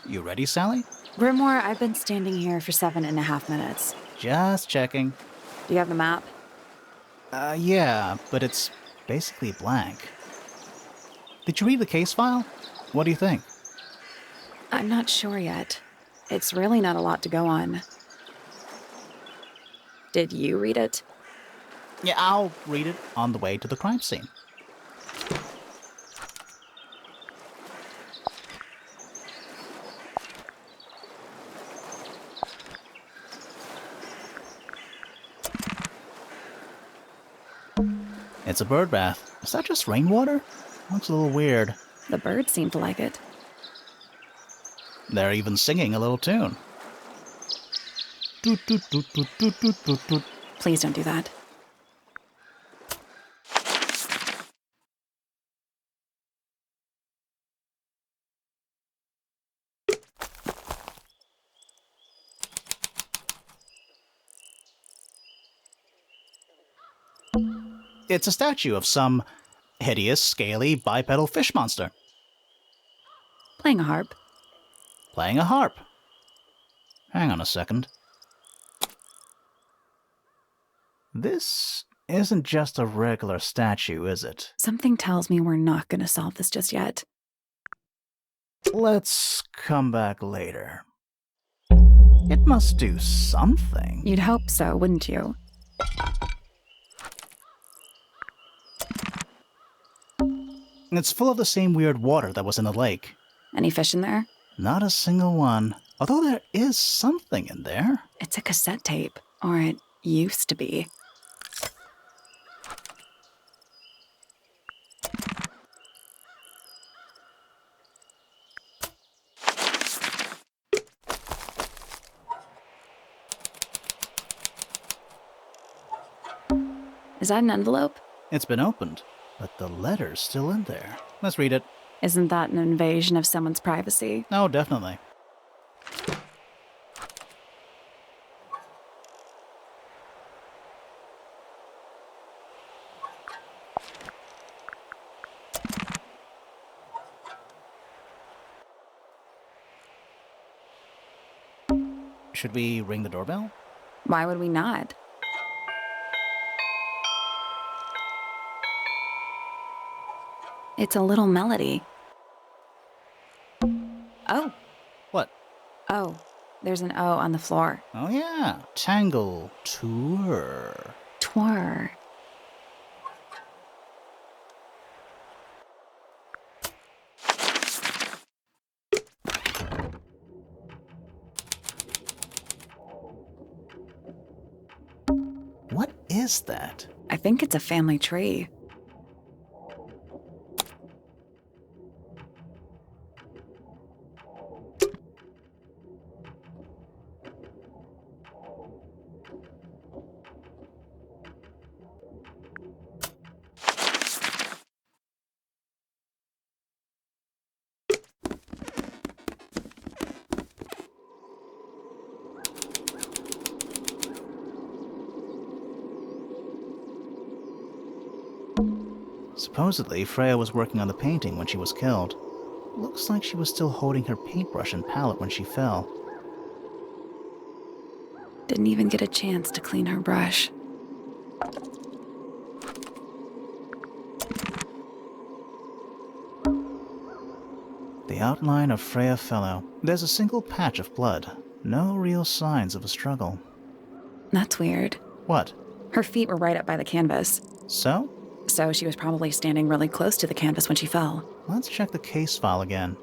You ready, Sally? Grimoire, I've been standing here for 7.5 minutes. Just checking. Do you have the map? Yeah, but it's basically blank. Did you read the case file? What do you think? I'm not sure yet. It's really not a lot to go on. Did you read it? Yeah, I'll read it on the way to the crime scene. It's a bird bath. Is that just rainwater? Looks a little weird. The birds seem to like it. They're even singing a little tune. Doot, doot, doot, doot, doot, doot, doot, doot. Please don't do that. It's a statue of some hideous, scaly, bipedal fish monster Playing a harp. playing a harp. Hang on a second. This isn't just a regular statue, is it? Something tells me we're not going to solve this just yet. Let's come back later. It must do something. You'd hope so, wouldn't you? It's full of the same weird water that was in the lake. Any fish in there? Not a single one. Although there is something in there. It's a cassette tape. Or it used to be. Is that an envelope? It's been opened, but the letter's still in there. Let's read it. Isn't that an invasion of someone's privacy? Oh, definitely. Should we ring the doorbell? Why would we not? It's a little melody. Oh. What? Oh. There's an O on the floor. Oh yeah, Tangle Tower. Twir. What is that? I think it's a family tree. Supposedly, Freya was working on the painting when she was killed. Looks like she was still holding her paintbrush and palette when she fell. Didn't even get a chance to clean her brush. The outline of Freya Fellow. There's a single patch of blood. No real signs of a struggle. That's weird. What? Her feet were right up by the canvas. So? So she was probably standing really close to the canvas when she fell. Let's check the case file again.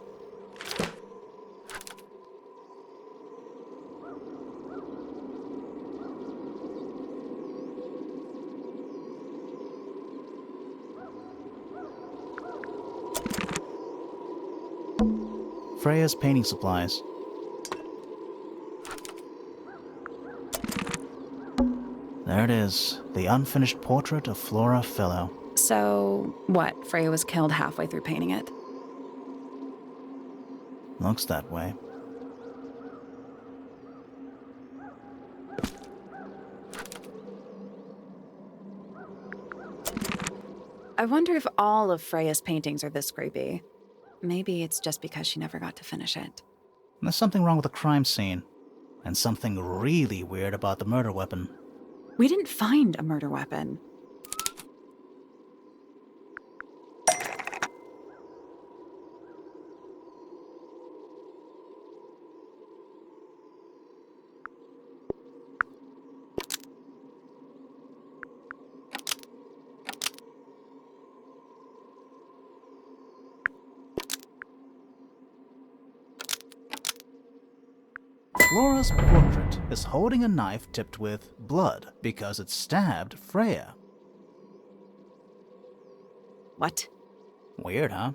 Freya's painting supplies. There it is, the unfinished portrait of Flora Fellow. So, what? Freya was killed halfway through painting it? Looks that way. I wonder if all of Freya's paintings are this creepy. Maybe it's just because she never got to finish it. There's something wrong with the crime scene, and something really weird about the murder weapon. We didn't find a murder weapon. Flora's portrait is holding a knife tipped with blood because it stabbed Freya. What? Weird, huh?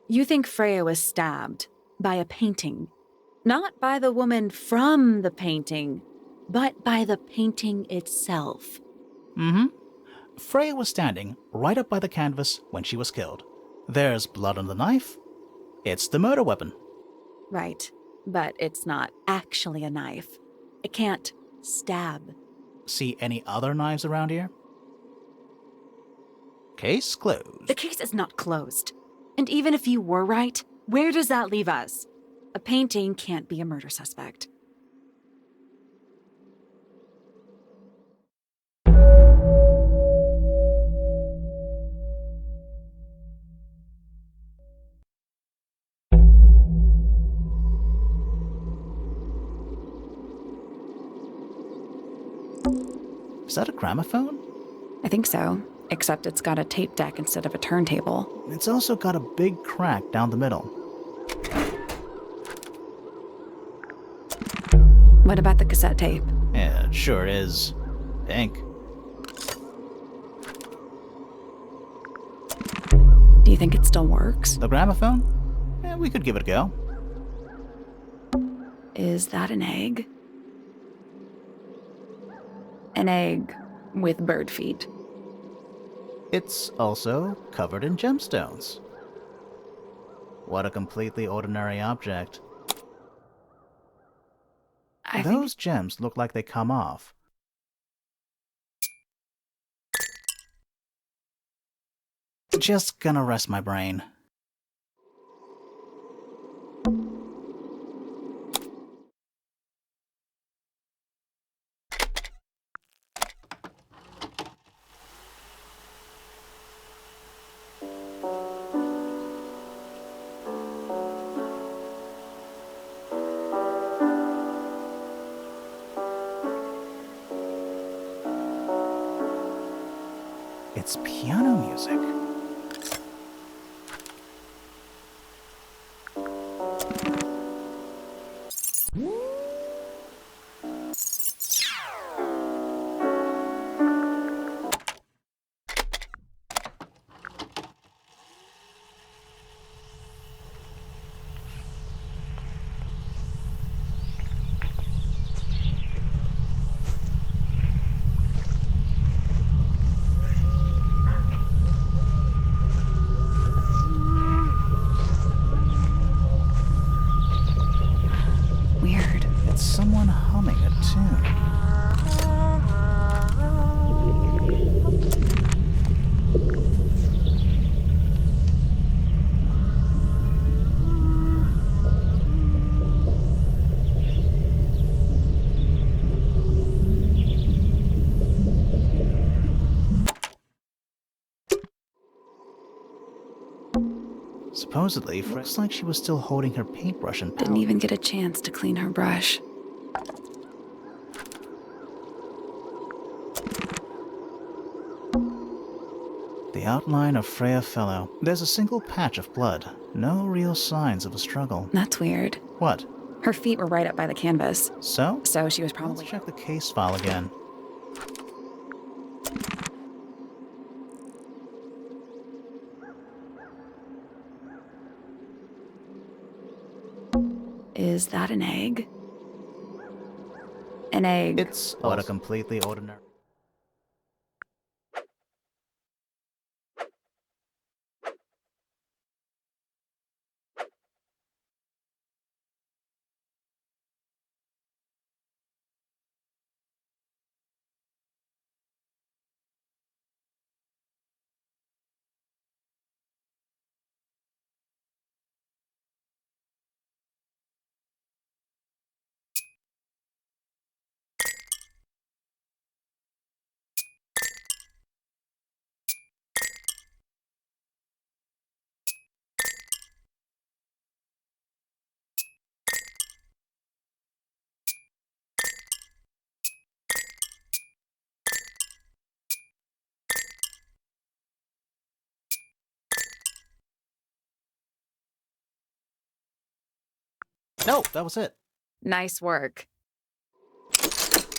You think Freya was stabbed by a painting. Not by the woman from the painting, but by the painting itself. Mm-hmm. Freya was standing right up by the canvas when she was killed. There's blood on the knife. It's the murder weapon. Right, but it's not actually a knife. It can't stab. See any other knives around here? Case closed. The case is not closed. And even if you were right, where does that leave us? A painting can't be a murder suspect. Is that a gramophone? I think so, except it's got a tape deck instead of a turntable. It's also got a big crack down the middle. What about the cassette tape? Yeah, it sure is. Ink. Do you think it still works? The gramophone? Yeah, we could give it a go. Is that an egg? An egg with bird feet. It's also covered in gemstones. What a completely ordinary object. Those gems look like they come off. Just gonna rest my brain. It's piano music. Weird. It's someone humming a tune. Supposedly, looks like she was still holding her paintbrush and palette. Didn't even get a chance to clean her brush. The outline of Freya Fellow. There's a single patch of blood. No real signs of a struggle. That's weird. What? Her feet were right up by the canvas. So? So she was probably... Let's check the case file again. Is that an egg? An egg. It's what a completely ordinary... No, that was it. Nice work.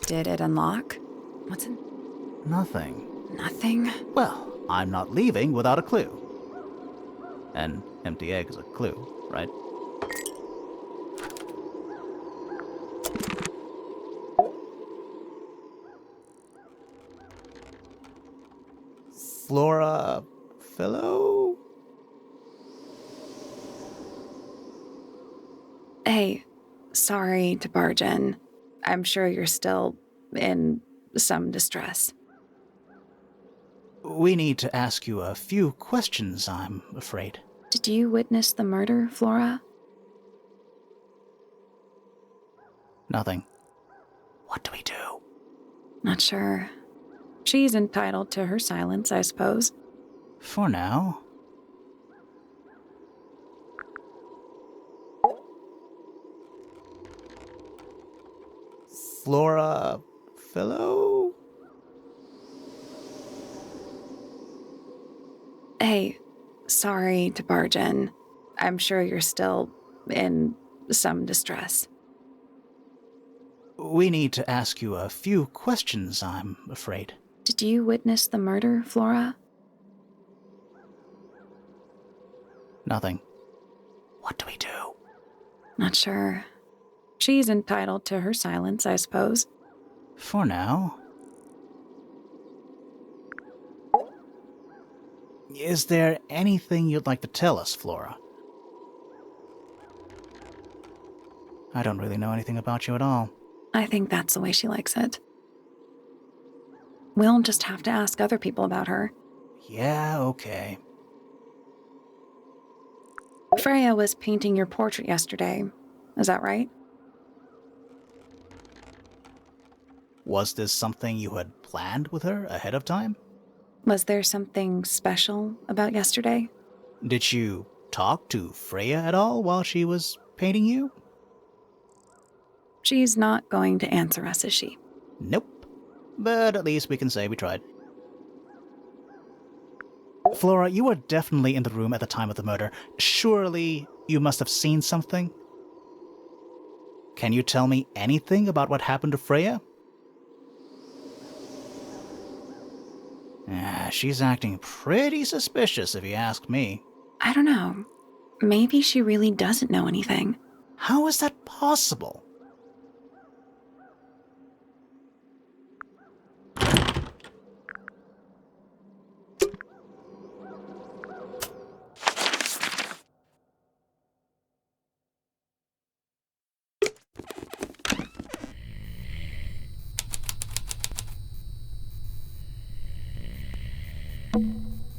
Did it unlock? What's in? Nothing. Nothing? Well, I'm not leaving without a clue. An empty egg is a clue, right? Flora Fellow? Hey, sorry to barge in. I'm sure you're still in some distress. We need to ask you a few questions, I'm afraid. Did you witness the murder, Flora? Nothing. What do we do? Not sure. She's entitled to her silence, I suppose. For now. Flora Fellow? Hey, sorry to barge in. I'm sure you're still in some distress. We need to ask you a few questions, I'm afraid. Did you witness the murder, Flora? Nothing. What do we do? Not sure. She's entitled to her silence, I suppose. For now. Is there anything you'd like to tell us, Flora? I don't really know anything about you at all. I think that's the way she likes it. We'll just have to ask other people about her. Yeah, okay. Freya was painting your portrait yesterday. Is that right? Was this something you had planned with her ahead of time? Was there something special about yesterday? Did you talk to Freya at all while she was painting you? She's not going to answer us, is she? Nope. But at least we can say we tried. Flora, you were definitely in the room at the time of the murder. Surely you must have seen something? Can you tell me anything about what happened to Freya? She's acting pretty suspicious if you ask me. I don't know. Maybe she really doesn't know anything. How is that possible?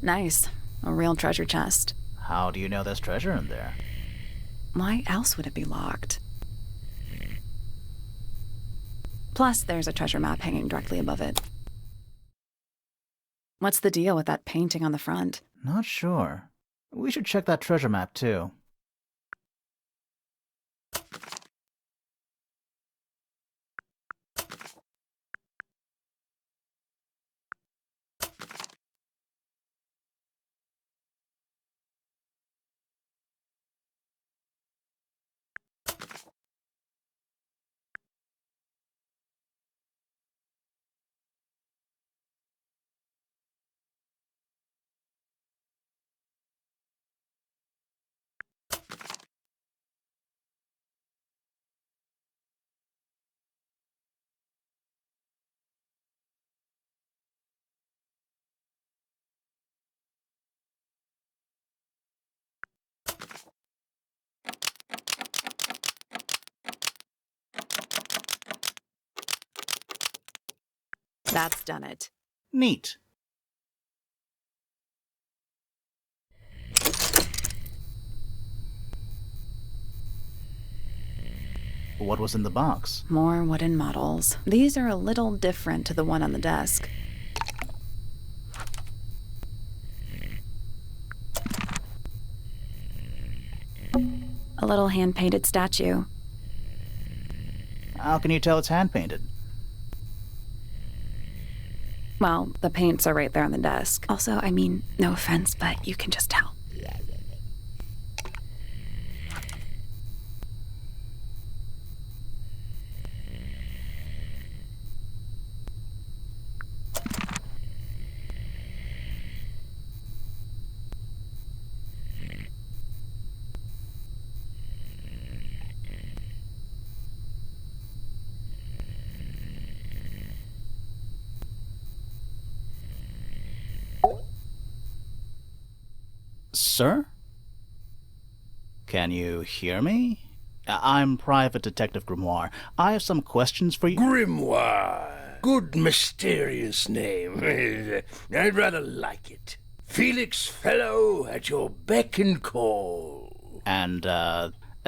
Nice. A real treasure chest. How do you know there's treasure in there? Why else would it be locked? Plus, there's a treasure map hanging directly above it. What's the deal with that painting on the front? Not sure. We should check that treasure map too. That's done it. Neat. What was in the box? More wooden models. These are a little different to the one on the desk. A little hand-painted statue. How can you tell it's hand-painted? Well, the paints are right there on the desk. Also, I mean, no offense, but you can just tell. Sir? Can you hear me? I'm Private Detective Grimoire. I have some questions for you. Grimoire. Good mysterious name. I'd rather like it. Felix Fellow at your beck and call. And,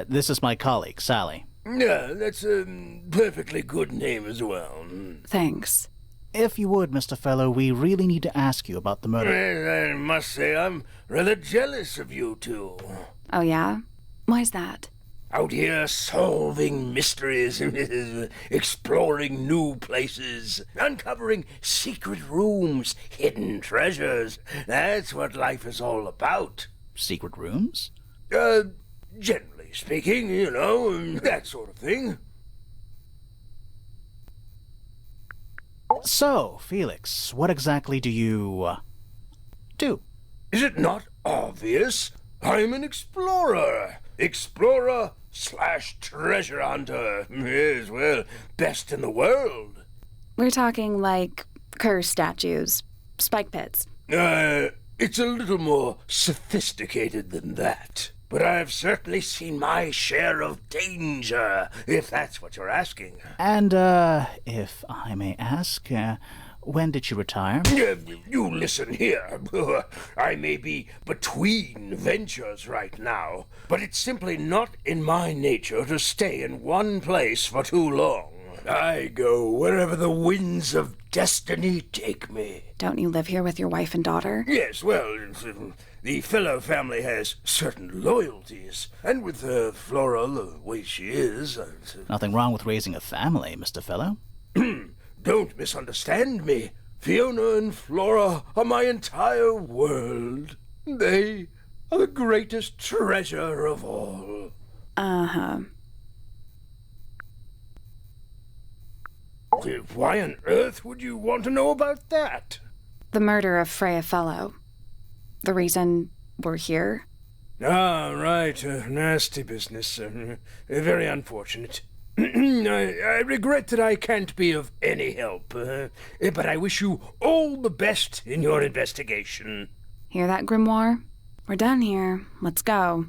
this is my colleague, Sally. Yeah, that's a perfectly good name as well. Thanks. If you would, Mr. Fellow, we really need to ask you about the murder. I must say I'm rather jealous of you two. Oh, yeah? Why's that? Out here solving mysteries, exploring new places, uncovering secret rooms, hidden treasures. That's what life is all about. Secret rooms? Generally speaking, you know, that sort of thing. So, Felix, what exactly do you, do? Is it not obvious? I'm an explorer. Explorer/treasure hunter. Yes, well, best in the world. We're talking like curse statues, spike pits. It's a little more sophisticated than that. But I've certainly seen my share of danger, if that's what you're asking. And, if I may ask, when did you retire? You listen here. I may be between ventures right now, but it's simply not in my nature to stay in one place for too long. I go wherever the winds of destiny take me. Don't you live here with your wife and daughter? Yes, well, the Fellow family has certain loyalties, and with Flora the way she is... Nothing wrong with raising a family, Mr. Fellow. Don't misunderstand me. Fiona and Flora are my entire world. They are the greatest treasure of all. Uh-huh. Why on earth would you want to know about that? The murder of Freya Fellow. The reason we're here? Ah, right. Nasty business. Very unfortunate. I regret that I can't be of any help, but I wish you all the best in your investigation. Hear that, Grimoire? We're done here. Let's go.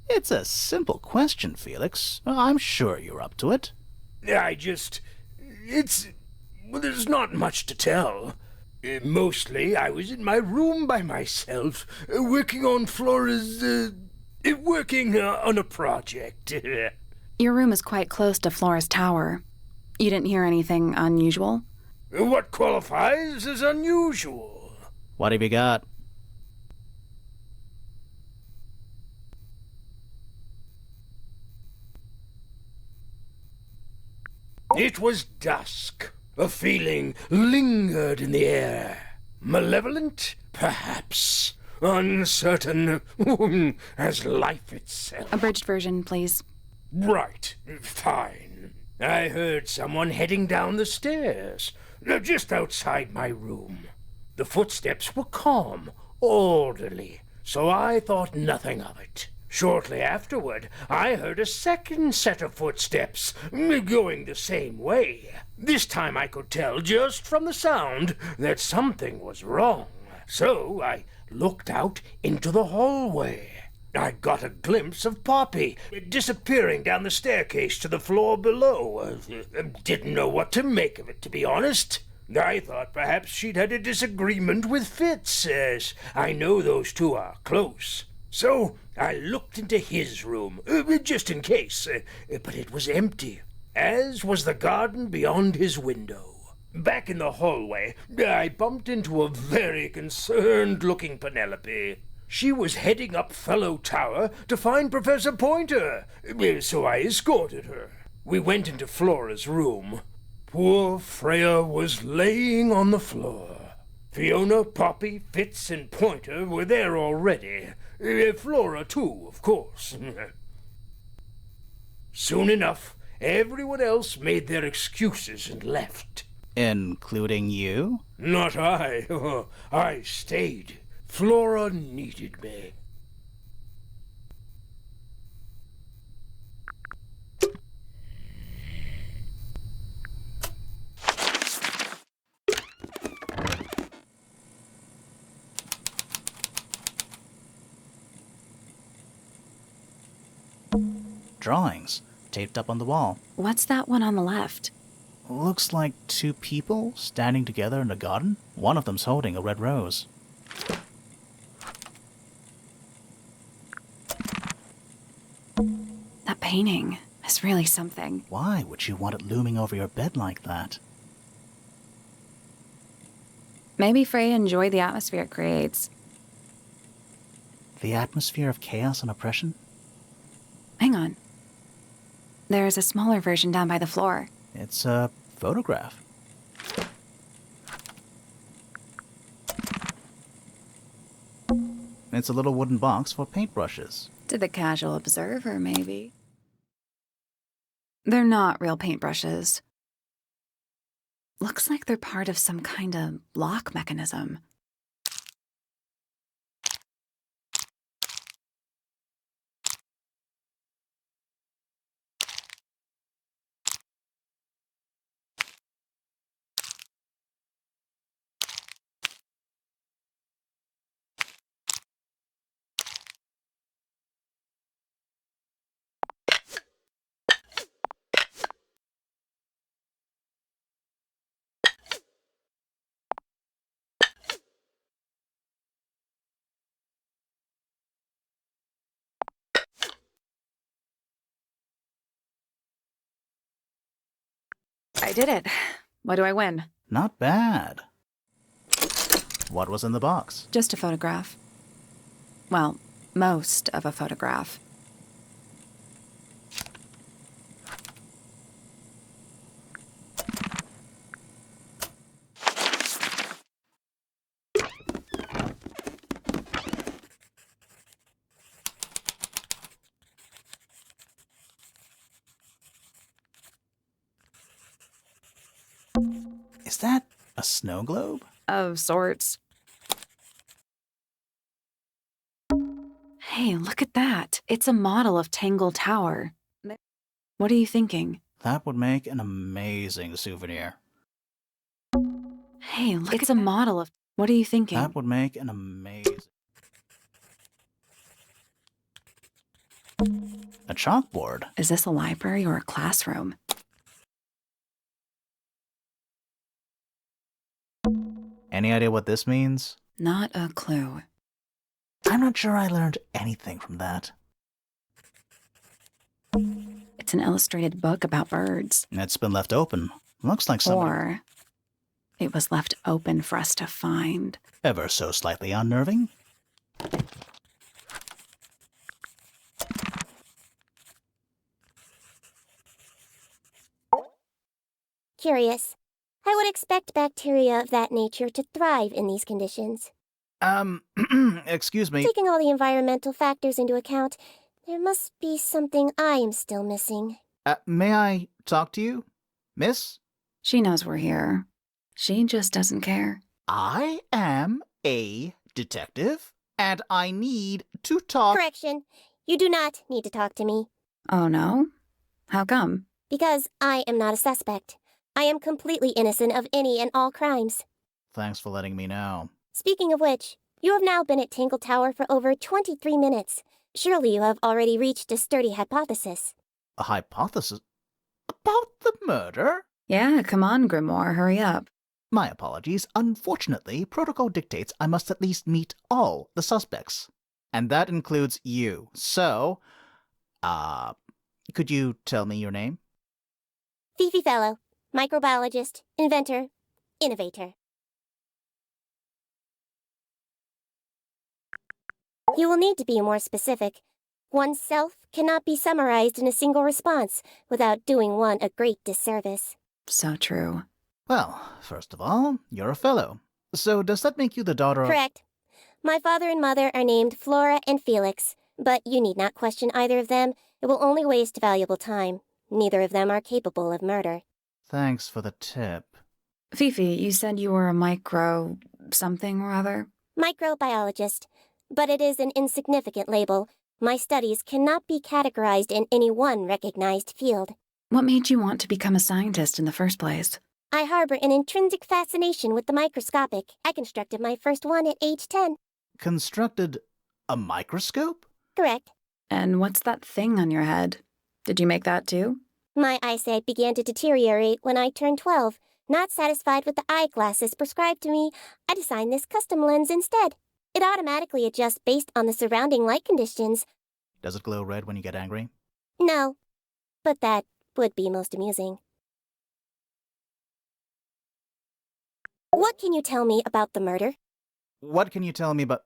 It's a simple question, Felix. I'm sure you're up to it. There's not much to tell. Mostly, I was in my room by myself, working on on a project. Your room is quite close to Flora's tower. You didn't hear anything unusual? What qualifies as unusual? What have you got? It was dusk. A feeling lingered in the air. Malevolent, perhaps. Uncertain, as life itself. Abridged version, please. Right, fine. I heard someone heading down the stairs, just outside my room. The footsteps were calm, orderly, so I thought nothing of it. Shortly afterward, I heard a second set of footsteps, going the same way. This time I could tell just from the sound that something was wrong. So I looked out into the hallway. I got a glimpse of Poppy disappearing down the staircase to the floor below. Didn't know what to make of it, to be honest. I thought perhaps she'd had a disagreement with Fitz, as I know those two are close. So I looked into his room, just in case, but it was empty, as was the garden beyond his window. Back in the hallway, I bumped into a very concerned-looking Penelope. She was heading up Fellow Tower to find Professor Pointer, so I escorted her. We went into Flora's room. Poor Freya was laying on the floor. Fiona, Poppy, Fitz, and Pointer were there already. Flora, too, of course. Soon enough, everyone else made their excuses and left. Including you? Not I. I stayed. Flora needed me. drawings taped up on the wall. What's that one on the left? Looks like two people standing together in a garden. One of them's holding a red rose. That painting is really something. Why would you want it looming over your bed like that? Maybe Freya enjoyed the atmosphere it creates. The atmosphere of chaos and oppression? Hang on. There's a smaller version down by the floor. It's a photograph. It's a little wooden box for paintbrushes. To the casual observer, maybe. They're not real paintbrushes. Looks like they're part of some kind of lock mechanism. I did it. What do I win? Not bad. What was in the box? Just a photograph. Well, most of a photograph. Is that a snow globe? Of sorts. Hey, look at that. It's a model of Tangle Tower. What are you thinking? That would make an amazing souvenir. Hey, look it's a model of... What are you thinking? That would make an amazing... A chalkboard. Is this a library or a classroom? Any idea what this means? Not a clue. I'm not sure I learned anything from that. It's an illustrated book about birds. It's been left open. Looks like somebody... Or it was left open for us to find. Ever so slightly unnerving? Curious. I would expect bacteria of that nature to thrive in these conditions. Excuse me. Taking all the environmental factors into account, there must be something I am still missing. May I talk to you, miss? She knows we're here. She just doesn't care. I am a detective, and I need to talk... Correction. You do not need to talk to me. Oh, no? How come? Because I am not a suspect. I am completely innocent of any and all crimes. Thanks for letting me know. Speaking of which, you have now been at Tangle Tower for over 23 minutes. Surely you have already reached a sturdy hypothesis. A hypothesis? About the murder? Yeah, come on, Grimoire, hurry up. My apologies. Unfortunately, protocol dictates I must at least meet all the suspects. And that includes you. So, could you tell me your name? Fifi Fellow, microbiologist, inventor, innovator. You will need to be more specific. Oneself cannot be summarized in a single response without doing one a great disservice. So true. Well, first of all, you're a fellow. So does that make you the daughter of... Correct. My father and mother are named Flora and Felix, but you need not question either of them. It will only waste valuable time. Neither of them are capable of murder. Thanks for the tip. Fifi, you said you were a micro... something or other? Microbiologist. But it is an insignificant label. My studies cannot be categorized in any one recognized field. What made you want to become a scientist in the first place? I harbor an intrinsic fascination with the microscopic. I constructed my first one at age 10. Constructed a microscope? Correct. And what's that thing on your head? Did you make that too? My eyesight began to deteriorate when I turned 12. Not satisfied with the eyeglasses prescribed to me, I designed this custom lens instead. It automatically adjusts based on the surrounding light conditions. Does it glow red when you get angry? No, but that would be most amusing. What can you tell me about the murder? What can you tell me about...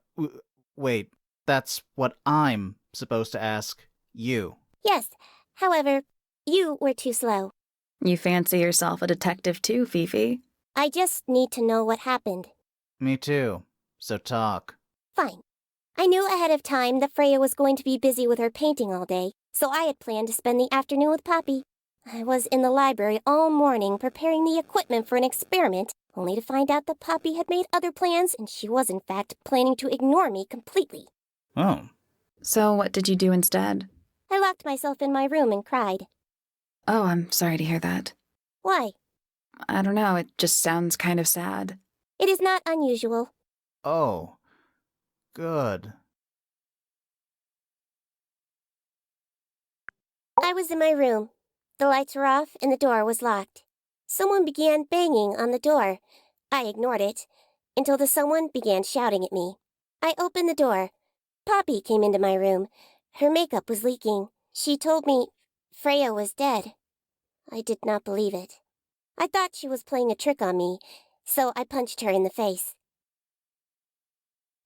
Wait, that's what I'm supposed to ask you. Yes, however, you were too slow. You fancy yourself a detective too, Fifi. I just need to know what happened. Me too. So talk. Fine. I knew ahead of time that Freya was going to be busy with her painting all day, so I had planned to spend the afternoon with Poppy. I was in the library all morning preparing the equipment for an experiment, only to find out that Poppy had made other plans and she was in fact planning to ignore me completely. Oh. So what did you do instead? I locked myself in my room and cried. Oh, I'm sorry to hear that. Why? I don't know, it just sounds kind of sad. It is not unusual. Oh. Good. I was in my room. The lights were off and the door was locked. Someone began banging on the door. I ignored it until the someone began shouting at me. I opened the door. Poppy came into my room. Her makeup was leaking. She told me Freya was dead. I did not believe it. I thought she was playing a trick on me, so I punched her in the face.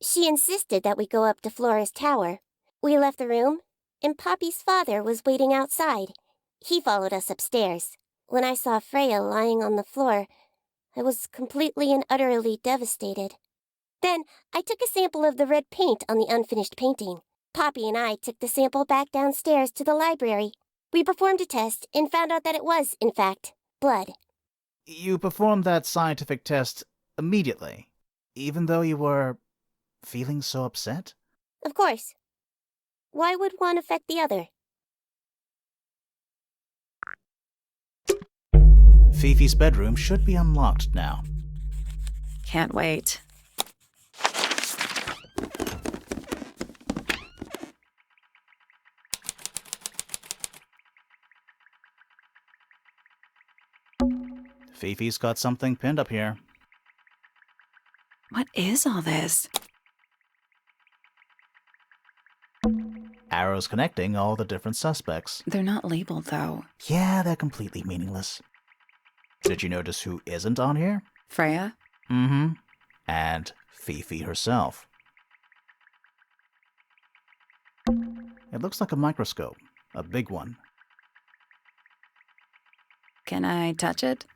She insisted that we go up to Flora's tower. We left the room, and Poppy's father was waiting outside. He followed us upstairs. When I saw Freya lying on the floor, I was completely and utterly devastated. Then I took a sample of the red paint on the unfinished painting. Poppy and I took the sample back downstairs to the library. We performed a test and found out that it was, in fact, blood. You performed that scientific test immediately, even though you were feeling so upset? Of course. Why would one affect the other? Fifi's bedroom should be unlocked now. Can't wait. Fifi's got something pinned up here. What is all this? Arrows connecting all the different suspects. They're not labeled, though. Yeah, they're completely meaningless. Did you notice who isn't on here? Freya? Mm-hmm. And Fifi herself. It looks like a microscope. A big one. Can I touch it?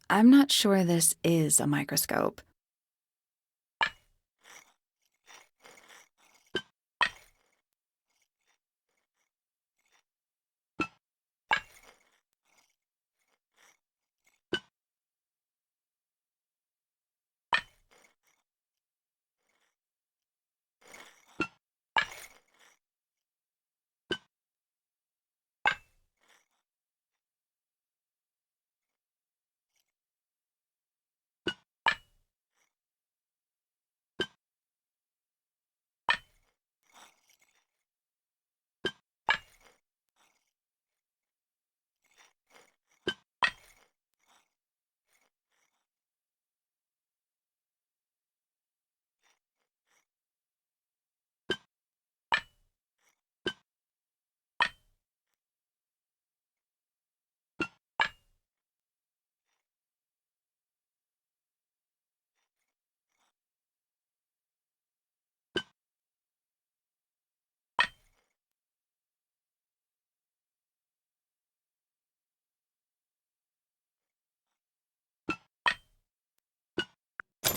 I'm not sure this is a microscope.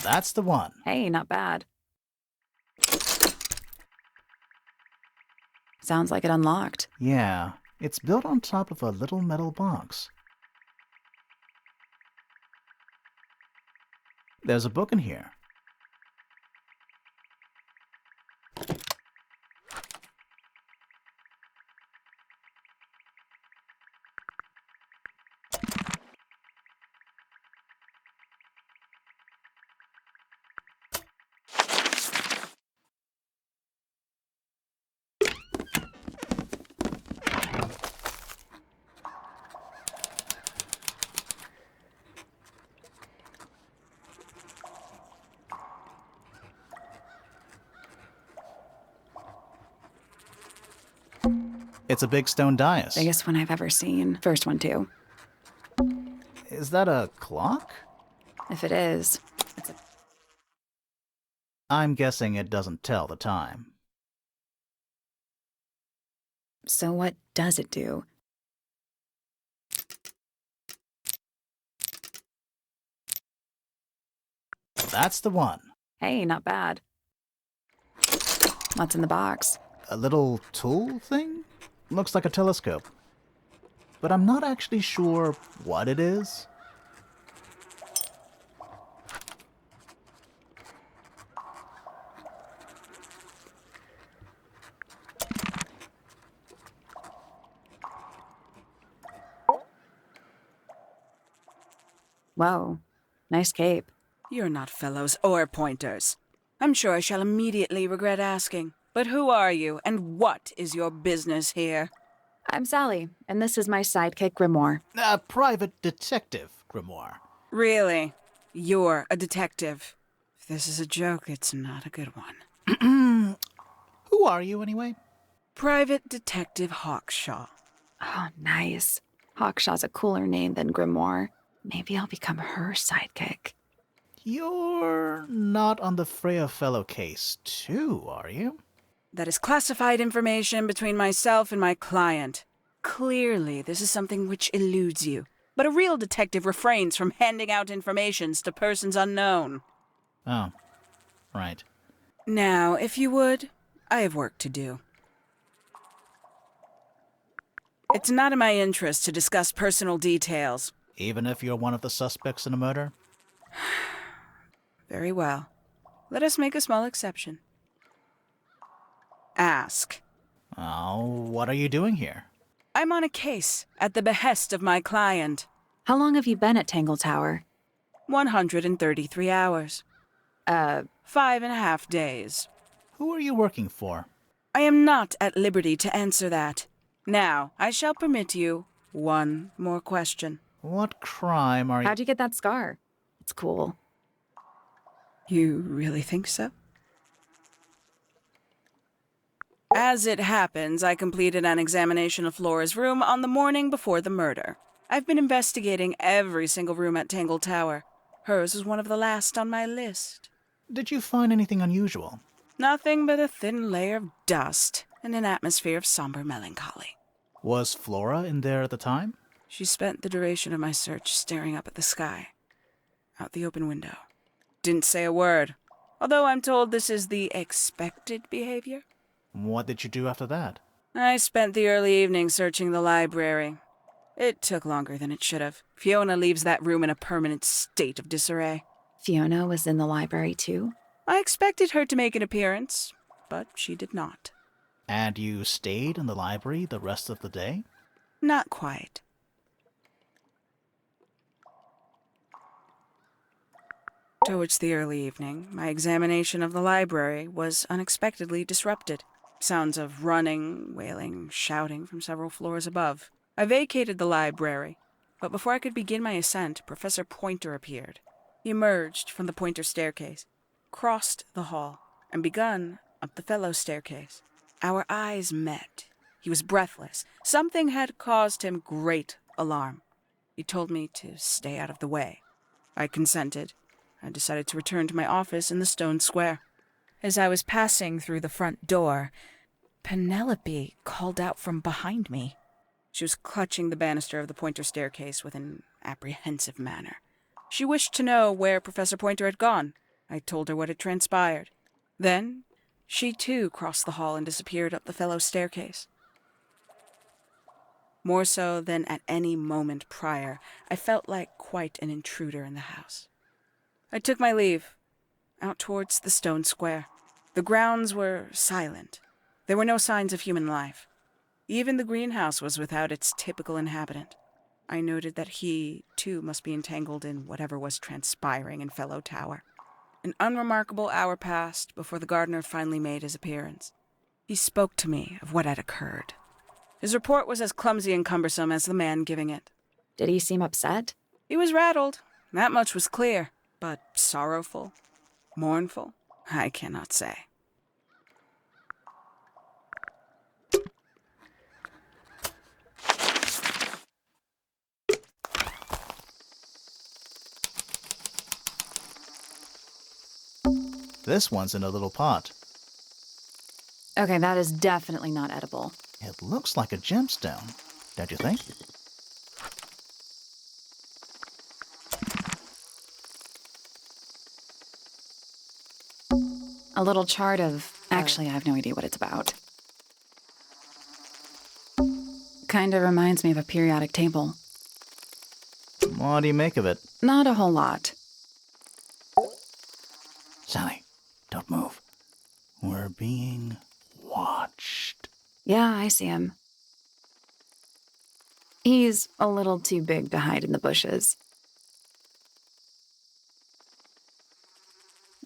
That's the one. Hey, not bad. Sounds like it unlocked. Yeah, it's built on top of a little metal box. There's a book in here. It's a big stone dais. Biggest one I've ever seen. First one, too. Is that a clock? If it is, it's a... I'm guessing it doesn't tell the time. So what does it do? That's the one. Hey, not bad. What's in the box? A little tool thing? Looks like a telescope. But I'm not actually sure what it is. Whoa, nice cape. You're not fellows or pointers. I'm sure I shall immediately regret asking. But who are you, and what is your business here? I'm Sally, and this is my sidekick Grimoire. A private detective, Grimoire. Really? You're a detective. If this is a joke, it's not a good one. Who are you, anyway? Private Detective Hawkshaw. Oh, nice. Hawkshaw's a cooler name than Grimoire. Maybe I'll become her sidekick. You're not on the Freya Fellow case, too, are you? That is classified information between myself and my client. Clearly, this is something which eludes you. But a real detective refrains from handing out informations to persons unknown. Oh, right. Now, if you would, I have work to do. It's not in my interest to discuss personal details. Even if you're one of the suspects in a murder? Very well. Let us make a small exception. Ask. Oh, what are you doing here? I'm on a case at the behest of my client. How long have you been at Tangle Tower? 133 hours. 5.5 days. Who are you working for? I am not at liberty to answer that. Now, I shall permit you one more question. What crime are you... How'd you get that scar? It's cool. You really think so? As it happens, I completed an examination of Flora's room on the morning before the murder. I've been investigating every single room at Tangle Tower. Hers was one of the last on my list. Did you find anything unusual? Nothing but a thin layer of dust and an atmosphere of somber melancholy. Was Flora in there at the time? She spent the duration of my search staring up at the sky, out the open window. Didn't say a word, although I'm told this is the expected behavior. What did you do after that? I spent the early evening searching the library. It took longer than it should have. Fiona leaves that room in a permanent state of disarray. Fiona was in the library too? I expected her to make an appearance, but she did not. And you stayed in the library the rest of the day? Not quite. Towards the early evening, my examination of the library was unexpectedly disrupted. Sounds of running, wailing, shouting from several floors above. I vacated the library, but before I could begin my ascent, Professor Pointer appeared. He emerged from the Pointer staircase, crossed the hall, and begun up the Fellow staircase. Our eyes met. He was breathless. Something had caused him great alarm. He told me to stay out of the way. I consented. I decided to return to my office in the stone square. As I was passing through the front door, Penelope called out from behind me. She was clutching the banister of the Pointer staircase with an apprehensive manner. She wished to know where Professor Pointer had gone. I told her what had transpired. Then, she too crossed the hall and disappeared up the Fellow staircase. More so than at any moment prior, I felt like quite an intruder in the house. I took my leave, out towards the stone square. The grounds were silent. There were no signs of human life. Even the greenhouse was without its typical inhabitant. I noted that he, too, must be entangled in whatever was transpiring in Fellow Tower. An unremarkable hour passed before the gardener finally made his appearance. He spoke to me of what had occurred. His report was as clumsy and cumbersome as the man giving it. Did he seem upset? He was rattled, that much was clear, but sorrowful, mournful, I cannot say. This one's in a little pot. Okay, that is definitely not edible. It looks like a gemstone, don't you think? A little chart of... Actually, I have no idea what it's about. Kinda reminds me of a periodic table. What do you make of it? Not a whole lot. Sally, don't move. We're being watched. Yeah, I see him. He's a little too big to hide in the bushes.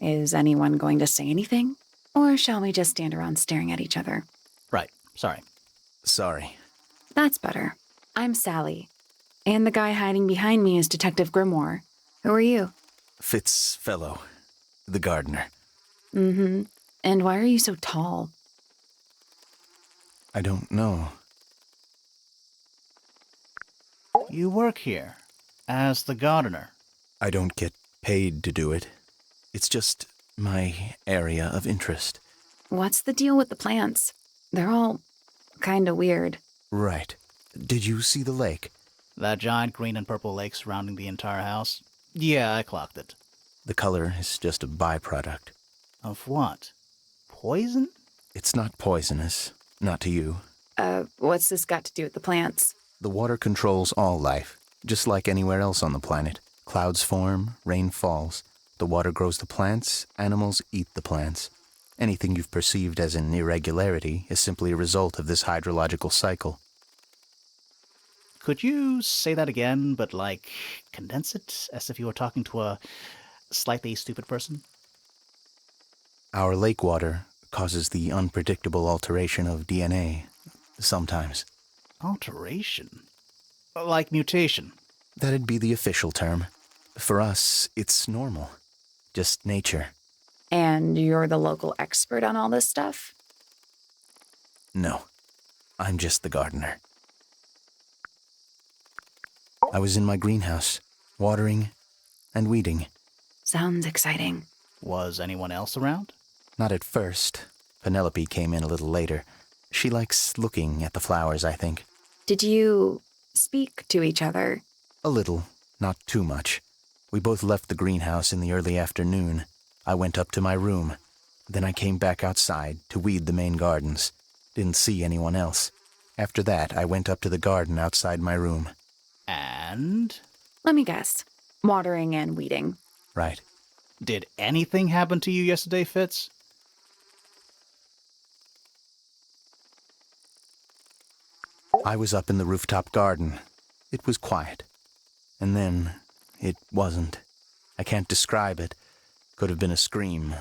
Is anyone going to say anything? Or shall we just stand around staring at each other? Right, sorry. Sorry. That's better. I'm Sally. And the guy hiding behind me is Detective Grimoire. Who are you? Fitz Fellow, the gardener. Mm-hmm. And why are you so tall? I don't know. You work here as the gardener. I don't get paid to do it. It's just my area of interest. What's the deal with the plants? They're all kinda weird. Right. Did you see the lake? That giant green and purple lake surrounding the entire house? Yeah, I clocked it. The color is just a byproduct. Of what? Poison? It's not poisonous. Not to you. What's this got to do with the plants? The water controls all life, just like anywhere else on the planet. Clouds form, rain falls. The water grows the plants, animals eat the plants. Anything you've perceived as an irregularity is simply a result of this hydrological cycle. Could you say that again, but condense it as if you were talking to a slightly stupid person? Our lake water causes the unpredictable alteration of DNA, sometimes. Alteration? Like mutation? That'd be the official term. For us, it's normal. Just nature. And you're the local expert on all this stuff? No, I'm just the gardener. I was in my greenhouse, watering and weeding. Sounds exciting. Was anyone else around? Not at first. Penelope came in a little later. She likes looking at the flowers, I think. Did you speak to each other? A little, not too much. We both left the greenhouse in the early afternoon. I went up to my room. Then I came back outside to weed the main gardens. Didn't see anyone else. After that, I went up to the garden outside my room. And? Let me guess. Watering and weeding. Right. Did anything happen to you yesterday, Fitz? I was up in the rooftop garden. It was quiet. And then, it wasn't. I can't describe it. Could have been a scream,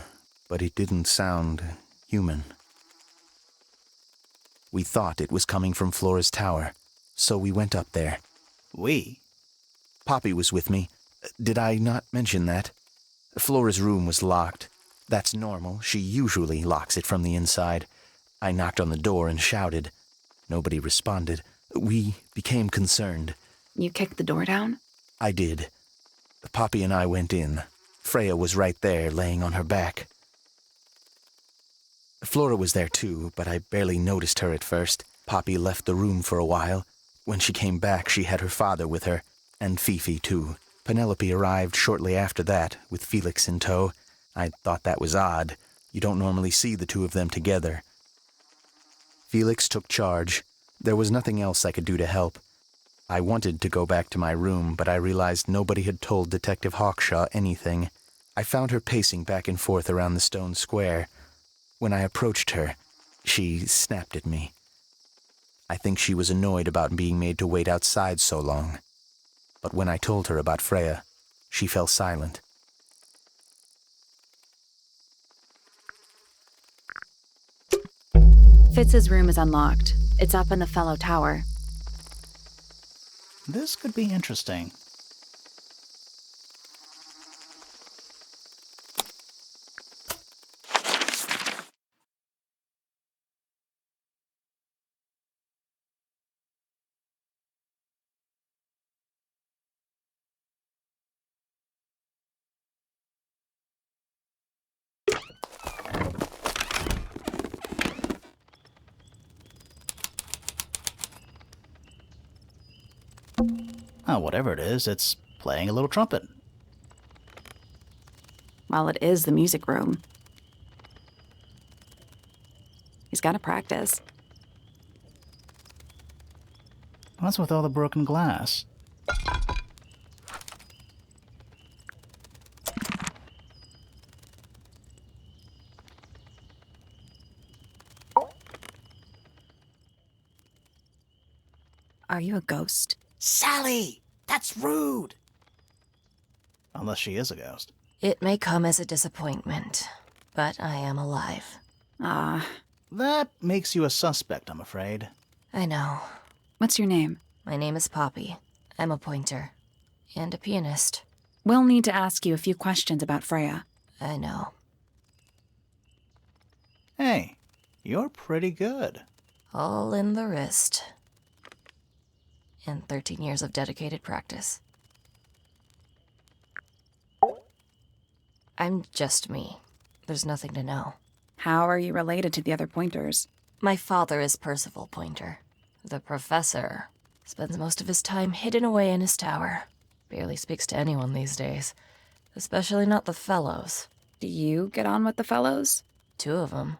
but it didn't sound human. We thought it was coming from Flora's tower, so we went up there. We? Poppy was with me. Did I not mention that? Flora's room was locked. That's normal. She usually locks it from the inside. I knocked on the door and shouted. Nobody responded. We became concerned. You kicked the door down? I did. Poppy and I went in. Freya was right there, laying on her back. Flora was there too, but I barely noticed her at first. Poppy left the room for a while. When she came back, she had her father with her, and Fifi too. Penelope arrived shortly after that, with Felix in tow. I thought that was odd. You don't normally see the two of them together. Felix took charge. There was nothing else I could do to help. I wanted to go back to my room, but I realized nobody had told Detective Hawkshaw anything. I found her pacing back and forth around the stone square. When I approached her, she snapped at me. I think she was annoyed about being made to wait outside so long. But when I told her about Freya, she fell silent. Fitz's room is unlocked. It's up in the Fellow Tower. This could be interesting. Whatever it is, it's playing a little trumpet. Well, it is the music room. He's got to practice. What's with all the broken glass? Are you a ghost? Sally! That's rude! Unless she is a ghost. It may come as a disappointment, but I am alive. Ah, That makes you a suspect, I'm afraid. I know. what's your name? My name is Poppy. I'm a pointer. And a pianist. We'll need to ask you a few questions about Freya. I know. Hey, you're pretty good. All in the wrist. And 13 years of dedicated practice. I'm just me. There's nothing to know. How are you related to the other pointers? My father is Percival Pointer. The professor spends most of his time hidden away in his tower. Barely speaks to anyone these days. Especially not the fellows. Do you get on with the fellows? 2 of them.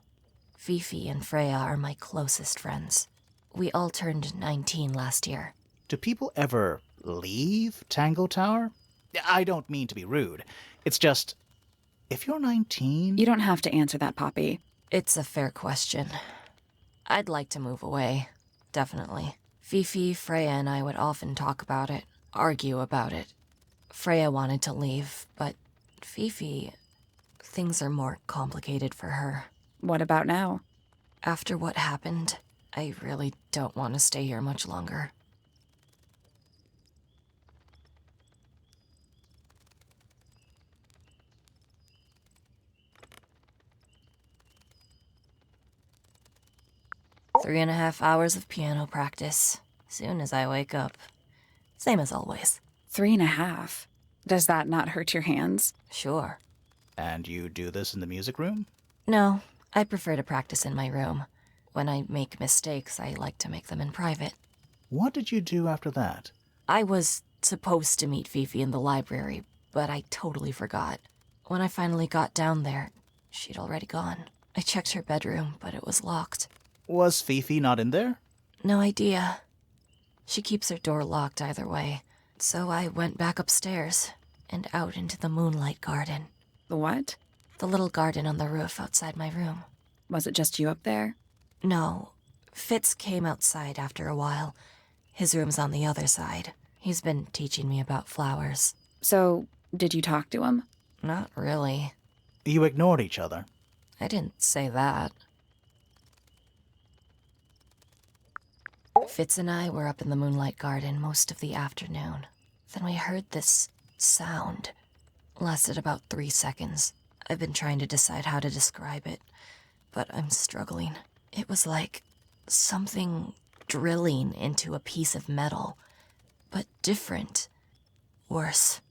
Fifi and Freya are my closest friends. We all turned 19 last year. Do people ever leave Tangle Tower? I don't mean to be rude. It's just, if you're 19... You don't have to answer that, Poppy. It's a fair question. I'd like to move away. Definitely. Fifi, Freya, and I would often talk about it, argue about it. Freya wanted to leave, but Fifi... things are more complicated for her. What about now? After what happened, I really don't want to stay here much longer. Three and a half hours of piano practice. Soon as I wake up. Same as always. 3.5. Does that not hurt your hands? Sure. And you do this in the music room? No, I prefer to practice in my room. When I make mistakes, I like to make them in private. What did you do after that? I was supposed to meet Fifi in the library, but I totally forgot. When I finally got down there, she'd already gone. I checked her bedroom, but it was locked. Was Fifi not in there? No idea. She keeps her door locked either way. So I went back upstairs and out into the moonlight garden. The what? The little garden on the roof outside my room. Was it just you up there? No. Fitz came outside after a while. His room's on the other side. He's been teaching me about flowers. So, did you talk to him? Not really. You ignored each other. I didn't say that. Fitz and I were up in the moonlight garden most of the afternoon. Then we heard this sound. Lasted about 3 seconds. I've been trying to decide how to describe it, but I'm struggling. It was like something drilling into a piece of metal, but different. Worse.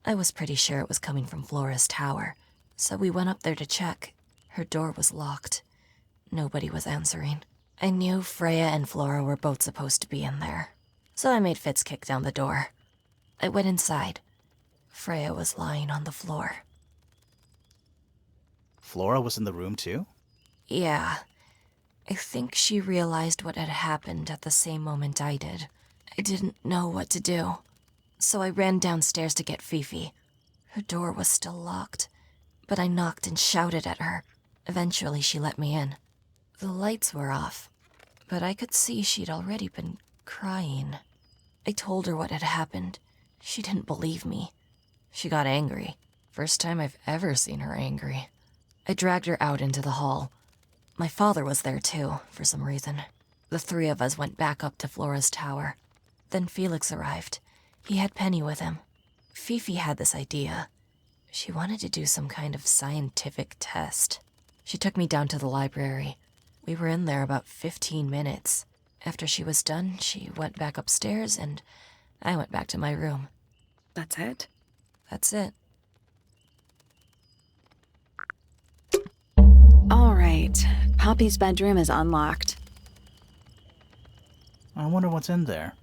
I was pretty sure it was coming from Flora's tower, so we went up there to check. Her door was locked. Nobody was answering. I knew Freya and Flora were both supposed to be in there, so I made Fitz kick down the door. I went inside. Freya was lying on the floor. Flora was in the room too? Yeah. I think she realized what had happened at the same moment I did. I didn't know what to do, so I ran downstairs to get Fifi. Her door was still locked, but I knocked and shouted at her. Eventually, she let me in. The lights were off, but I could see she'd already been crying. I told her what had happened. She didn't believe me. She got angry. First time I've ever seen her angry. I dragged her out into the hall. My father was there too, for some reason. The 3 of us went back up to Flora's tower. Then Felix arrived. He had Penny with him. Fifi had this idea. She wanted to do some kind of scientific test. She took me down to the library. We were in there about 15 minutes. After she was done, she went back upstairs and I went back to my room. That's it? That's it. All right. Poppy's bedroom is unlocked. I wonder what's in there.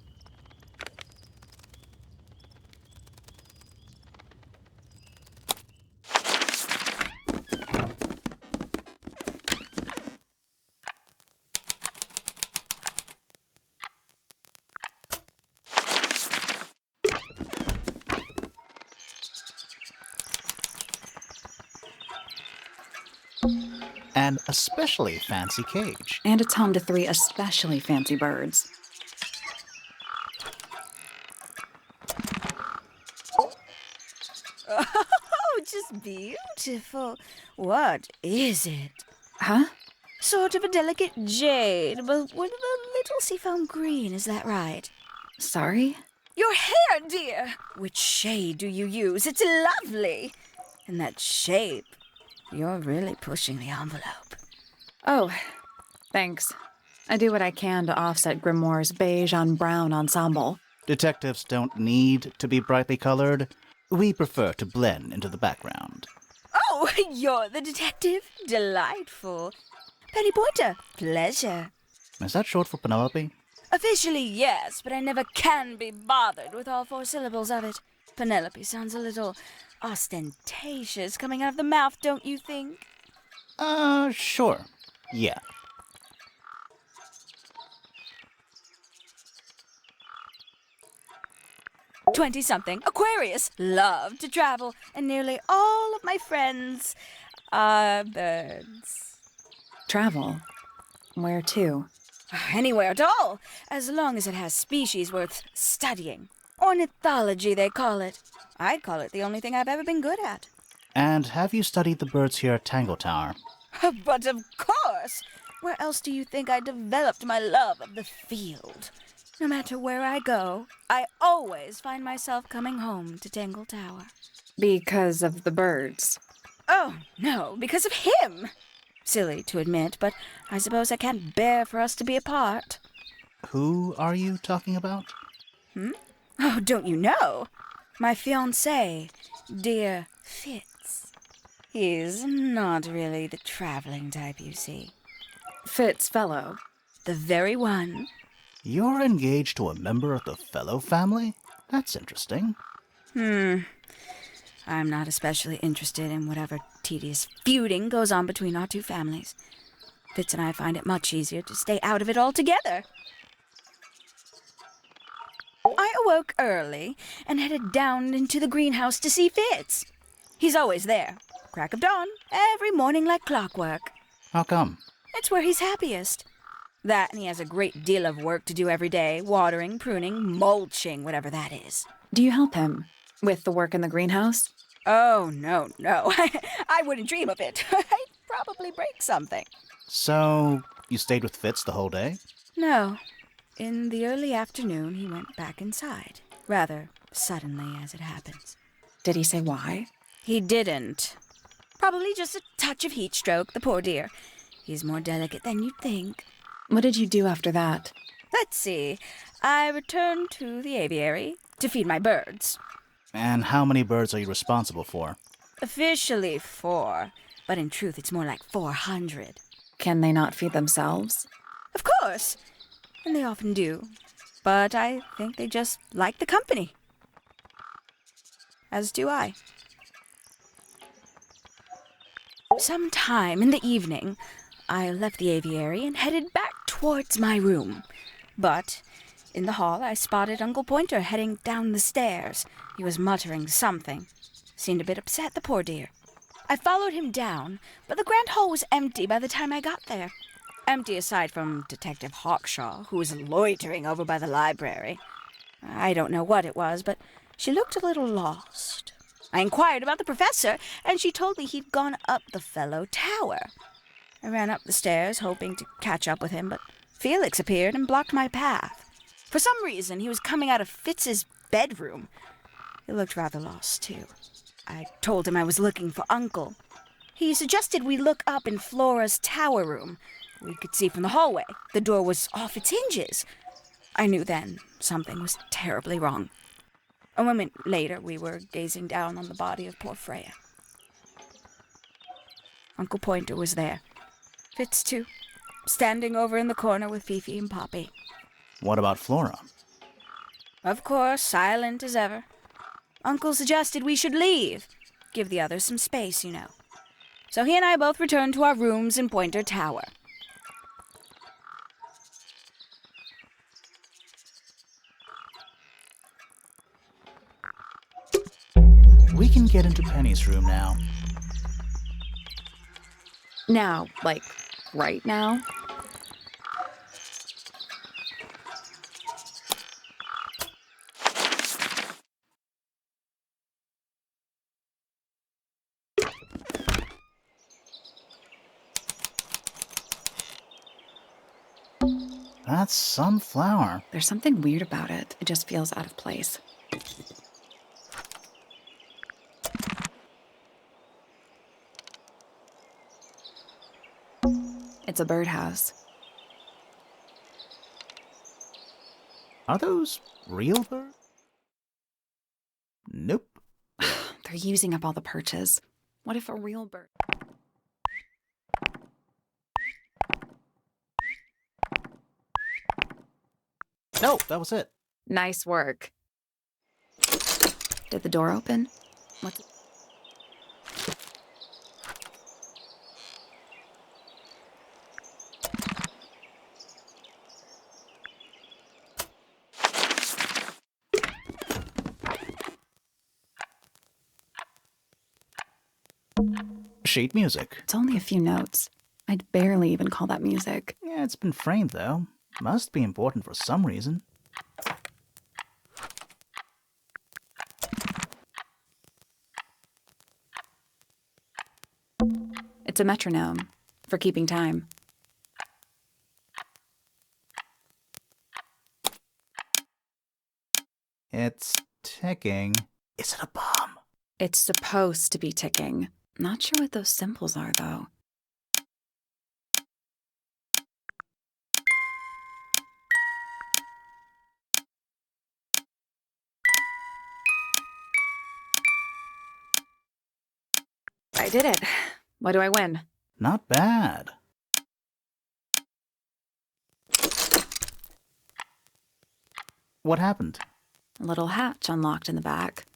An especially fancy cage. And it's home to 3 especially fancy birds. Oh, just beautiful. What is it? Huh? Sort of a delicate jade, but with a little seafoam green, is that right? Sorry? Your hair, dear! Which shade do you use? It's lovely! And that shape. You're really pushing the envelope. Oh, thanks. I do what I can to offset Grimoire's beige on brown ensemble. Detectives don't need to be brightly colored. We prefer to blend into the background. Oh, you're the detective? Delightful. Penny Pointer, pleasure. Is that short for Penelope? Officially, yes, but I never can be bothered with all 4 syllables of it. Penelope sounds a little ostentatious coming out of the mouth, don't you think? Sure. Yeah. Twenty-something, Aquarius, love to travel, and nearly all of my friends are birds. Travel? Where to? Anywhere at all, as long as it has species worth studying. Ornithology, they call it. I call it the only thing I've ever been good at. And have you studied the birds here at Tangle Tower? But of course! Where else do you think I developed my love of the field? No matter where I go, I always find myself coming home to Tangle Tower. Because of the birds. Oh, no, because of him! Silly to admit, but I suppose I can't bear for us to be apart. Who are you talking about? Oh, don't you know? My fiancé, dear Fitz. He's not really the traveling type, you see. Fitz Fellow. The very one. You're engaged to a member of the Fellow family? That's interesting. I'm not especially interested in whatever tedious feuding goes on between our 2 families. Fitz and I find it much easier to stay out of it altogether. I awoke early and headed down into the greenhouse to see Fitz. He's always there, crack of dawn, every morning like clockwork. How come? It's where he's happiest. That and he has a great deal of work to do every day, watering, pruning, mulching, whatever that is. Do you help him with the work in the greenhouse? Oh, no. I wouldn't dream of it. I'd probably break something. So, you stayed with Fitz the whole day? No. In the early afternoon, he went back inside. Rather suddenly, as it happens. Did he say why? He didn't. Probably just a touch of heat stroke, the poor dear. He's more delicate than you'd think. What did you do after that? Let's see. I returned to the aviary to feed my birds. And how many birds are you responsible for? Officially 4, but in truth it's more like 400. Can they not feed themselves? Of course, and they often do. But I think they just like the company. As do I. Sometime in the evening, I left the aviary and headed back towards my room. But in the hall, I spotted Uncle Pointer heading down the stairs. He was muttering something. Seemed a bit upset, the poor dear. I followed him down, but the grand hall was empty by the time I got there. Empty aside from Detective Hawkshaw, who was loitering over by the library. I don't know what it was, but she looked a little lost. I inquired about the professor, and she told me he'd gone up the Fellow Tower. I ran up the stairs, hoping to catch up with him, but Felix appeared and blocked my path. For some reason, he was coming out of Fitz's bedroom. He looked rather lost, too. I told him I was looking for Uncle. He suggested we look up in Flora's tower room. We could see from the hallway. The door was off its hinges. I knew then something was terribly wrong. A moment later, we were gazing down on the body of poor Freya. Uncle Pointer was there. Fitz, too, standing over in the corner with Fifi and Poppy. What about Flora? Of course, silent as ever. Uncle suggested we should leave. Give the others some space, you know. So he and I both returned to our rooms in Pointer Tower. We can get into Penny's room now. Now, like, right now? That's some flower. There's something weird about it. It just feels out of place. It's a birdhouse. Are those real birds? Nope. They're using up all the perches. What if a real bird? No, that was it. Nice work. Did the door open? What's... Sheet music. It's only a few notes. I'd barely even call that music. Yeah, it's been framed, though. Must be important for some reason. It's a metronome for keeping time. It's ticking. Is it a bomb? It's supposed to be ticking. Not sure what those symbols are, though. I did it. What do I win? Not bad. What happened? A little hatch unlocked in the back.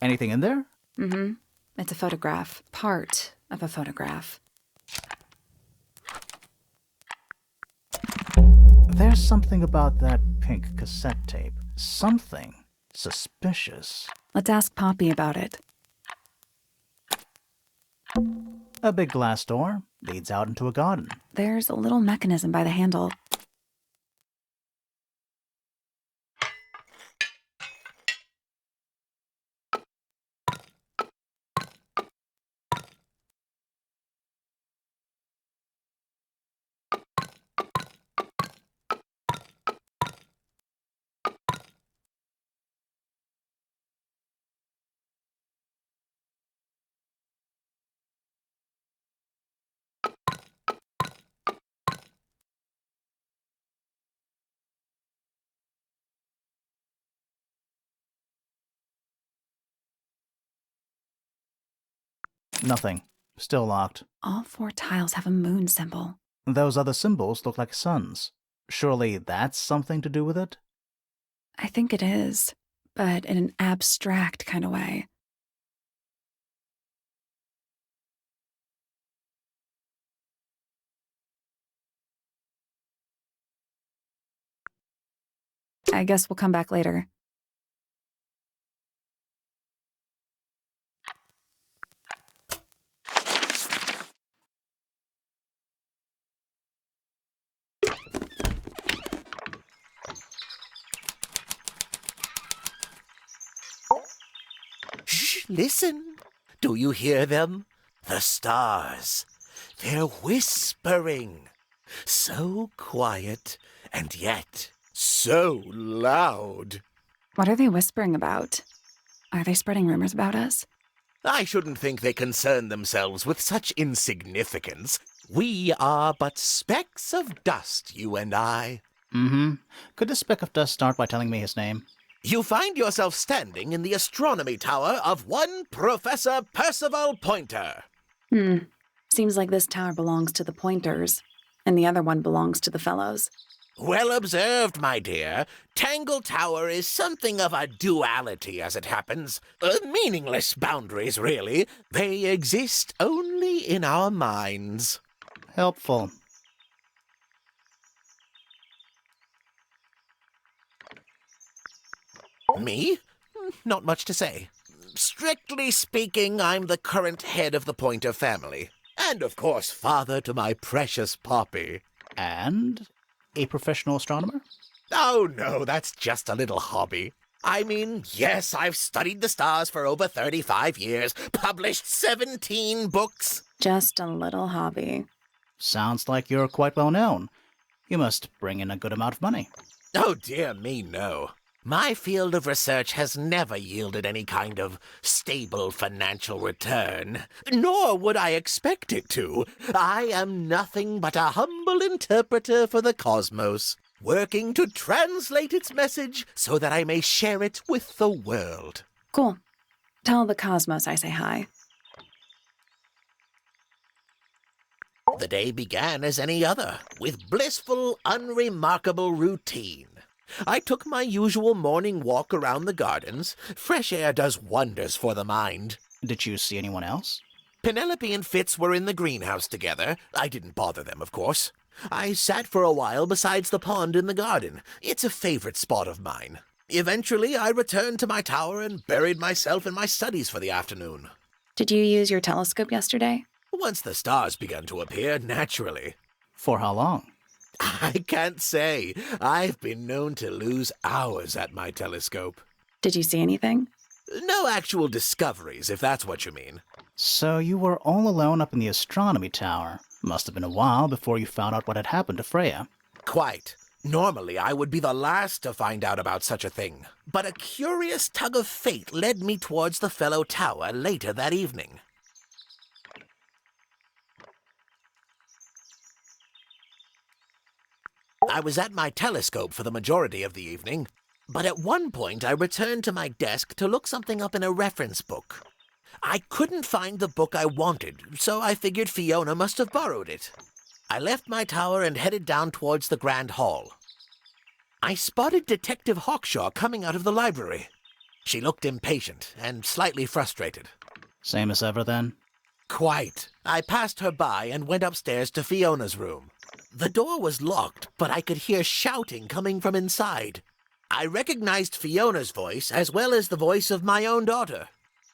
Anything in there? Mm-hmm. It's a photograph. Part of a photograph. There's something about that pink cassette tape. Something suspicious. Let's ask Poppy about it. A big glass door leads out into a garden. There's a little mechanism by the handle. Nothing. Still locked. All 4 tiles have a moon symbol. Those other symbols look like suns. Surely that's something to do with it? I think it is, but in an abstract kind of way. I guess we'll come back later. Shh, listen. Do you hear them? The stars. They're whispering. So quiet, and yet so loud. What are they whispering about? Are they spreading rumors about us? I shouldn't think they concern themselves with such insignificance. We are but specks of dust, you and I. Mm-hmm. Could this speck of dust start by telling me his name? You find yourself standing in the astronomy tower of one Professor Percival Pointer. Seems like this tower belongs to the Pointers, and the other one belongs to the Fellows. Well observed, my dear. Tangle Tower is something of a duality, as it happens. Meaningless boundaries, really. They exist only in our minds. Helpful. Me? Not much to say. Strictly speaking, I'm the current head of the Pointer family. And, of course, father to my precious Poppy. And a professional astronomer? Oh, no, that's just a little hobby. I mean, yes, I've studied the stars for over 35 years, published 17 books. Just a little hobby. Sounds like you're quite well known. You must bring in a good amount of money. Oh, dear me, no. My field of research has never yielded any kind of stable financial return, nor would I expect it to. I am nothing but a humble interpreter for the cosmos, working to translate its message so that I may share it with the world. Cool. Tell the cosmos I say hi. The day began as any other, with blissful, unremarkable routine. I took my usual morning walk around the gardens. Fresh air does wonders for the mind. Did you see anyone else? Penelope and Fitz were in the greenhouse together. I didn't bother them, of course. I sat for a while besides the pond in the garden. It's a favorite spot of mine. Eventually, I returned to my tower and buried myself in my studies for the afternoon. Did you use your telescope yesterday? Once the stars began to appear, naturally. For how long? I can't say. I've been known to lose hours at my telescope. Did you see anything? No actual discoveries, if that's what you mean. So you were all alone up in the astronomy tower. Must have been a while before you found out what had happened to Freya. Quite. Normally, I would be the last to find out about such a thing. But a curious tug of fate led me towards the Fellow Tower later that evening. I was at my telescope for the majority of the evening, but at one point I returned to my desk to look something up in a reference book. I couldn't find the book I wanted, so I figured Fiona must have borrowed it. I left my tower and headed down towards the Grand Hall. I spotted Detective Hawkshaw coming out of the library. She looked impatient and slightly frustrated. Same as ever, then? Quite. I passed her by and went upstairs to Fiona's room. The door was locked, but I could hear shouting coming from inside. I recognized Fiona's voice as well as the voice of my own daughter.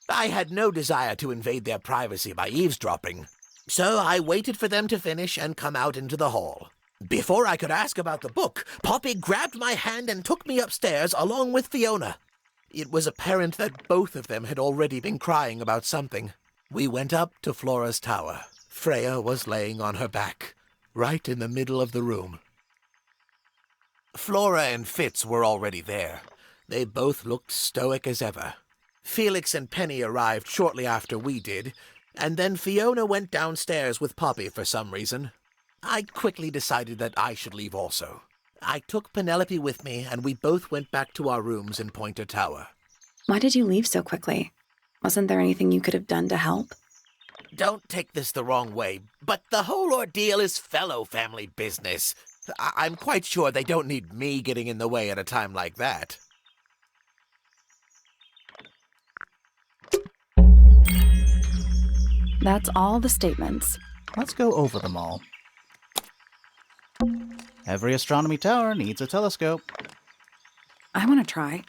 I had no desire to invade their privacy by eavesdropping, so I waited for them to finish and come out into the hall. Before I could ask about the book, Poppy grabbed my hand and took me upstairs along with Fiona. It was apparent that both of them had already been crying about something. We went up to Flora's tower. Freya was laying on her back, right in the middle of the room. Flora and Fitz were already there. They both looked stoic as ever. Felix and Penny arrived shortly after we did, and then Fiona went downstairs with Poppy for some reason. I quickly decided that I should leave also. I took Penelope with me, and we both went back to our rooms in Pointer Tower. Why did you leave so quickly? Wasn't there anything you could have done to help? Don't take this the wrong way, but the whole ordeal is Fellow family business. I'm quite sure they don't need me getting in the way at a time like that. That's all the statements. Let's go over them all. Every astronomy tower needs a telescope. I want to try.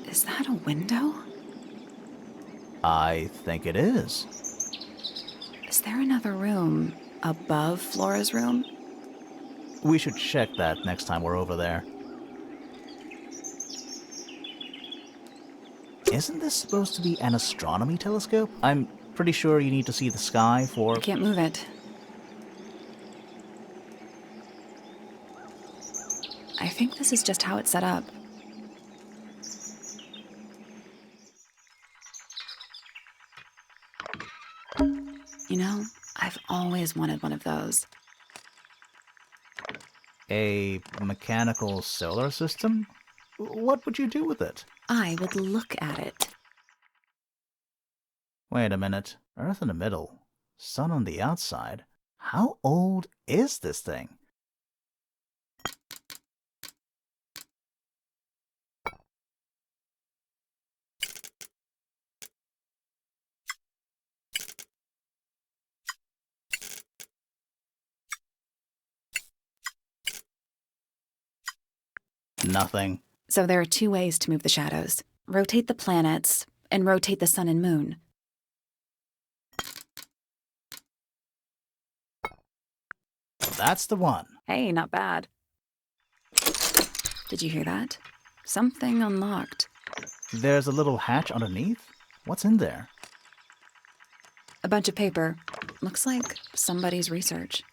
Is that a window? I think it is. Is there another room above Flora's room? We should check that next time we're over there. Isn't this supposed to be an astronomy telescope? I'm pretty sure you need to see the sky for... I can't move it. I think this is just how it's set up. You know, I've always wanted one of those. A mechanical solar system? What would you do with it? I would look at it. Wait a minute. Earth in the middle. Sun on the outside. How old is this thing? Nothing. So there are two ways to move the shadows. rotate the planets, and rotate the sun and moon. That's the one. Hey, not bad. Did you hear that? Something unlocked. There's a little hatch underneath. What's in there? A bunch of paper. Looks like somebody's research.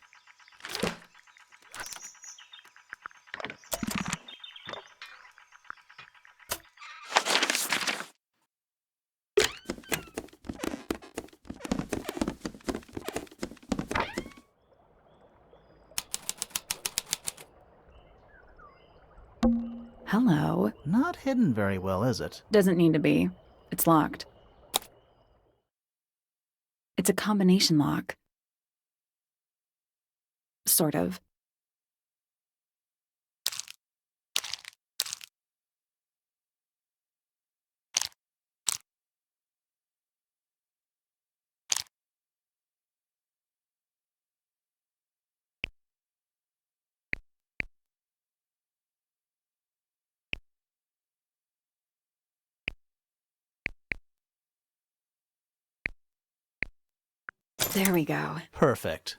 Hello. Not hidden very well, is it? Doesn't need to be. It's locked. It's a combination lock. Sort of. There we go. Perfect.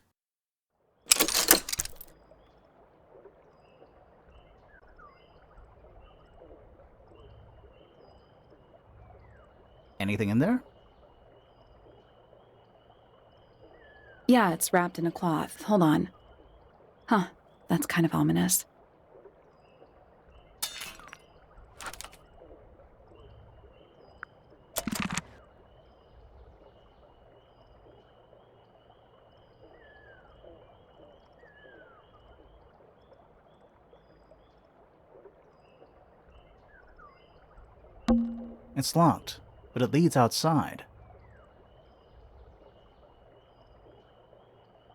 Anything in there? Yeah, it's wrapped in a cloth. Hold on. Huh, that's kind of ominous. It's locked, but it leads outside.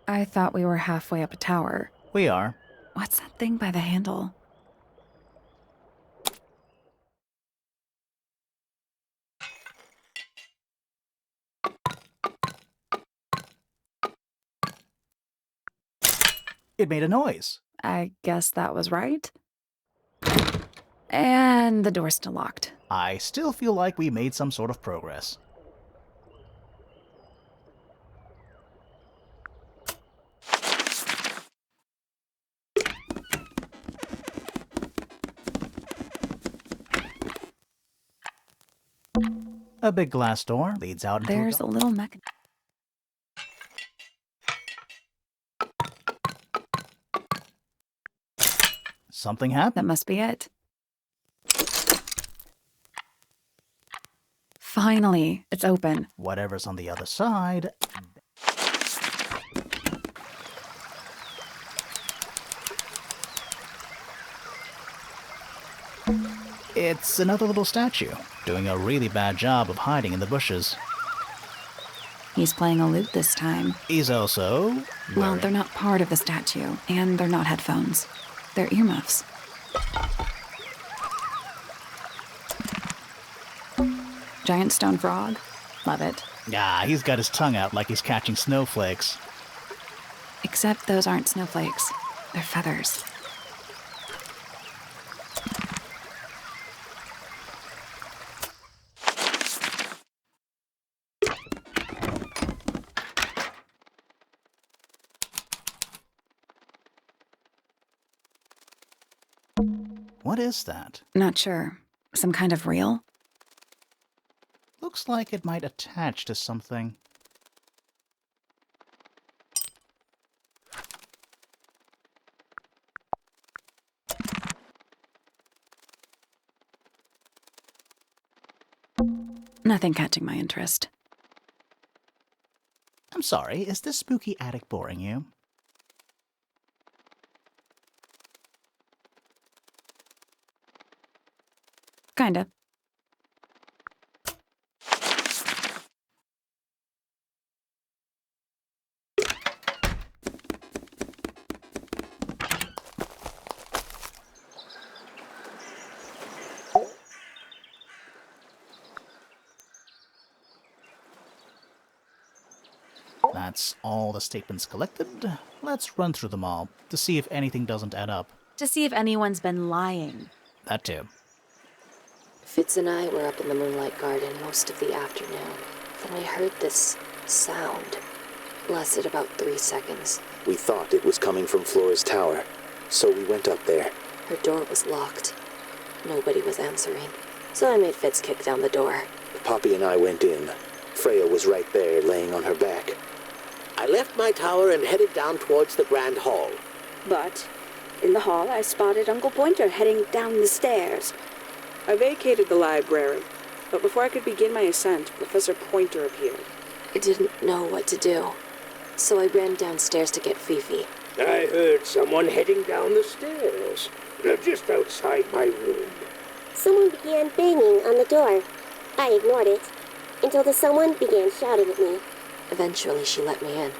I thought we were halfway up a tower. We are. What's that thing by the handle? It made a noise. I guess that was right. And the door's still locked. I still feel like we made some sort of progress. A big glass door leads out into There's a little mechanism. Something That happened. must be it. Finally, it's open. Whatever's on the other side. It's another little statue, doing a really bad job of hiding in the bushes. He's playing a lute this time. He's also Well, wearing- they're not part of the statue, and they're not headphones. They're earmuffs. Giant stone frog. Love it. Ah, he's got his tongue out like he's catching snowflakes. Except those aren't snowflakes. They're feathers. What is that? Not sure. Some kind of reel? Looks like it might attach to something. Nothing catching my interest. I'm sorry, is this spooky attic boring you? Kinda. That's all the statements collected. Let's run through them all to see if anything doesn't add up. To see if anyone's been lying. That too. Fitz and I were up in the moonlight garden most of the afternoon. Then we heard this sound. Lasted about 3 seconds. We thought it was coming from Flora's tower, so we went up there. Her door was locked. Nobody was answering. So I made Fitz kick down the door. Poppy and I went in. Freya was right there, laying on her back. I left my tower and headed down towards the Grand Hall. But in the hall, I spotted Uncle Pointer heading down the stairs. I vacated the library, but before I could begin my ascent, Professor Pointer appeared. I didn't know what to do. So I ran downstairs to get Fifi. I heard someone heading down the stairs, just outside my room. Someone began banging on the door. I ignored it, until the someone began shouting at me. Eventually, she let me in.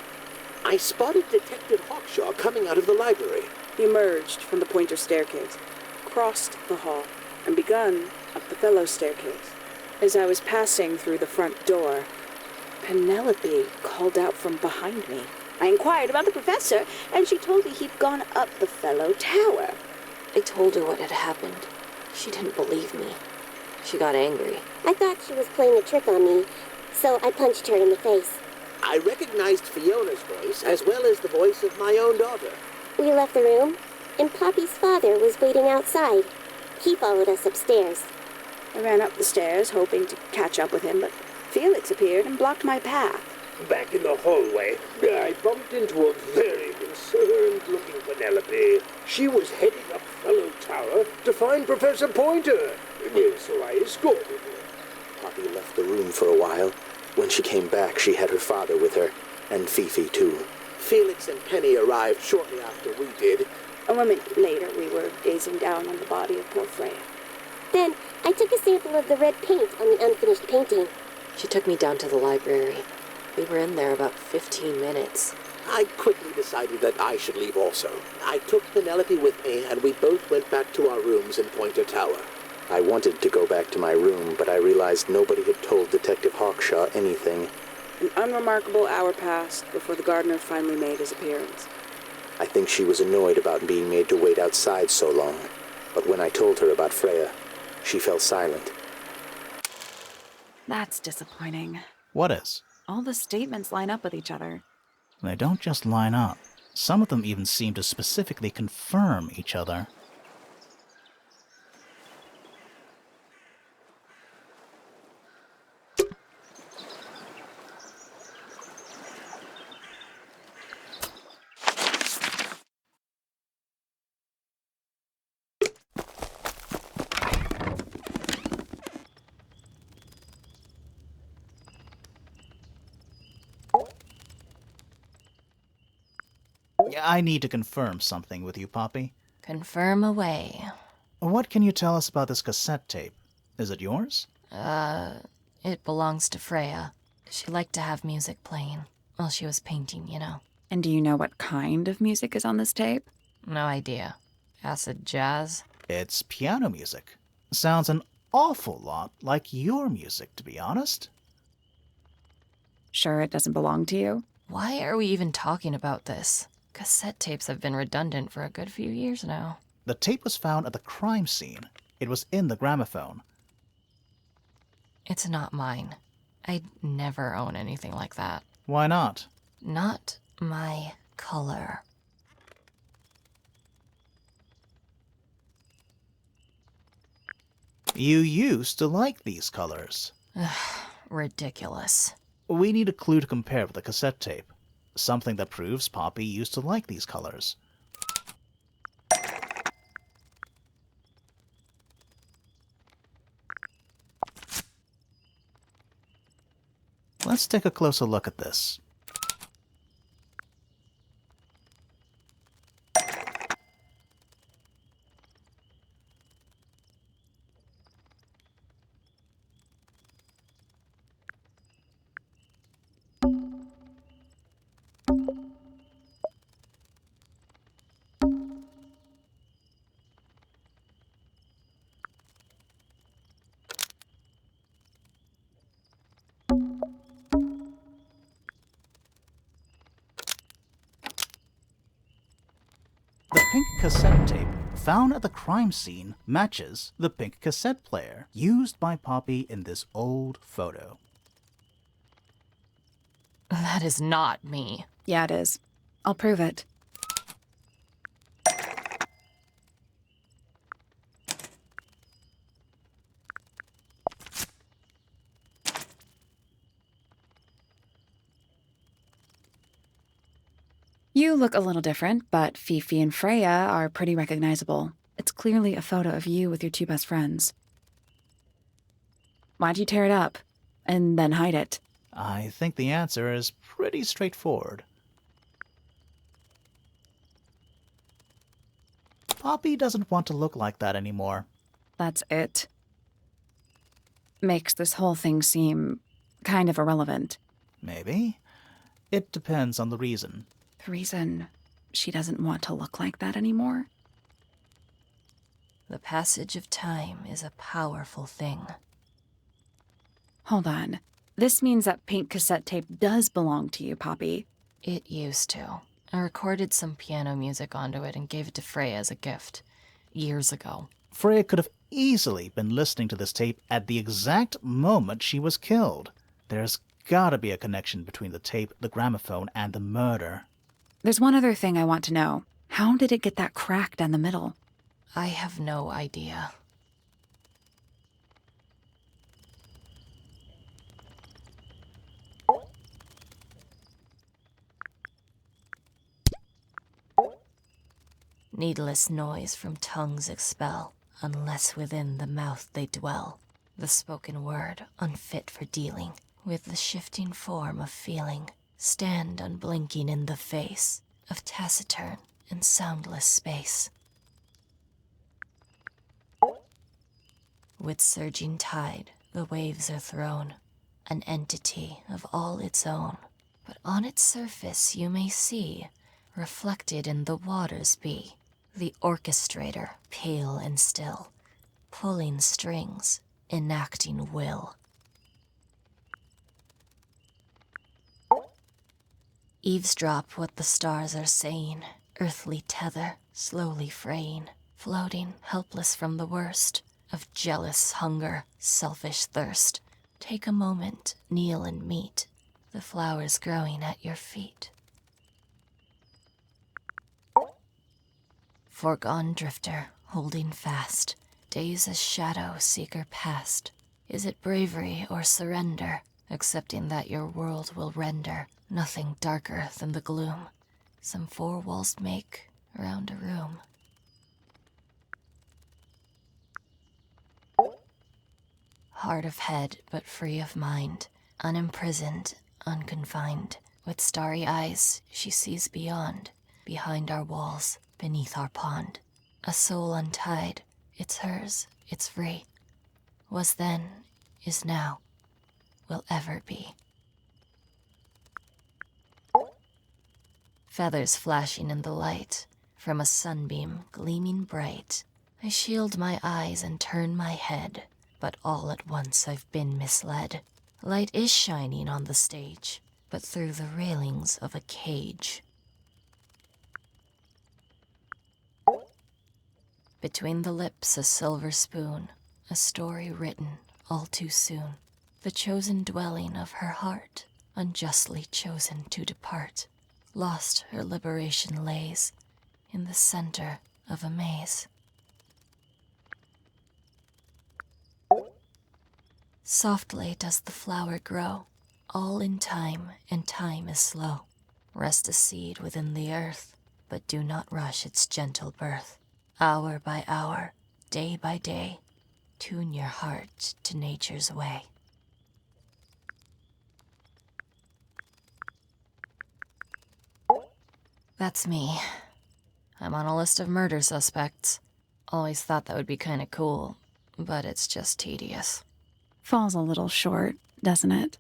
I spotted Detective Hawkshaw coming out of the library. He emerged from the Pointer staircase, crossed the hall, and begun up the Fellow staircase. As I was passing through the front door, Penelope called out from behind me. I inquired about the professor, and she told me he'd gone up the Fellow Tower. I told her what had happened. She didn't believe me. She got angry. I thought she was playing a trick on me, so I punched her in the face. I recognized Fiona's voice as well as the voice of my own daughter. We left the room, and Poppy's father was waiting outside. He followed us upstairs. I ran up the stairs, hoping to catch up with him, but Felix appeared and blocked my path. Back in the hallway, I bumped into a very concerned-looking Penelope. She was heading up Fellow Tower to find Professor Pointer, so I escorted her. Poppy left the room for a while. When she came back, she had her father with her, and Fifi, too. Felix and Penny arrived shortly after we did. A moment later, we were gazing down on the body of poor Freya. Then I took a sample of the red paint on the unfinished painting. She took me down to the library. We were in there about 15 minutes. I quickly decided that I should leave also. I took Penelope with me, and we both went back to our rooms in Pointer Tower. I wanted to go back to my room, but I realized nobody had told Detective Hawkshaw anything. An unremarkable hour passed before the gardener finally made his appearance. I think she was annoyed about being made to wait outside so long. But when I told her about Freya, she fell silent. That's disappointing. What is? All the statements line up with each other. They don't just line up. Some of them even seem to specifically confirm each other. I need to confirm something with you, Poppy. Confirm away. What can you tell us about this cassette tape? Is it yours? It belongs to Freya. She liked to have music playing while she was painting, you know. And do you know what kind of music is on this tape? No idea. Acid jazz? It's piano music. Sounds an awful lot like your music, to be honest. Sure it doesn't belong to you? Why are we even talking about this? Cassette tapes have been redundant for a good few years now. The tape was found at the crime scene. It was in the gramophone. It's not mine. I'd never own anything like that. Why not? Not my color. You used to like these colors. Ridiculous. We need a clue to compare with the cassette tape. Something that proves Poppy used to like these colors. Let's take a closer look at this. The pink cassette tape found at the crime scene matches the pink cassette player used by Poppy in this old photo. That is not me. Yeah, it is. I'll prove it. You look a little different, but Fifi and Freya are pretty recognizable. It's clearly a photo of you with your two best friends. Why'd you tear it up and then hide it? I think the answer is pretty straightforward. Poppy doesn't want to look like that anymore. That's it. Makes this whole thing seem kind of irrelevant. Maybe. It depends on the reason. The reason she doesn't want to look like that anymore? The passage of time is a powerful thing. Hold on. This means that pink cassette tape does belong to you, Poppy. It used to. I recorded some piano music onto it and gave it to Freya as a gift. Years ago. Freya could have easily been listening to this tape at the exact moment she was killed. There's gotta be a connection between the tape, the gramophone, and the murder. There's one other thing I want to know. How did it get that crack down the middle? I have no idea. Needless noise from tongues expel, unless within the mouth they dwell. The spoken word, unfit for dealing with the shifting form of feeling, stand unblinking in the face of taciturn and soundless space. With surging tide, the waves are thrown, an entity of all its own. But on its surface you may see, reflected in the waters be, the orchestrator, pale and still, pulling strings, enacting will. Eavesdrop what the stars are saying, earthly tether, slowly fraying, floating, helpless from the worst of jealous hunger, selfish thirst. Take a moment, kneel and meet the flowers growing at your feet. Foregone drifter, holding fast, days as shadow seeker past. Is it bravery or surrender, accepting that your world will render nothing darker than the gloom some four walls make around a room? Hard of head, but free of mind, unimprisoned, unconfined. With starry eyes, she sees beyond, behind our walls, beneath our pond. A soul untied, it's hers, it's free. Was then, is now, will ever be. Feathers flashing in the light, from a sunbeam gleaming bright. I shield my eyes and turn my head, but all at once I've been misled. Light is shining on the stage, but through the railings of a cage. Between the lips a silver spoon, a story written all too soon. The chosen dwelling of her heart, unjustly chosen to depart. Lost her liberation lays in the center of a maze. Softly does the flower grow, all in time, and time is slow. Rest a seed within the earth, but do not rush its gentle birth. Hour by hour, day by day, tune your heart to nature's way. That's me. I'm on a list of murder suspects. Always thought that would be kinda cool, but it's just tedious. Falls a little short, doesn't it?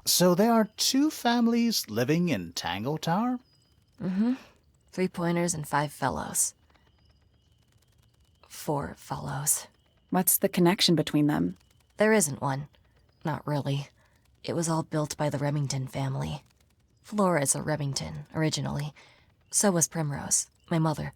So there are two families living in Tangle Tower? Mm-hmm. 3 pointers and 5 fellows. 4 fellows. What's the connection between them? There isn't one. Not really. It was all built by the Remington family. Flora is a Remington, originally. So was Primrose, my mother.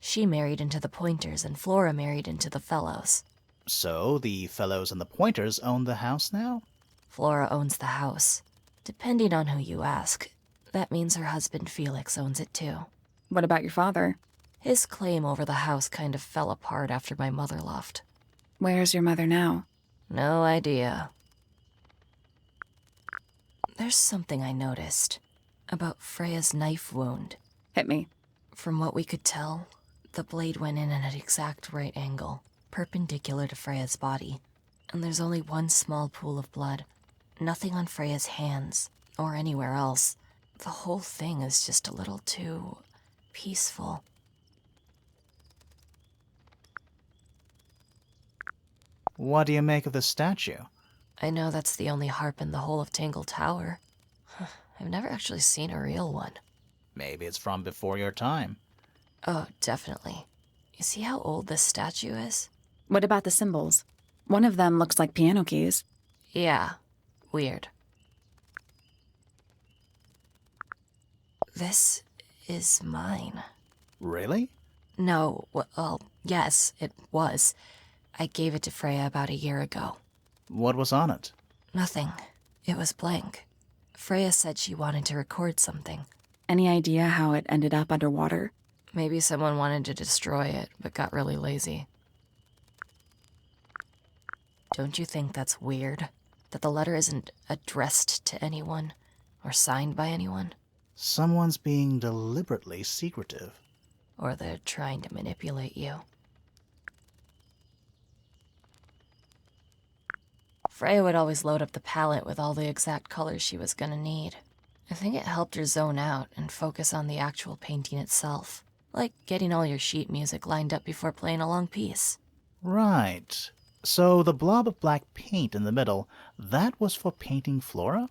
She married into the Pointers, and Flora married into the Fellows. So the Fellows and the Pointers own the house now? Flora owns the house. Depending on who you ask, that means her husband Felix owns it too. What about your father? His claim over the house kind of fell apart after my mother left. Where's your mother now? No idea. There's something I noticed about Freya's knife wound. Hit me. From what we could tell, the blade went in at an exact right angle, perpendicular to Freya's body. And there's only one small pool of blood. Nothing on Freya's hands, or anywhere else. The whole thing is just a little too peaceful. What do you make of the statue? I know that's the only harp in the whole of Tangle Tower. I've never actually seen a real one. Maybe it's from before your time. Oh, definitely. You see how old this statue is? What about the symbols? One of them looks like piano keys. Yeah, weird. This is mine. Really? No, well, yes, it was. I gave it to Freya about a year ago. What was on it? Nothing. It was blank. Freya said she wanted to record something. Any idea how it ended up underwater? Maybe someone wanted to destroy it, but got really lazy. Don't you think that's weird? That the letter isn't addressed to anyone, or signed by anyone? Someone's being deliberately secretive. Or they're trying to manipulate you. Freya would always load up the palette with all the exact colors she was gonna need. I think it helped her zone out and focus on the actual painting itself. Like getting all your sheet music lined up before playing a long piece. Right. So the blob of black paint in the middle, that was for painting Flora?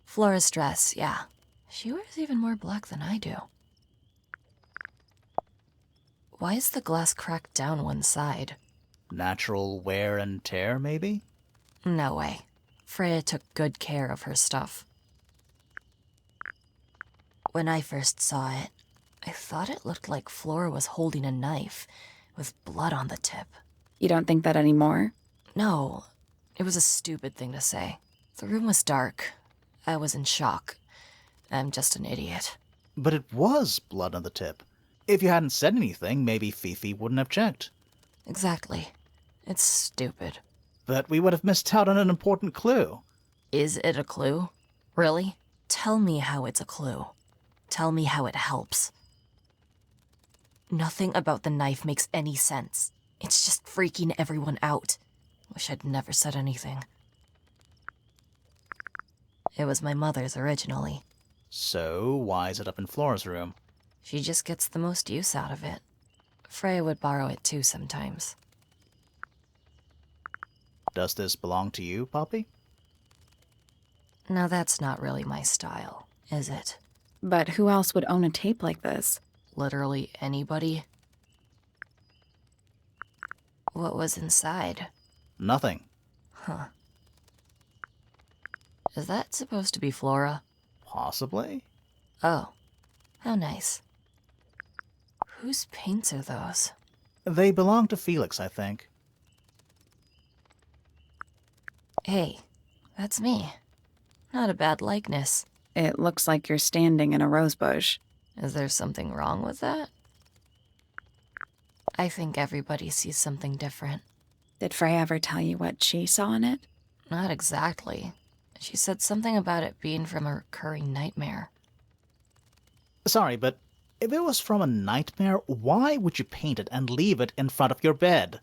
Flora's dress, yeah. She wears even more black than I do. Why is the glass cracked down one side? Natural wear and tear, maybe? No way. Freya took good care of her stuff. When I first saw it, I thought it looked like Flora was holding a knife with blood on the tip. You don't think that anymore? No, it was a stupid thing to say. The room was dark. I was in shock. I'm just an idiot. But it was blood on the tip. If you hadn't said anything, maybe Fifi wouldn't have checked. Exactly. It's stupid. But we would have missed out on an important clue. Is it a clue? Really? Tell me how it's a clue. Tell me how it helps. Nothing about the knife makes any sense. It's just freaking everyone out. Wish I'd never said anything. It was my mother's originally. So, why is it up in Flora's room? She just gets the most use out of it. Freya would borrow it too sometimes. Does this belong to you, Poppy? Now that's not really my style, is it? But who else would own a tape like this? Literally anybody? What was inside? Nothing. Huh. Is that supposed to be Flora? Possibly? Oh, how nice. Whose paints are those? They belong to Felix, I think. Hey, that's me. Not a bad likeness. It looks like you're standing in a rose bush. Is there something wrong with that? I think everybody sees something different. Did Freya ever tell you what she saw in it? Not exactly. She said something about it being from a recurring nightmare. Sorry, but if it was from a nightmare, why would you paint it and leave it in front of your bed?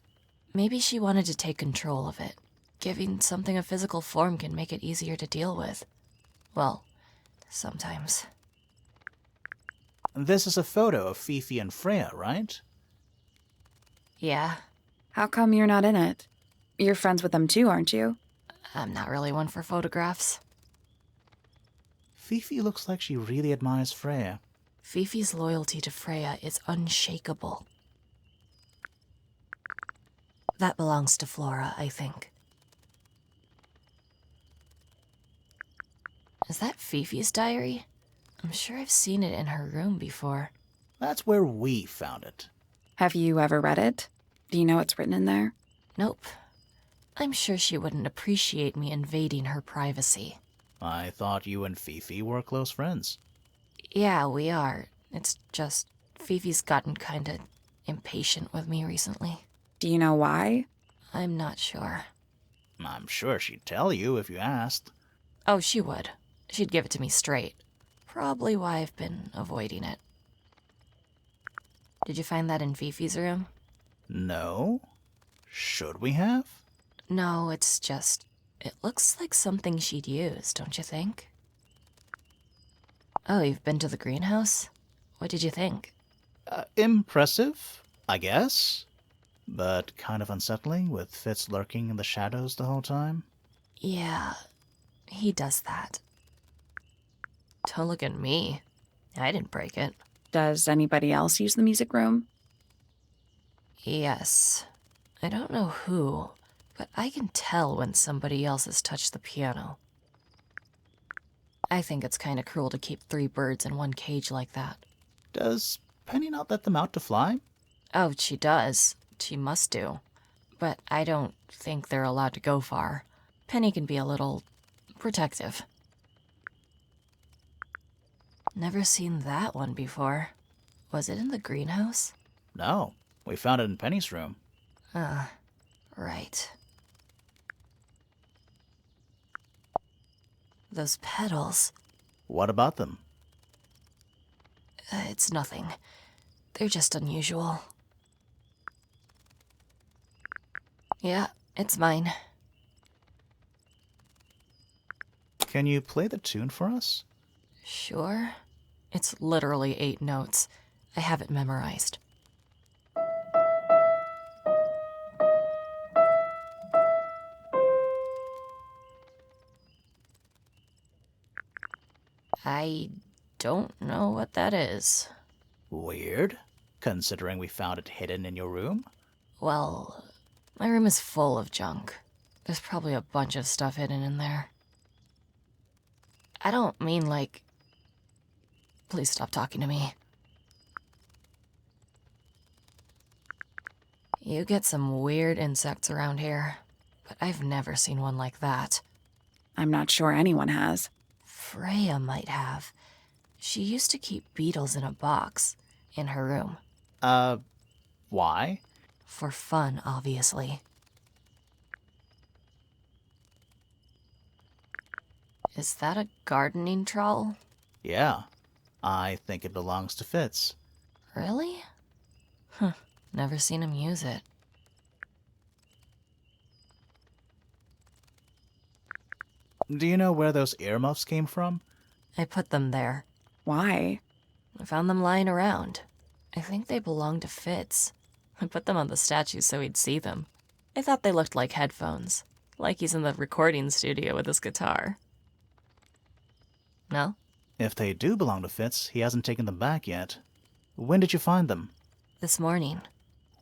Maybe she wanted to take control of it. Giving something a physical form can make it easier to deal with. Well, sometimes. This is a photo of Fifi and Freya, right? Yeah, How come you're not in it? You're friends with them too, aren't you? I'm not really one for photographs. Fifi looks like she really admires Freya. Fifi's loyalty to Freya is unshakable. That belongs to Flora, I think. Is that Fifi's diary? I'm sure I've seen it in her room before. That's where we found it. Have you ever read it? Do you know what's written in there? Nope. I'm sure she wouldn't appreciate me invading her privacy. I thought you and Fifi were close friends. Yeah, we are. It's just Fifi's gotten kinda impatient with me recently. Do you know why? I'm not sure. I'm sure she'd tell you if you asked. Oh, she would. She'd give it to me straight. Probably why I've been avoiding it. Did you find that in Fifi's room? No? Should we have? No, it's just... It looks like something she'd use, don't you think? Oh, you've been to the greenhouse? What did you think? Impressive, I guess. But kind of unsettling, with Fitz lurking in the shadows the whole time. Yeah, he does that. Don't look at me. I didn't break it. Does anybody else use the music room? Yes. I don't know who, but I can tell when somebody else has touched the piano. I think it's kind of cruel to keep 3 birds in one cage like that. Does Penny not let them out to fly? Oh, she does. She must do. But I don't think they're allowed to go far. Penny can be a little protective. Never seen that one before. Was it in the greenhouse? No, we found it in Penny's room. Right. Those petals. What about them? It's nothing. They're just unusual. Yeah, it's mine. Can you play the tune for us? Sure. It's literally 8 notes. I have it memorized. I don't know what that is. Weird, considering we found it hidden in your room. Well, my room is full of junk. There's probably a bunch of stuff hidden in there. I don't mean like... Please stop talking to me. You get some weird insects around here, but I've never seen one like that. I'm not sure anyone has. Freya might have. She used to keep beetles in a box in her room. Why? For fun, obviously. Is that a gardening trowel? Yeah, I think it belongs to Fitz. Really? Huh, never seen him use it. Do you know where those earmuffs came from? I put them there. Why? I found them lying around. I think they belonged to Fitz. I put them on the statue so he'd see them. I thought they looked like headphones, like he's in the recording studio with his guitar. No? If they do belong to Fitz, he hasn't taken them back yet. When did you find them? This morning.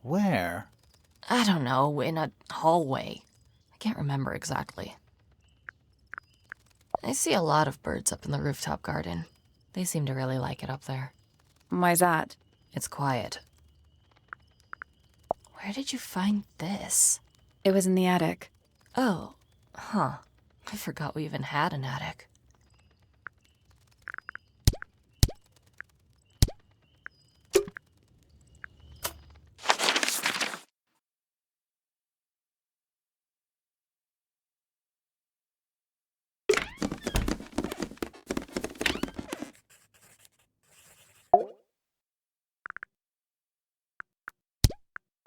Where? I don't know, in a hallway. I can't remember exactly. I see a lot of birds up in the rooftop garden. They seem to really like it up there. Why's that? It's quiet. Where did you find this? It was in the attic. Oh, huh. I forgot we even had an attic.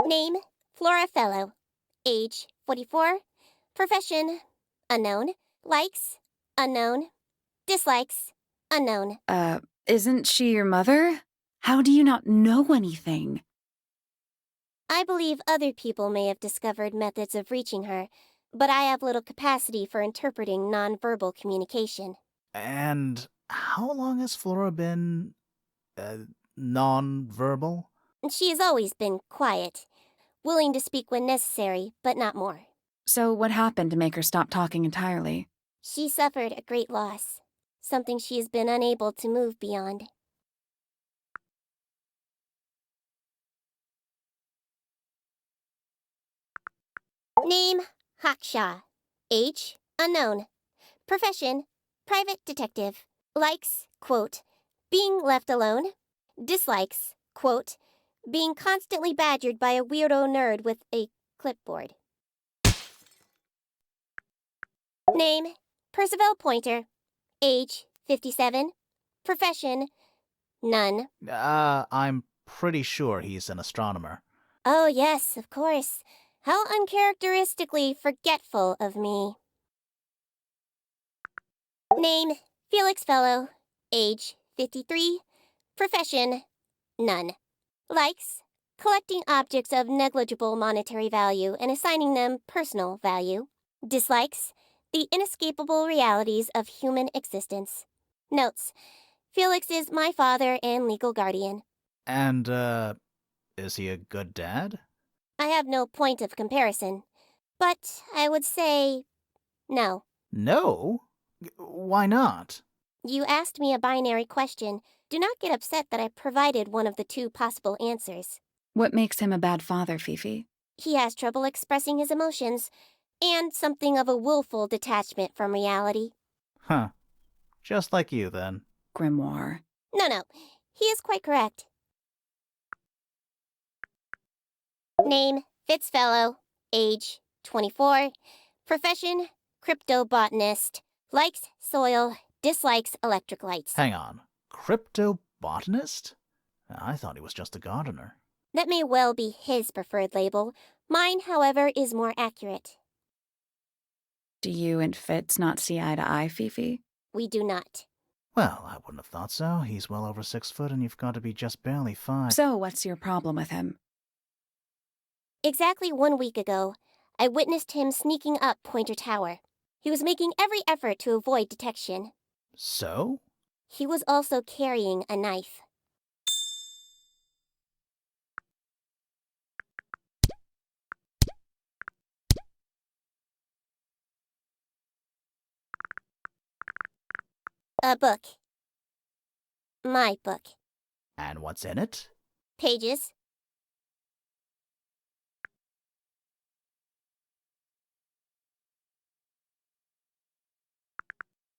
Name, Flora Fellow. Age, 44. Profession, unknown. Likes, unknown. Dislikes, unknown. Isn't she your mother? How do you not know anything? I believe other people may have discovered methods of reaching her, but I have little capacity for interpreting nonverbal communication. And how long has Flora been... non-verbal? She has always been quiet, willing to speak when necessary, but not more. So what happened to make her stop talking entirely? She suffered a great loss. something she has been unable to move beyond. Name, Hawkshaw. Age, unknown. Profession, private detective. Likes, quote, being left alone. Dislikes, quote, being constantly badgered by a weirdo nerd with a clipboard. Name, Percival Pointer. Age, 57. Profession, none. I'm pretty sure he's an astronomer. Oh, yes, of course. How uncharacteristically forgetful of me. Name, Felix Fellow. Age, 53. Profession, none. Likes, collecting objects of negligible monetary value and assigning them personal value. Dislikes, the inescapable realities of human existence. Notes, Felix is my father and legal guardian. And, is he a good dad? I have no point of comparison, but I would say no. No? Why not? You asked me a binary question. Do not get upset that I provided one of the two possible answers. What makes him a bad father, Fifi? He has trouble expressing his emotions, and something of a willful detachment from reality. Huh. Just like you, then. Grimoire. No, he is quite correct. Name, Fitz Fellow. Age, 24. Profession, cryptobotanist. Likes soil, dislikes electric lights. Hang on. Cryptobotanist? I thought he was just a gardener. That may well be his preferred label. Mine, however, is more accurate. Do you and Fitz not see eye to eye, Fifi? We do not. Well, I wouldn't have thought so. He's well over 6 foot and you've got to be just barely 5. So what's your problem with him? Exactly 1 week ago, I witnessed him sneaking up Pointer Tower. He was making every effort to avoid detection. So? He was also carrying a knife. A book. My book. And what's in it? Pages.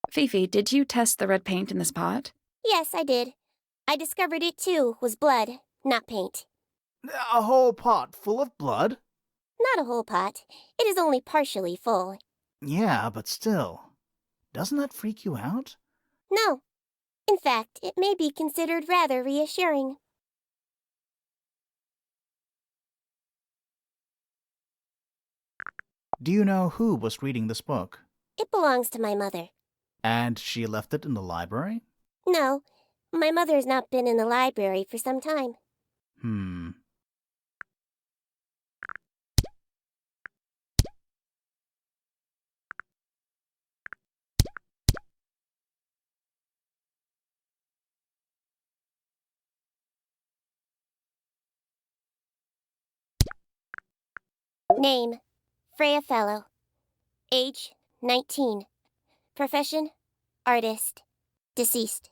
Fifi, did you test the red paint in this pot? Yes, I did. I discovered it too was blood, not paint. A whole pot full of blood? Not a whole pot. It is only partially full. Yeah, but still. Doesn't that freak you out? No. In fact, it may be considered rather reassuring. Do you know who was reading this book? It belongs to my mother. And she left it in the library? No, my mother has not been in the library for some time. Name, Freya Fellow. Age, 19. Profession, artist. Deceased.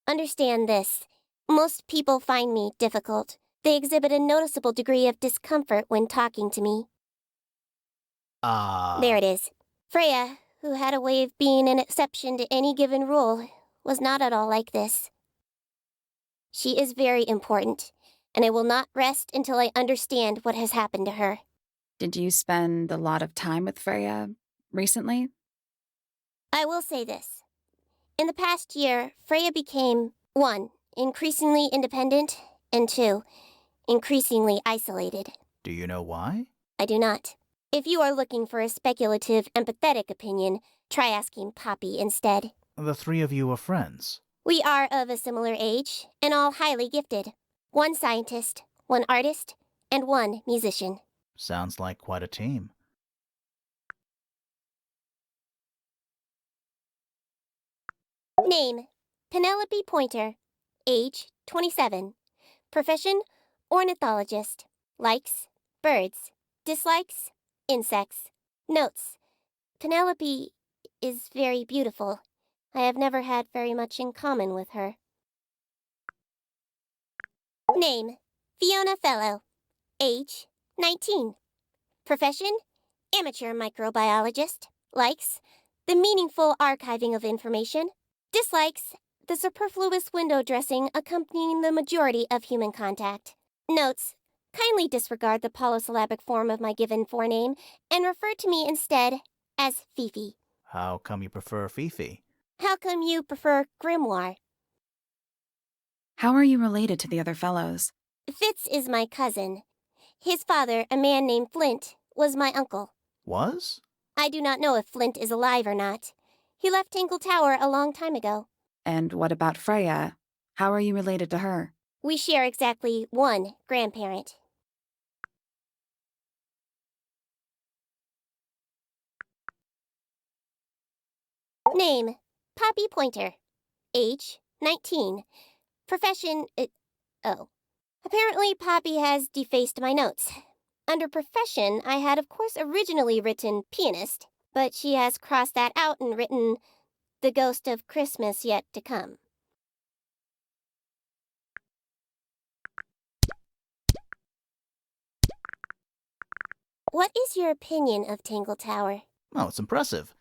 Understand this. Most people find me difficult. They exhibit a noticeable degree of discomfort when talking to me. There it is. Freya, who had a way of being an exception to any given rule, was not at all like this. She is very important, and I will not rest until I understand what has happened to her. Did you spend a lot of time with Freya recently? I will say this. In the past year, Freya became, 1, increasingly independent, and 2, increasingly isolated. Do you know why? I do not. If you are looking for a speculative, empathetic opinion, try asking Poppy instead. The 3 of you are friends. We are of a similar age, and all highly gifted. 1 scientist, 1 artist, and 1 musician. Sounds like quite a team. Name, Penelope Pointer. Age, 27. Profession, ornithologist. Likes, birds. Dislikes, insects. Notes, Penelope is very beautiful. I have never had very much in common with her. Name: Fiona Fellow. Age: 19. Profession: amateur microbiologist. Likes: the meaningful archiving of information. Dislikes: the superfluous window dressing accompanying the majority of human contact. Notes: kindly disregard the polysyllabic form of my given forename and refer to me instead as Fifi. How come you prefer Fifi? How come you prefer Grimoire? How are you related to the other fellows? Fitz is my cousin. His father, a man named Flint, was my uncle. Was? I do not know if Flint is alive or not. He left Tangle Tower a long time ago. And what about Freya? How are you related to her? We share exactly one grandparent. Name: Poppy Pointer. Age: 19. Profession: Apparently Poppy has defaced my notes. Under profession, I had of course originally written pianist, but she has crossed that out and written the ghost of Christmas yet to come. What is your opinion of Tangle Tower? Oh, it's impressive.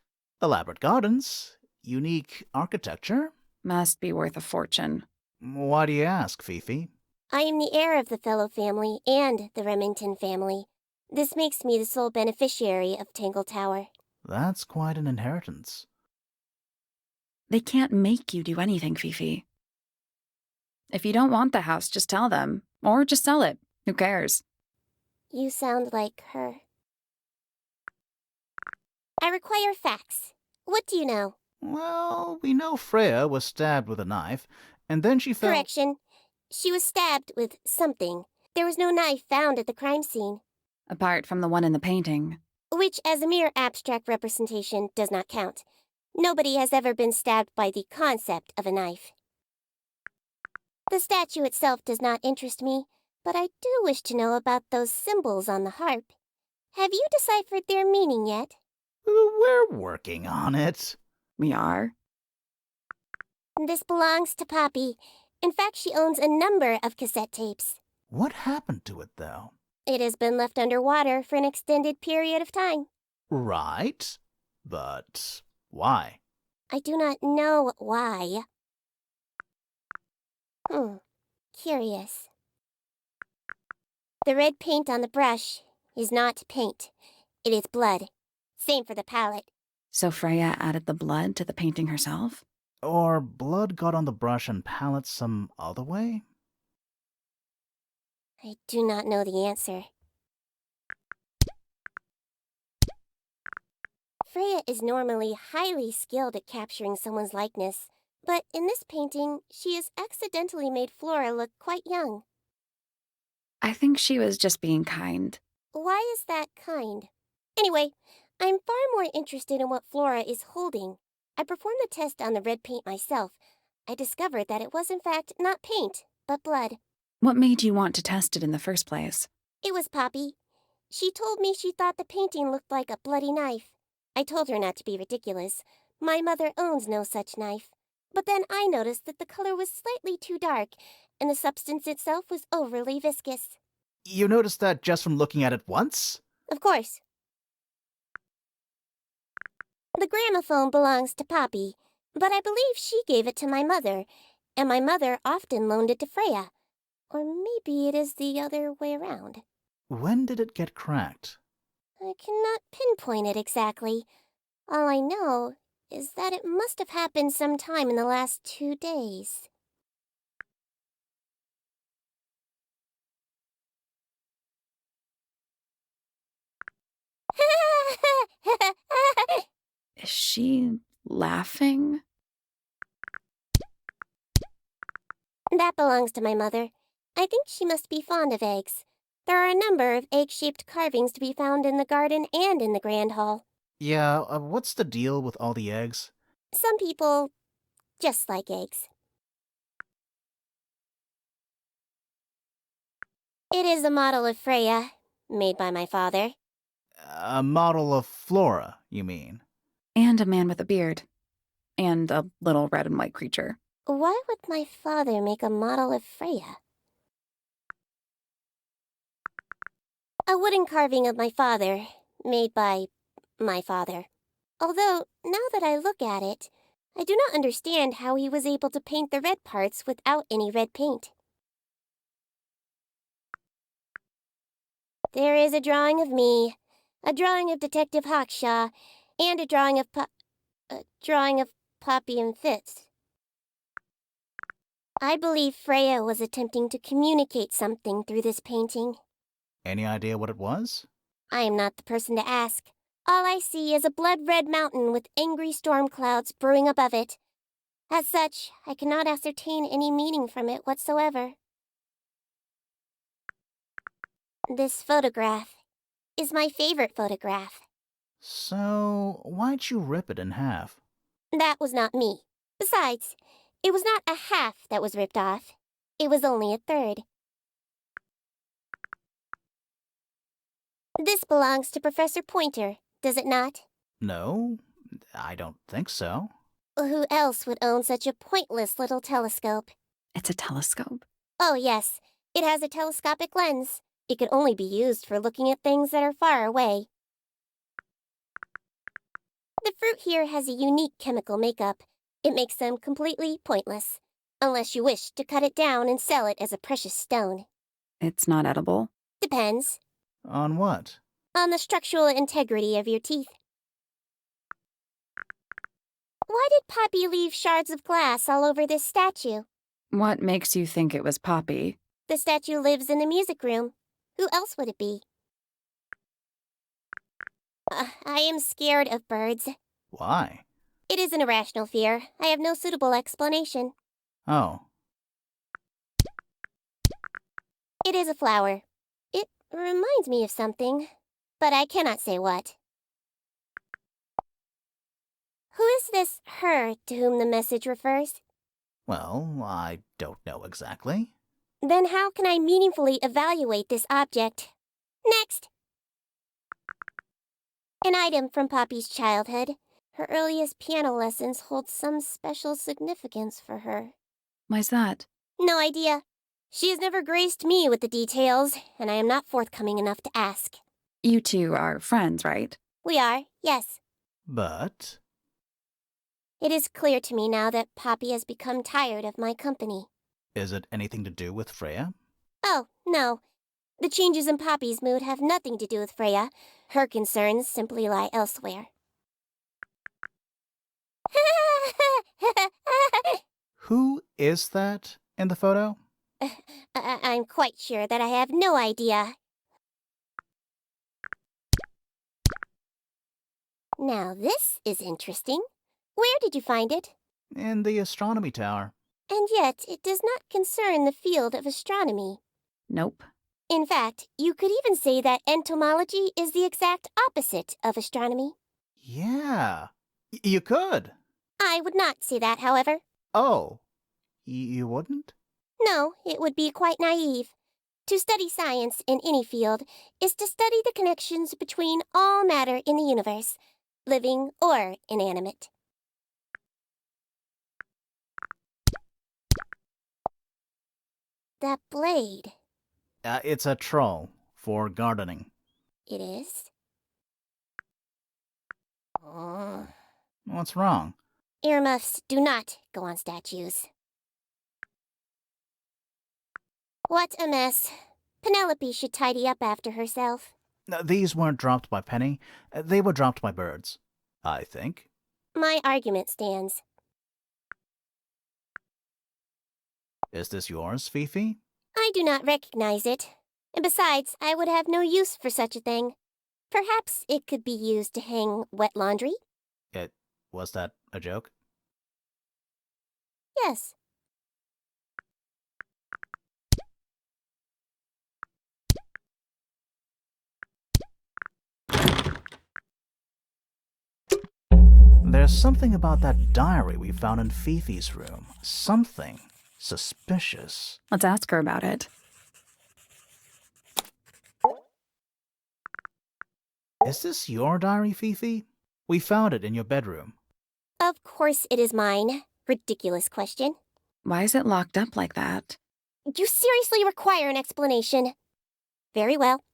Elaborate gardens, unique architecture. Must be worth a fortune. Why do you ask, Fifi? I am the heir of the Fellow family and the Remington family. This makes me the sole beneficiary of Tangle Tower. That's quite an inheritance. They can't make you do anything, Fifi. If you don't want the house, just tell them. Or just sell it. Who cares? You sound like her. I require facts. What do you know? Well, we know Freya was stabbed with a knife, and then she fell... Correction. She was stabbed with something. There was no knife found at the crime scene. Apart from the one in the painting. Which, as a mere abstract representation, does not count. Nobody has ever been stabbed by the concept of a knife. The statue itself does not interest me, but I do wish to know about those symbols on the harp. Have you deciphered their meaning yet? We're working on it. We are? This belongs to Poppy. In fact, she owns a number of cassette tapes. What happened to it, though? It has been left underwater for an extended period of time. Right. But why? I do not know why. Curious. The red paint on the brush is not paint. It is blood. Same for the palette. So Freya added the blood to the painting herself? Or blood got on the brush and palette some other way? I do not know the answer. Freya is normally highly skilled at capturing someone's likeness, but in this painting, she has accidentally made Flora look quite young. I think she was just being kind. Why is that kind? Anyway, I'm far more interested in what Flora is holding. I performed the test on the red paint myself. I discovered that it was in fact not paint, but blood. What made you want to test it in the first place? It was Poppy. She told me she thought the painting looked like a bloody knife. I told her not to be ridiculous. My mother owns no such knife. But then I noticed that the color was slightly too dark, and the substance itself was overly viscous. You noticed that just from looking at it once? Of course. The gramophone belongs to Poppy, but I believe she gave it to my mother, and my mother often loaned it to Freya. Or maybe it is the other way around. When did it get cracked? I cannot pinpoint it exactly. All I know is that it must have happened sometime in the last 2 days. Is she laughing? That belongs to my mother. I think she must be fond of eggs. There are a number of egg-shaped carvings to be found in the garden and in the grand hall. Yeah, what's the deal with all the eggs? Some people just like eggs. It is a model of Freya, made by my father. A model of Flora, you mean? And a man with a beard. And a little red and white creature. Why would my father make a model of Freya? A wooden carving of my father, made by my father. Although, now that I look at it, I do not understand how he was able to paint the red parts without any red paint. There is a drawing of me, a drawing of Detective Hawkshaw, and a drawing of Poppy and Fitz. I believe Freya was attempting to communicate something through this painting. Any idea what it was? I am not the person to ask. All I see is a blood-red mountain with angry storm clouds brewing above it. As such, I cannot ascertain any meaning from it whatsoever. This photograph is my favorite photograph. So, why'd you rip it in half? That was not me. Besides, it was not a half that was ripped off. It was only a third. This belongs to Professor Pointer, does it not? No, I don't think so. Who else would own such a pointless little telescope? It's a telescope. Oh yes, it has a telescopic lens. It can only be used for looking at things that are far away. The fruit here has a unique chemical makeup. It makes them completely pointless, unless you wish to cut it down and sell it as a precious stone. It's not edible. Depends. On what? On the structural integrity of your teeth. Why did Poppy leave shards of glass all over this statue? What makes you think it was Poppy? The statue lives in the music room. Who else would it be? I am scared of birds. Why? It is an irrational fear. I have no suitable explanation. Oh. It is a flower. It reminds me of something, but I cannot say what. Who is this her to whom the message refers? Well, I don't know exactly. Then how can I meaningfully evaluate this object? Next! An item from Poppy's childhood. Her earliest piano lessons hold some special significance for her. Why's that? No idea. She has never graced me with the details, and I am not forthcoming enough to ask. You two are friends, right? We are, yes. But... It is clear to me now that Poppy has become tired of my company. is it anything to do with Freya? Oh, no. The changes in Poppy's mood have nothing to do with Freya. Her concerns simply lie elsewhere. Who is that in the photo? I'm quite sure that I have no idea. Now this is interesting. Where did you find it? In the astronomy tower. And yet it does not concern the field of astronomy. Nope. In fact, you could even say that entomology is the exact opposite of astronomy. Yeah, you could. I would not say that, however. Oh, you wouldn't? No, it would be quite naive. To study science in any field is to study the connections between all matter in the universe, living or inanimate. That blade. It's a troll for gardening. It is? Oh. What's wrong? Earmuffs do not go on statues. What a mess. Penelope should tidy up after herself. These weren't dropped by Penny. They were dropped by birds, I think. My argument stands. Is this yours, Fifi? I do not recognize it. And besides, I would have no use for such a thing. Perhaps it could be used to hang wet laundry? Was that a joke? Yes. There's something about that diary we found in Fifi's room. Something suspicious. Let's ask her about it. Is this your diary, Fifi? We found it in your bedroom. Of course it is mine. Ridiculous question. Why is it locked up like that? You seriously require an explanation. Very well.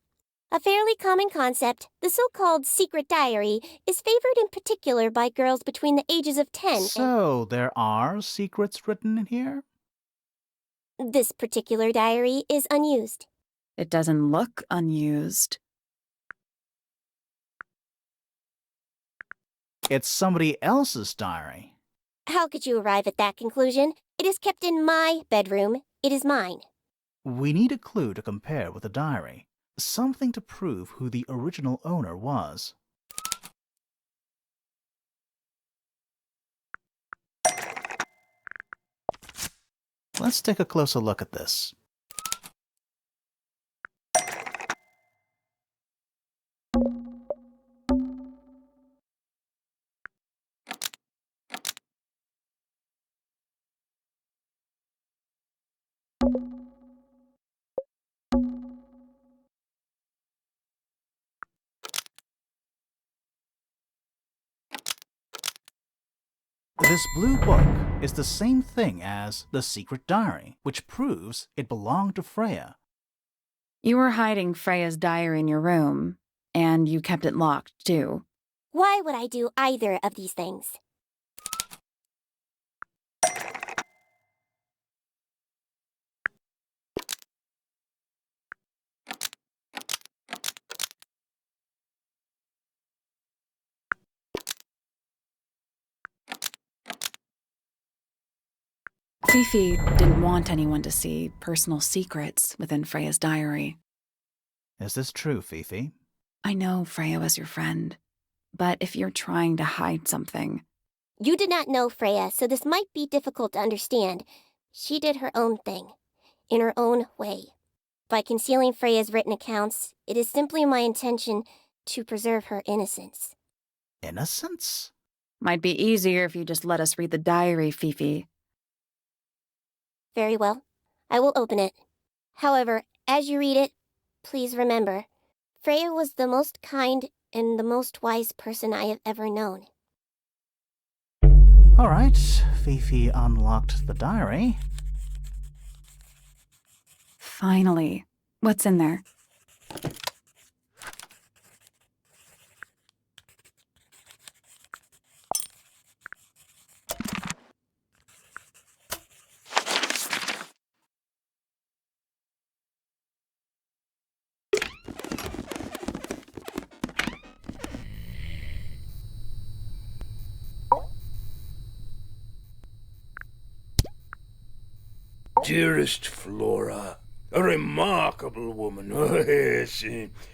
A fairly common concept, the so-called secret diary, is favored in particular by girls between the ages of 10 So, there are secrets written in here? and... This particular diary is unused. It doesn't look unused. It's somebody else's diary. How could you arrive at that conclusion? It is kept in my bedroom. It is mine. We need a clue to compare with the diary. Something to prove who the original owner was. Let's take a closer look at this. This blue book is the same thing as the secret diary, which proves it belonged to Freya. You were hiding Freya's diary in your room, and you kept it locked, too. Why would I do either of these things? Fifi didn't want anyone to see personal secrets within Freya's diary. Is this true, Fifi? I know Freya was your friend, but if you're trying to hide something... You did not know Freya, so this might be difficult to understand. She did her own thing, in her own way. By concealing Freya's written accounts, it is simply my intention to preserve her innocence. Innocence? Might be easier if you just let us read the diary, Fifi. Very well. I will open it. However, as you read it, please remember, Freya was the most kind and the most wise person I have ever known. All right, Fifi unlocked the diary. Finally. What's in there? Dearest Flora, a remarkable woman. Oh, yes.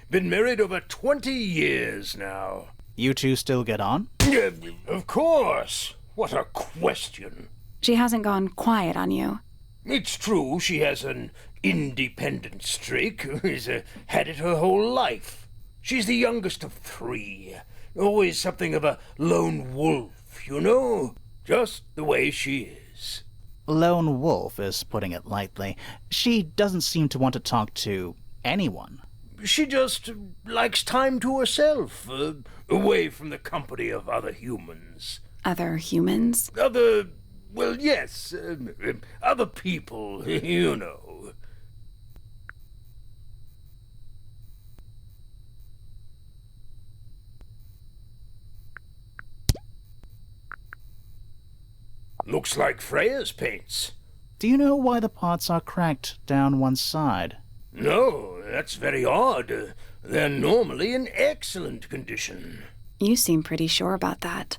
Been married over 20 years now. You two still get on? Of course. What a question. She hasn't gone quiet on you. It's true she has an independent streak. She's had it her whole life. She's the youngest of 3. Always something of a lone wolf, you know? Just the way she is. Lone wolf is putting it lightly. She doesn't seem to want to talk to anyone. She just likes time to herself, away from the company of other humans. Other humans? Well, yes, other people, you know. Looks like Freya's paints. Do you know why the pots are cracked down one side? No, that's very odd. They're normally in excellent condition. You seem pretty sure about that.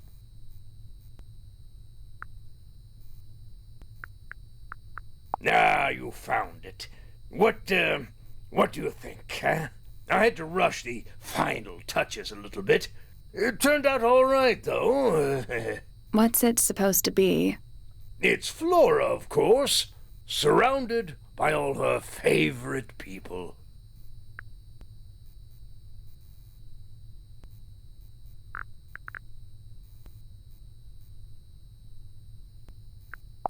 Ah, you found it. What do you think, huh? I had to rush the final touches a little bit. It turned out all right, though. What's it supposed to be? It's Flora, of course, surrounded by all her favorite people.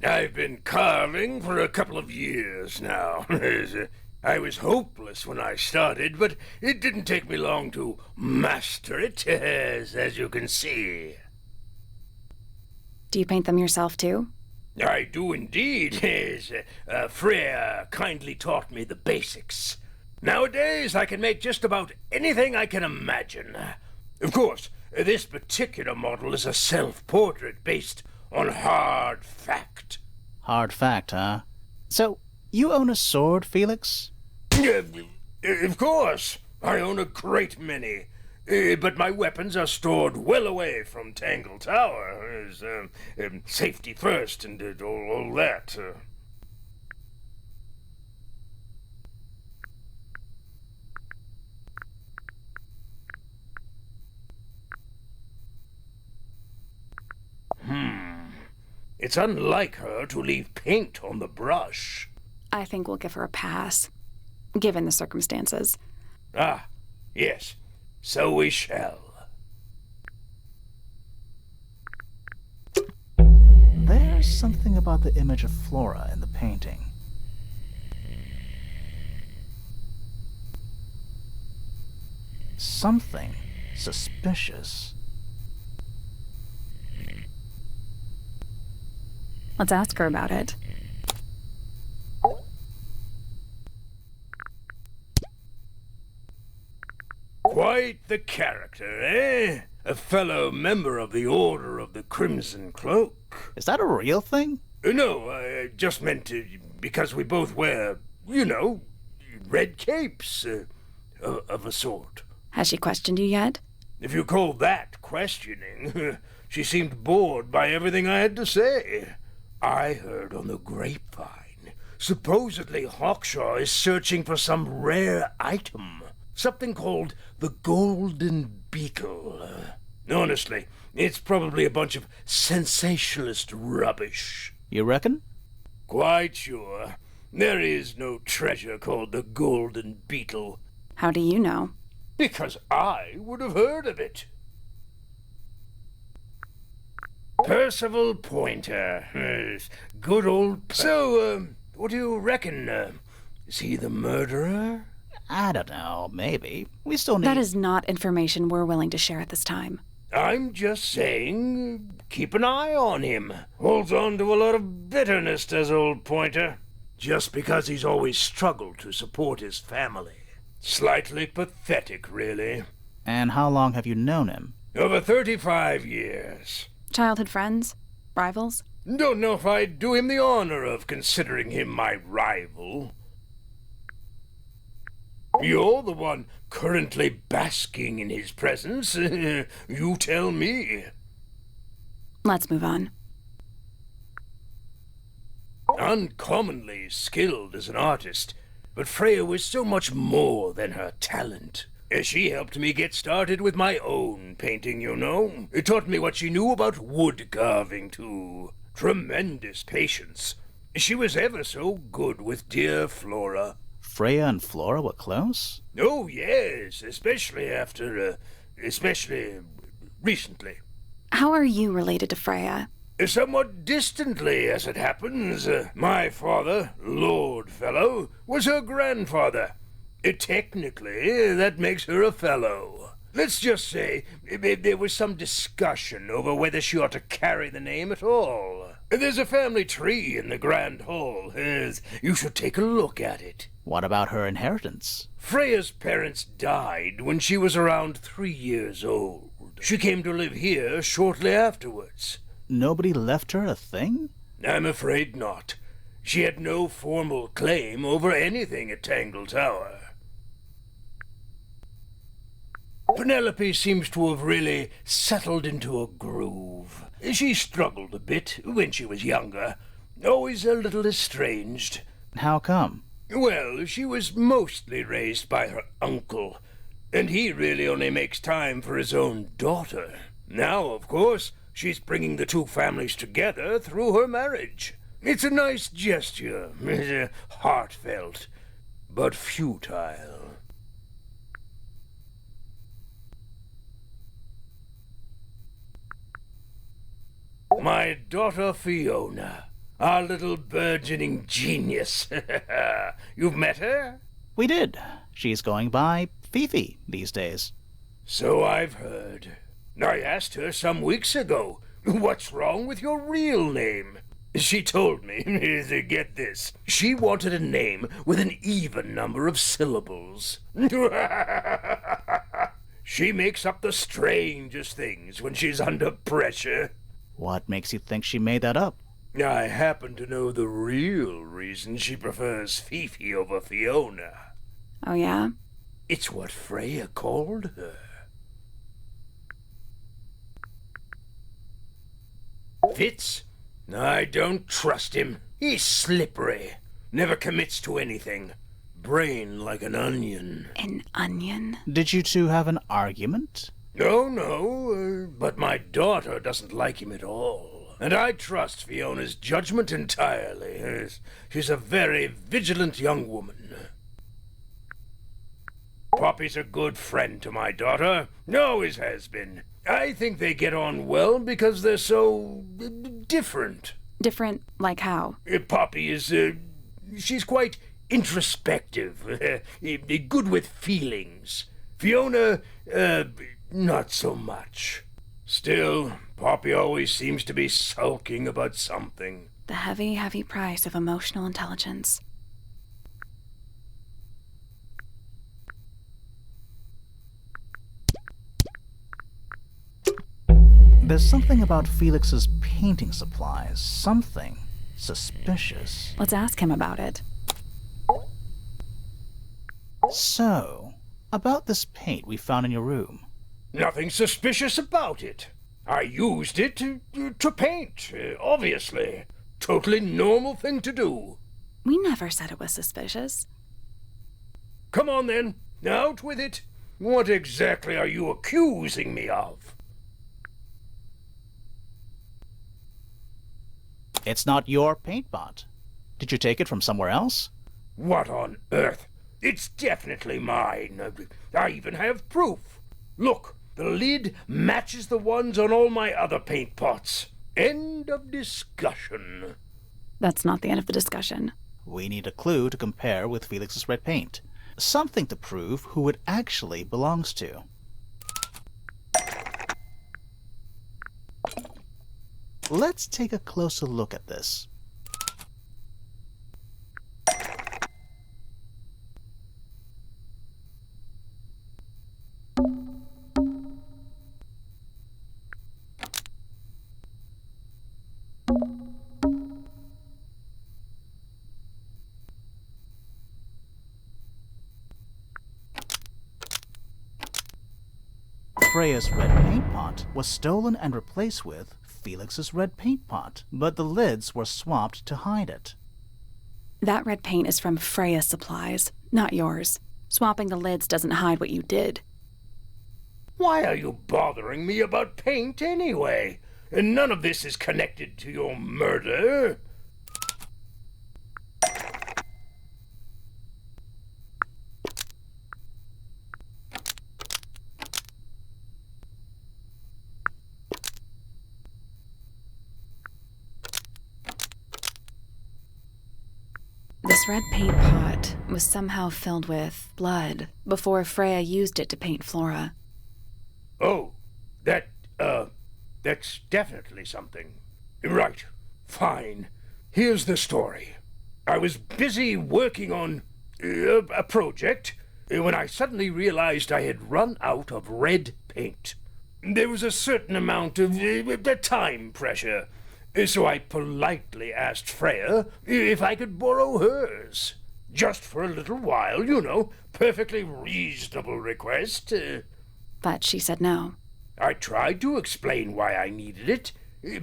I've been carving for a couple of years now. I was hopeless when I started, but it didn't take me long to master it, as you can see. Do you paint them yourself too? I do indeed. Yes. Freya kindly taught me the basics. Nowadays, I can make just about anything I can imagine. Of course, this particular model is a self-portrait based on hard fact. Hard fact, huh? So, you own a sword, Felix? Of course. I own a great many. But my weapons are stored well away from Tangle Tower. Safety first and all that. It's unlike her to leave paint on the brush. I think we'll give her a pass, given the circumstances. Ah, yes. So we shall. There's something about the image of Flora in the painting. Something suspicious. Let's ask her about it. Quite the character, eh? A fellow member of the Order of the Crimson Cloak. Is that a real thing? No, I just meant because we both wear, red capes of a sort. Has she questioned you yet? If you call that questioning, she seemed bored by everything I had to say. I heard on the grapevine, supposedly Hawkshaw is searching for some rare item. Something called the Golden Beetle. Honestly, it's probably a bunch of sensationalist rubbish. You reckon? Quite sure. There is no treasure called the Golden Beetle. How do you know? Because I would have heard of it. Percival Pointer. Yes, good old... So, what do you reckon? Is he the murderer? I don't know, maybe. We still need... That is not information we're willing to share at this time. I'm just saying, keep an eye on him. Holds on to a lot of bitterness, does old Pointer. Just because he's always struggled to support his family. Slightly pathetic, really. And how long have you known him? Over 35 years. Childhood friends? Rivals? Don't know if I'd do him the honor of considering him my rival. You're the one currently basking in his presence. You tell me. Let's move on. Uncommonly skilled as an artist, but Freya was so much more than her talent. She helped me get started with my own painting, It taught me what she knew about wood carving, too. Tremendous patience. She was ever so good with dear Flora. Freya and Flora were close? Oh, yes, especially recently. How are you related to Freya? Somewhat distantly, as it happens. My father, Lord Fellow, was her grandfather. Technically, that makes her a fellow. Let's just say there was some discussion over whether she ought to carry the name at all. There's a family tree in the Grand Hall. You should take a look at it. What about her inheritance? Freya's parents died when she was around 3 years old. She came to live here shortly afterwards. Nobody left her a thing? I'm afraid not. She had no formal claim over anything at Tangle Tower. Penelope seems to have really settled into a groove. She struggled a bit when she was younger, always a little estranged. How come? Well, she was mostly raised by her uncle, and he really only makes time for his own daughter. Now, of course, she's bringing the two families together through her marriage. It's a nice gesture, heartfelt, but futile. My daughter Fiona, our little burgeoning genius. You've met her? We did. She's going by Fifi these days. So I've heard. I asked her some weeks ago, what's wrong with your real name? She told me, get this, she wanted a name with an even number of syllables. She makes up the strangest things when she's under pressure. What makes you think she made that up? I happen to know the real reason she prefers Fifi over Fiona. Oh, yeah? It's what Freya called her. Fitz? I don't trust him. He's slippery. Never commits to anything. Brain like an onion. An onion? Did you two have an argument? No, but my daughter doesn't like him at all. And I trust Fiona's judgment entirely. She's a very vigilant young woman. Poppy's a good friend to my daughter. Always has been. I think they get on well because they're so different. Different like how? Poppy is, she's quite introspective, good with feelings. Fiona, not so much. Still, Poppy always seems to be sulking about something. The heavy, heavy price of emotional intelligence. There's something about Felix's painting supplies. Something suspicious. Let's ask him about it. So, about this paint we found in your room. Nothing suspicious about it. I used it to paint, obviously. Totally normal thing to do. We never said it was suspicious. Come on then, out with it. What exactly are you accusing me of? It's not your paint pot. Did you take it from somewhere else? What on earth? It's definitely mine. I even have proof. Look, the lid matches the ones on all my other paint pots. End of discussion. That's not the end of the discussion. We need a clue to compare with Felix's red paint. Something to prove who it actually belongs to. Let's take a closer look at this. Freya's red paint pot was stolen and replaced with Felix's red paint pot, but the lids were swapped to hide it. That red paint is from Freya's supplies, not yours. Swapping the lids doesn't hide what you did. Why are you bothering me about paint anyway? And none of this is connected to your murder. This red paint pot was somehow filled with blood before Freya used it to paint Flora. Oh, that's definitely something. Right, fine. Here's the story. I was busy working on a project when I suddenly realized I had run out of red paint. There was a certain amount of time pressure, so I politely asked Freya if I could borrow hers. Just for a little while, you know, perfectly reasonable request. But she said no. I tried to explain why I needed it,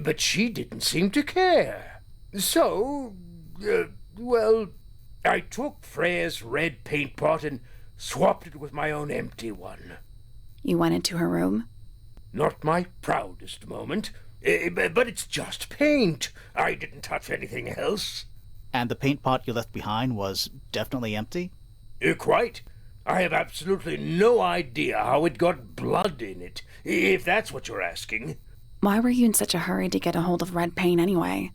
but she didn't seem to care. So, well, I took Freya's red paint pot and swapped it with my own empty one. You went into her room? Not my proudest moment, but it's just paint. I didn't touch anything else. And the paint pot you left behind was definitely empty? Quite. I have absolutely no idea how it got blood in it, if that's what you're asking. Why were you in such a hurry to get a hold of red paint anyway?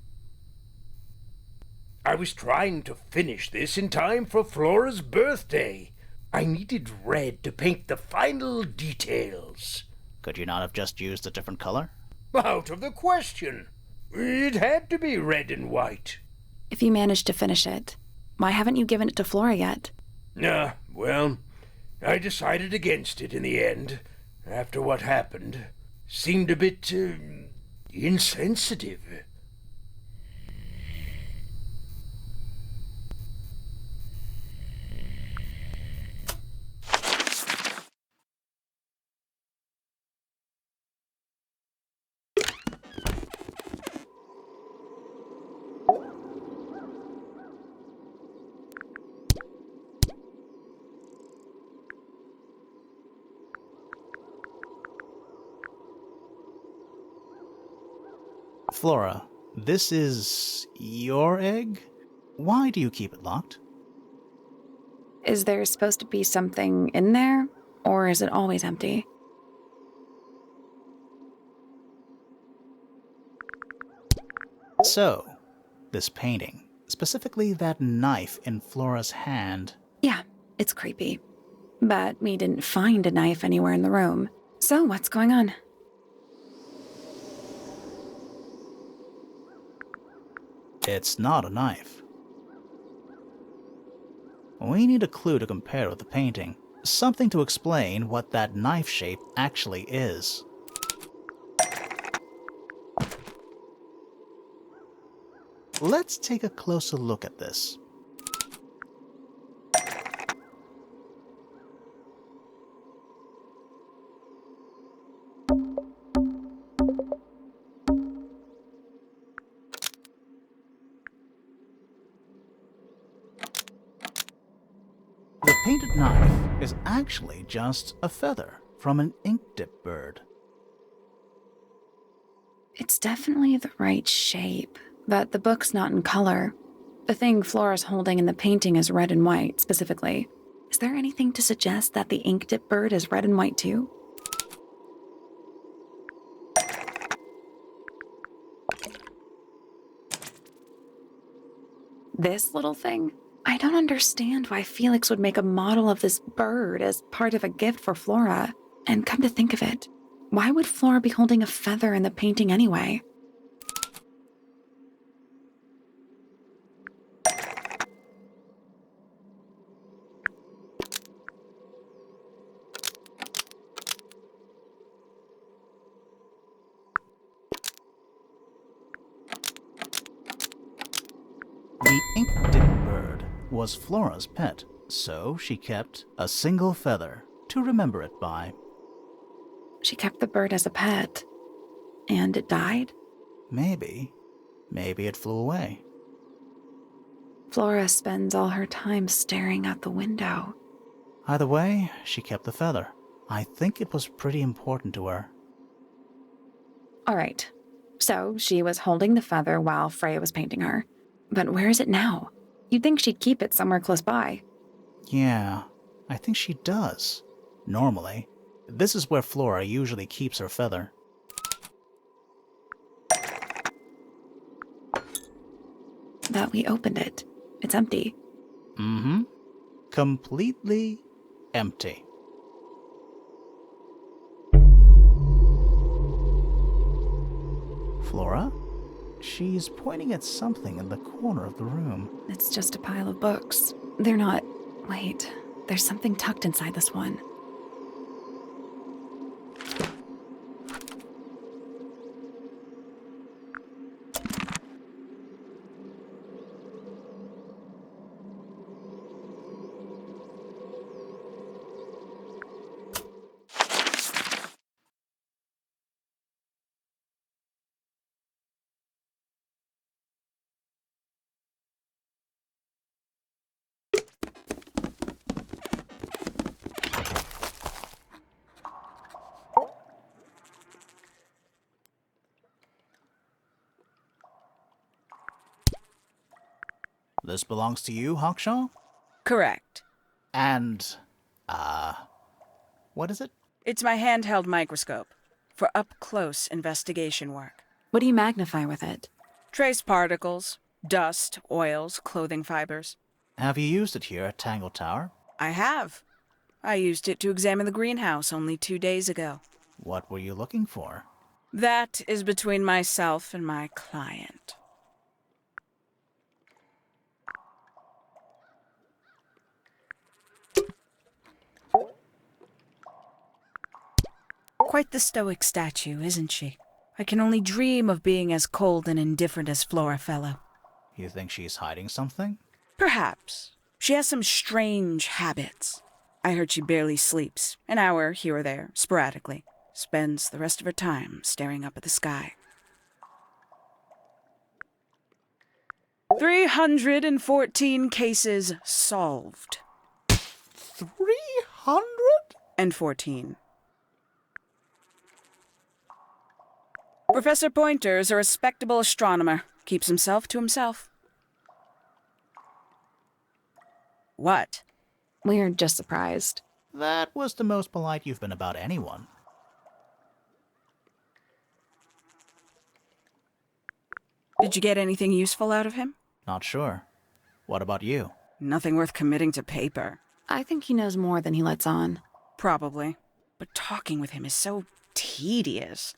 I was trying to finish this in time for Flora's birthday. I needed red to paint the final details. Could you not have just used a different color? Out of the question. It had to be red and white. If you managed to finish it, why haven't you given it to Flora yet? Well, I decided against it in the end, after what happened. Seemed a bit, insensitive. Flora, this is your egg? Why do you keep it locked? Is there supposed to be something in there, or is it always empty? So, this painting, specifically that knife in Flora's hand. Yeah, it's creepy. But we didn't find a knife anywhere in the room. So what's going on? It's not a knife. We need a clue to compare with the painting. Something to explain what that knife shape actually is. Let's take a closer look at this. The painted knife is actually just a feather from an ink dip bird. It's definitely the right shape, but the book's not in color. The thing Flora's holding in the painting is red and white, specifically. Is there anything to suggest that the ink dip bird is red and white too? This little thing? I don't understand why Felix would make a model of this bird as part of a gift for Flora. And come to think of it, why would Flora be holding a feather in the painting anyway? The ink dip bird was Flora's pet, so she kept a single feather to remember it by. She kept the bird as a pet. And it died? Maybe it flew away. Flora spends all her time staring out the window. Either way, she kept the feather. I think it was pretty important to her. All right. So she was holding the feather while Freya was painting her. But where is it now? You'd think she'd keep it somewhere close by. Yeah, I think she does. Normally. This is where Flora usually keeps her feather. But we opened it. It's empty. Mm-hmm. Completely empty. Flora? She's pointing at something in the corner of the room. It's just a pile of books. They're not... Wait, there's something tucked inside this one. This belongs to you, Hawkshaw? Correct. And, what is it? It's my handheld microscope for up-close investigation work. What do you magnify with it? Trace particles, Dust, oils, clothing fibers. Have you used it here at Tangle Tower? I have. I used it to examine the greenhouse only 2 days ago. What were you looking for? That is between myself and my client. Quite the stoic statue, isn't she? I can only dream of being as cold and indifferent as Freya Fellow. You think she's hiding something? Perhaps. She has some strange habits. I heard she barely sleeps, an hour here or there, sporadically. Spends the rest of her time staring up at the sky. 314 cases solved. 314. Professor Pointer is a respectable astronomer. Keeps himself to himself. What? We're just surprised. That was the most polite you've been about anyone. Did you get anything useful out of him? Not sure. What about you? Nothing worth committing to paper. I think he knows more than he lets on. Probably. But talking with him is so tedious.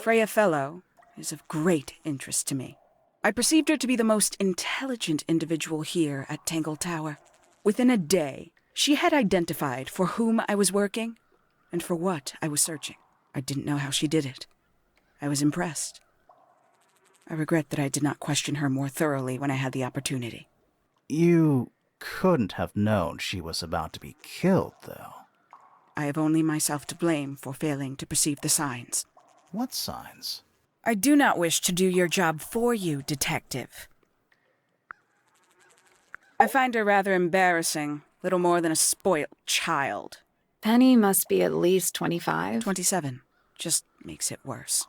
Freya Fellow is of great interest to me. I perceived her to be the most intelligent individual here at Tangle Tower. Within a day, she had identified for whom I was working and for what I was searching. I didn't know how she did it. I was impressed. I regret that I did not question her more thoroughly when I had the opportunity. You couldn't have known she was about to be killed, though. I have only myself to blame for failing to perceive the signs. What signs? I do not wish to do your job for you, Detective. I find her rather embarrassing, little more than a spoilt child. Penny must be at least 25. 27. Just makes it worse.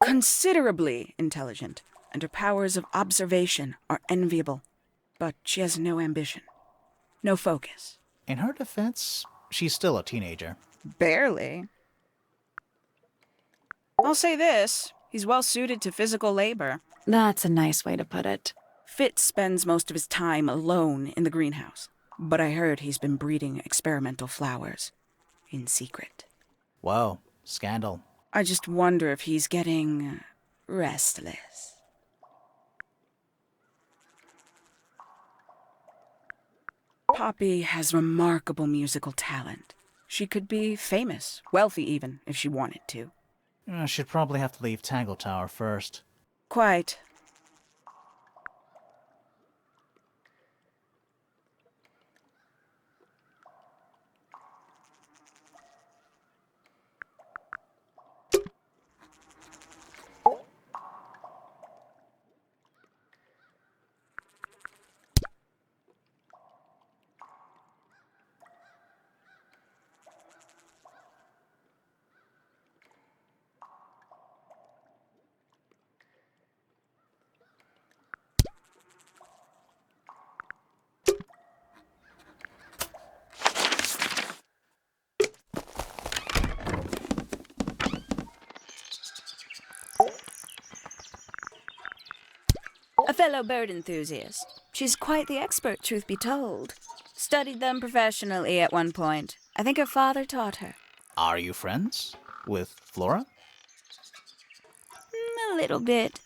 Considerably intelligent, and her powers of observation are enviable. But she has no ambition. No focus. In her defense, she's still a teenager. Barely. I'll say this, he's well suited to physical labor. That's a nice way to put it. Fitz spends most of his time alone in the greenhouse, but I heard he's been breeding experimental flowers in secret. Whoa, scandal. I just wonder if he's getting restless. Poppy has remarkable musical talent. She could be famous, wealthy even, if she wanted to. She'd probably have to leave Tangle Tower first. Quite. A fellow bird enthusiast. She's quite the expert, truth be told. Studied them professionally at one point. I think her father taught her. Are you friends with Flora? A little bit.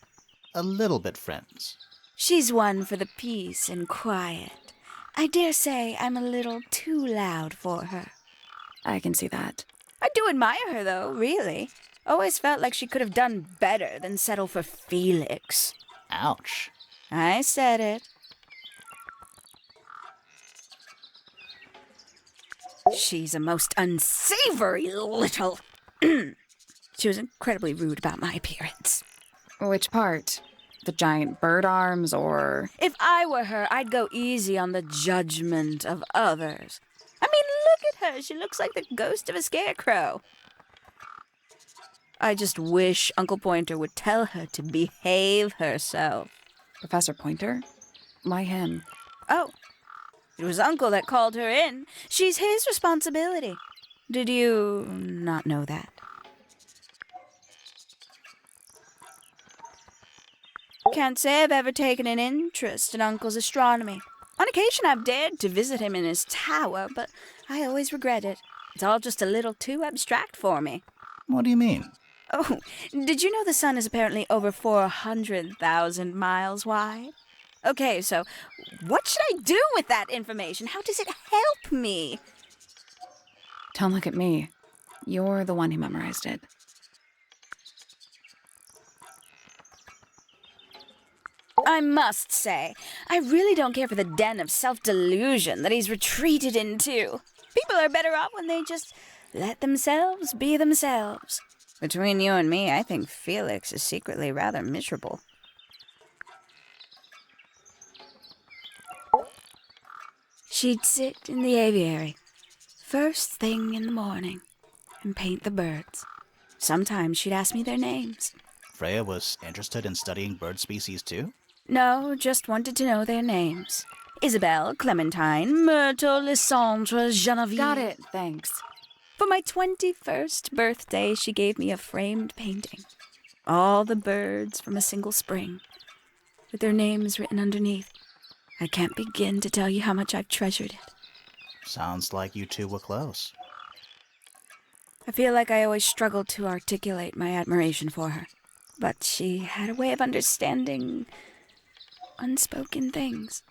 A little bit friends. She's one for the peace and quiet. I dare say I'm a little too loud for her. I can see that. I do admire her, though, really. Always felt like she could have done better than settle for Felix. Ouch. I said it. She's a most unsavory little... She was incredibly rude about my appearance. Which part? The giant bird arms, or... If I were her, I'd go easy on the judgment of others. I mean, look at her. She looks like the ghost of a scarecrow. I just wish Uncle Pointer would tell her to behave herself. Professor Pointer? Why him? Oh, it was Uncle that called her in. She's his responsibility. Did you not know that? Can't say I've ever taken an interest in Uncle's astronomy. On occasion I've dared to visit him in his tower, but I always regret it. It's all just a little too abstract for me. What do you mean? Oh, did you know the sun is apparently over 400,000 miles wide? Okay, so what should I do with that information? How does it help me? Don't look at me. You're the one who memorized it. I must say, I really don't care for the den of self-delusion that he's retreated into. People are better off when they just let themselves be themselves. Between you and me, I think Felix is secretly rather miserable. She'd sit in the aviary, first thing in the morning, and paint the birds. Sometimes she'd ask me their names. Freya was interested in studying bird species too? No, just wanted to know their names. Isabelle, Clementine, Myrtle, Lysandre, Genevieve. Got it, thanks. For my 21st birthday, she gave me a framed painting. All the birds from a single spring, with their names written underneath. I can't begin to tell you how much I've treasured it. Sounds like you two were close. I feel like I always struggled to articulate my admiration for her. But she had a way of understanding unspoken things.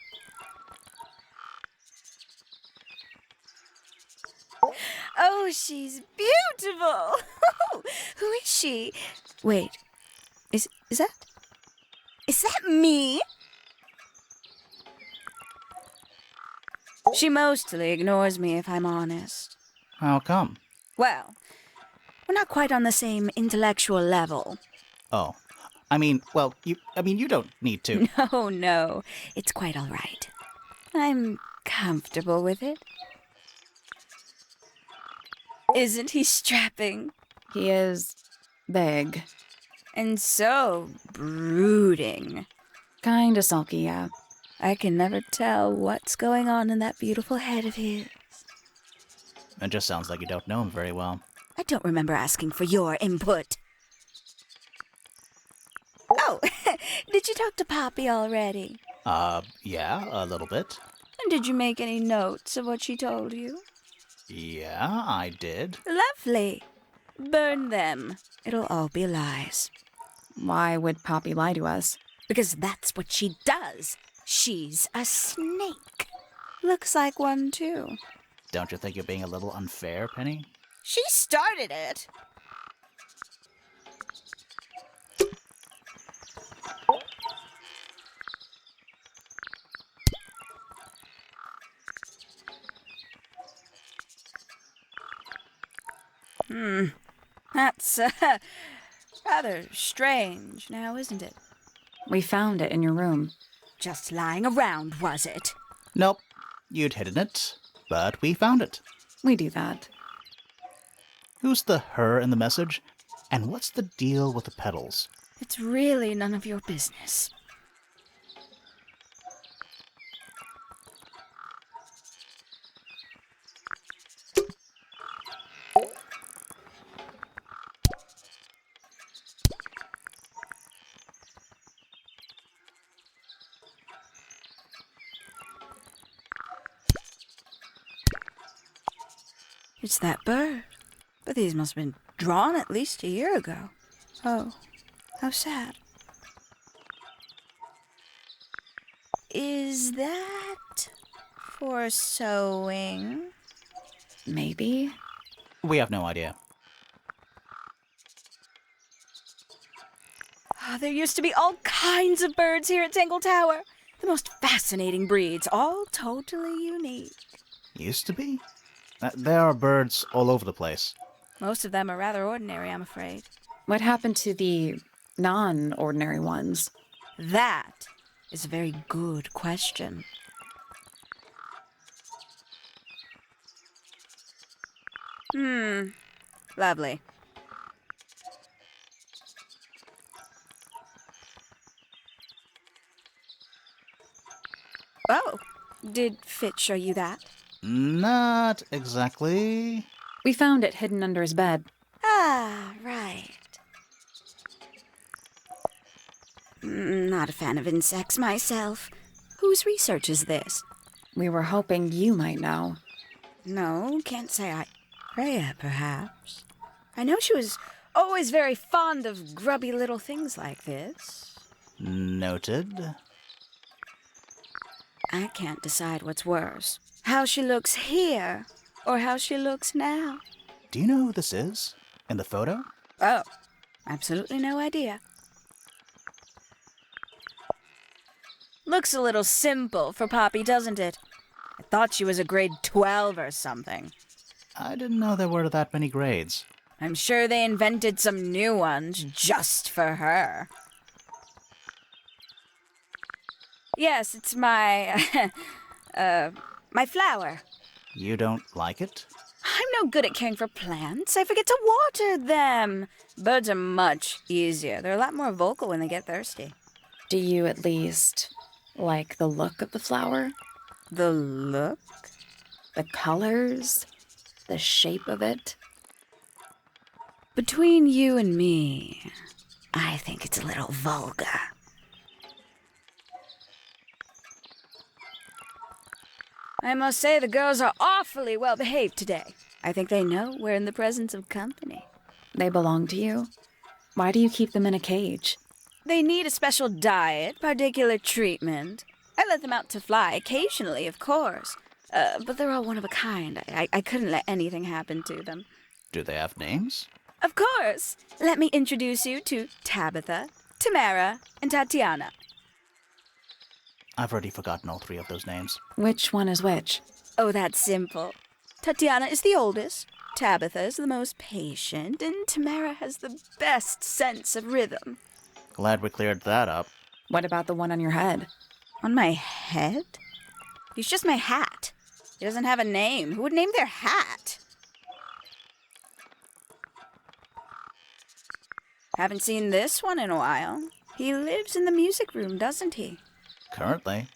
Oh, she's beautiful! Who is she? Wait, is that me? She mostly ignores me, if I'm honest. How come? Well, we're not quite on the same intellectual level. Oh, you don't need to. No, it's quite all right. I'm comfortable with it. Isn't he strapping? He is big. And so brooding. Kinda sulky, yeah. I can never tell what's going on in that beautiful head of his. It just sounds like you don't know him very well. I don't remember asking for your input. Oh, did you talk to Poppy already? Yeah, a little bit. And did you make any notes of what she told you? Yeah, I did. Lovely. Burn them. It'll all be lies. Why would Poppy lie to us? Because that's what she does. She's a snake. Looks like one, too. Don't you think you're being a little unfair, Penny? She started it. That's rather strange now, isn't it? We found it in your room. Just lying around, was it? Nope. You'd hidden it, but we found it. We do that. Who's the her in the message? And what's the deal with the petals? It's really none of your business. It's that bird. But these must have been drawn at least a year ago. Oh, how sad. Is that for sewing? Maybe? We have no idea. There used to be all kinds of birds here at Tangle Tower. The most fascinating breeds, all totally unique. Used to be? There are birds all over the place. Most of them are rather ordinary, I'm afraid. What happened to the non-ordinary ones? That is a very good question. Lovely. Oh, did Fitz show you that? Not exactly. We found it hidden under his bed. Ah, right. Not a fan of insects myself. Whose research is this? We were hoping you might know. No, can't say I... Freya, perhaps. I know she was always very fond of grubby little things like this. Noted. I can't decide what's worse. How she looks here, or how she looks now. Do you know who this is? In the photo? Oh, absolutely no idea. Looks a little simple for Poppy, doesn't it? I thought she was a grade 12 or something. I didn't know there were that many grades. I'm sure they invented some new ones just for her. Yes, it's my... my flower. You don't like it? I'm no good at caring for plants. I forget to water them. Birds are much easier. They're a lot more vocal when they get thirsty. Do you at least like the look of the flower? The look? The colors? The shape of it? Between you and me, I think it's a little vulgar. I must say the girls are awfully well behaved today. I think they know we're in the presence of company. They belong to you? Why do you keep them in a cage? They need a special diet, particular treatment. I let them out to fly occasionally, of course. But they're all one of a kind. I couldn't let anything happen to them. Do they have names? Of course. Let me introduce you to Tabitha, Tamara, and Tatiana. I've already forgotten all three of those names. Which one is which? Oh, that's simple. Tatiana is the oldest, Tabitha is the most patient, and Tamara has the best sense of rhythm. Glad we cleared that up. What about the one on your head? On my head? He's just my hat. He doesn't have a name. Who would name their hat? Haven't seen this one in a while. He lives in the music room, doesn't he? Currently.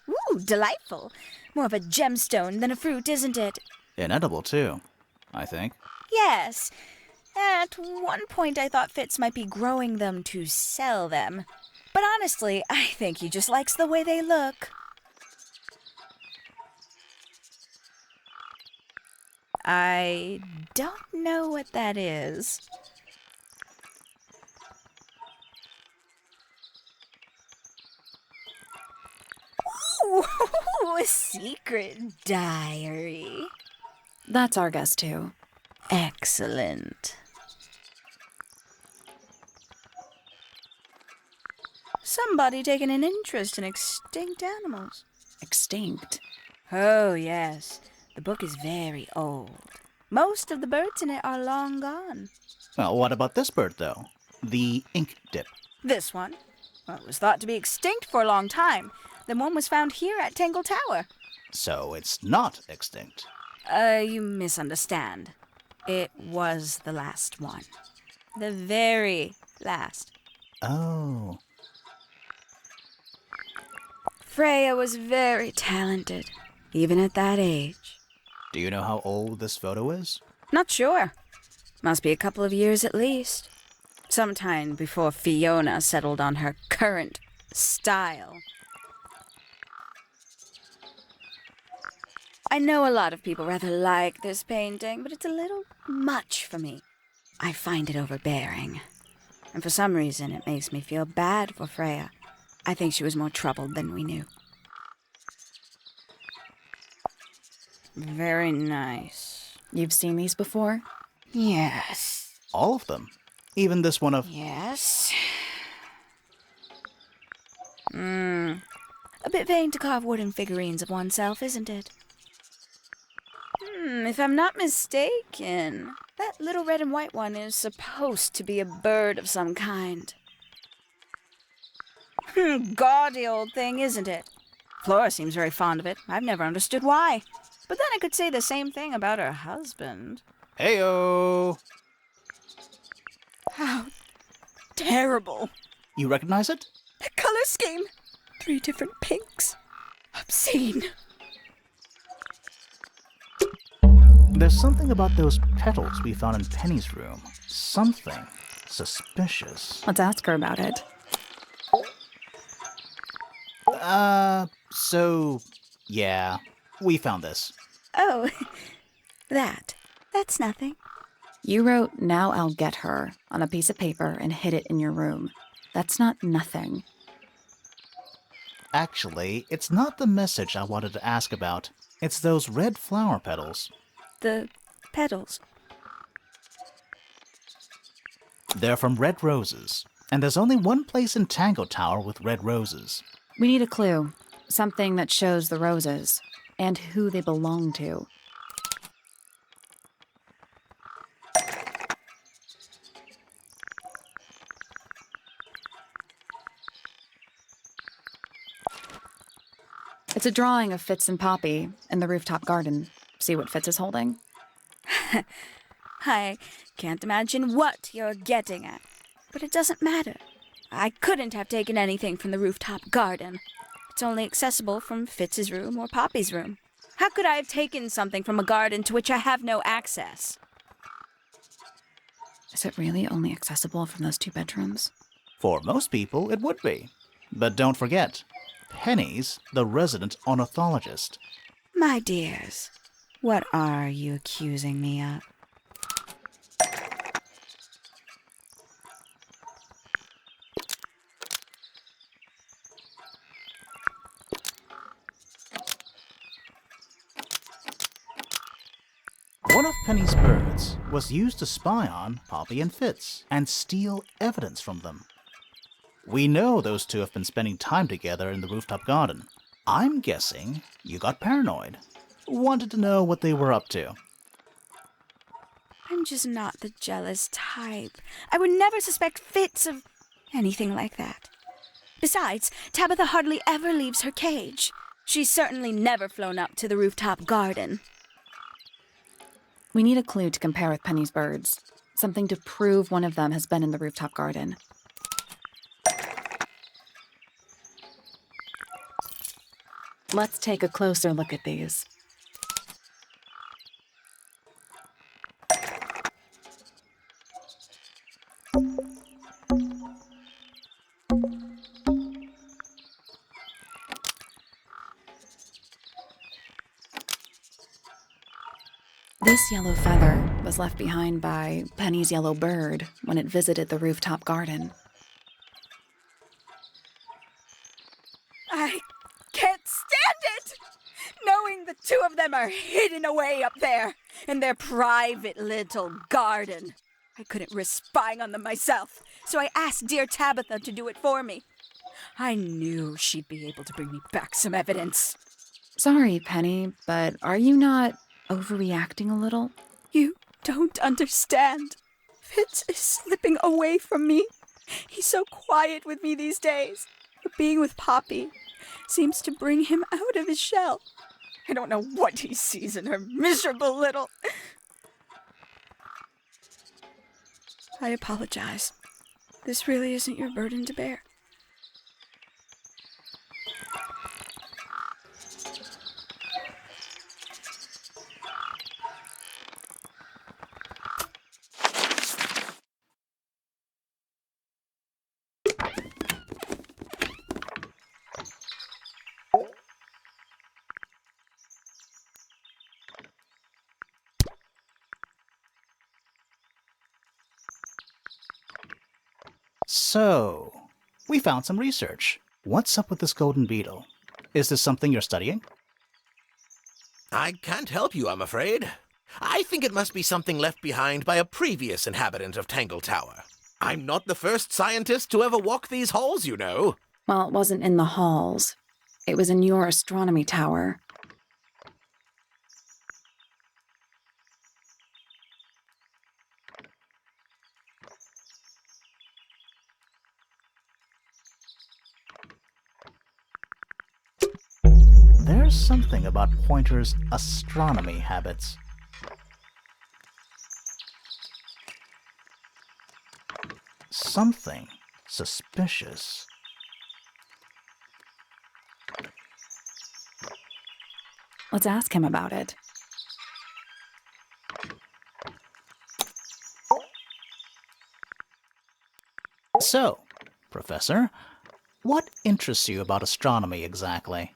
Ooh, delightful. More of a gemstone than a fruit, isn't it? Inedible, too, I think. Yes. At one point I thought Fitz might be growing them to sell them. But honestly, I think he just likes the way they look. I don't know what that is. Ooh, a secret diary. That's our guess, too. Excellent. Somebody taking an interest in extinct animals. Extinct? Oh, yes. The book is very old. Most of the birds in it are long gone. Well, what about this bird, though? The ink dip. This one? Well, it was thought to be extinct for a long time. Then one was found here at Tangle Tower. So it's not extinct. You misunderstand. It was the last one. The very last. Oh. Freya was very talented, even at that age. Do you know how old this photo is? Not sure. Must be a couple of years at least. Sometime before Fiona settled on her current style. I know a lot of people rather like this painting, but it's a little much for me. I find it overbearing. And for some reason, it makes me feel bad for Freya. I think she was more troubled than we knew. Very nice. You've seen these before? Yes. All of them? Even this one of... Yes. A bit vain to carve wooden figurines of oneself, isn't it? If I'm not mistaken, that little red and white one is supposed to be a bird of some kind. Gaudy old thing, isn't it? Flora seems very fond of it. I've never understood why. But then I could say the same thing about her husband. Heyo! How terrible. You recognize it? The color scheme. 3 different pinks. Obscene. There's something about those petals we found in Penny's room. Something. suspicious. Let's ask her about it. Yeah, we found this. Oh, that's nothing. You wrote, "Now I'll get her," on a piece of paper and hid it in your room. That's not nothing. Actually, it's not the message I wanted to ask about. It's those red flower petals. The petals. They're from red roses, and there's only one place in Tangle Tower with red roses. We need a clue. Something that shows the roses and who they belong to. It's a drawing of Fitz and Poppy in the rooftop garden. See what Fitz is holding? I can't imagine what you're getting at. But it doesn't matter. I couldn't have taken anything from the rooftop garden. It's only accessible from Fitz's room or Poppy's room. How could I have taken something from a garden to which I have no access? Is it really only accessible from those 2 bedrooms? For most people, it would be. But don't forget, Penny's the resident ornithologist. My dears, what are you accusing me of? One of Penny's birds was used to spy on Poppy and Fitz and steal evidence from them. We know those two have been spending time together in the rooftop garden. I'm guessing you got paranoid. Wanted to know what they were up to. I'm just not the jealous type. I would never suspect Fitz of anything like that. Besides, Tabitha hardly ever leaves her cage. She's certainly never flown up to the rooftop garden. We need a clue to compare with Penny's birds. Something to prove one of them has been in the rooftop garden. Let's take a closer look at these. This yellow feather was left behind by Penny's yellow bird when it visited the rooftop garden. I can't stand it! Knowing the 2 of them are hidden away up there in their private little garden. I couldn't risk spying on them myself, so I asked dear Tabitha to do it for me. I knew she'd be able to bring me back some evidence. Sorry, Penny, but are you not overreacting a little? You don't understand. Fitz is slipping away from me. He's so quiet with me these days. But being with Poppy seems to bring him out of his shell. I don't know what he sees in her miserable little... I apologize. This really isn't your burden to bear. So, we found some research. What's up with this golden beetle? Is this something you're studying? I can't help you, I'm afraid. I think it must be something left behind by a previous inhabitant of Tangle Tower. I'm not the first scientist to ever walk these halls, you know. Well, it wasn't in the halls. It was in your astronomy tower. There's something about Pointer's astronomy habits. Something suspicious. Let's ask him about it. So, Professor, what interests you about astronomy exactly?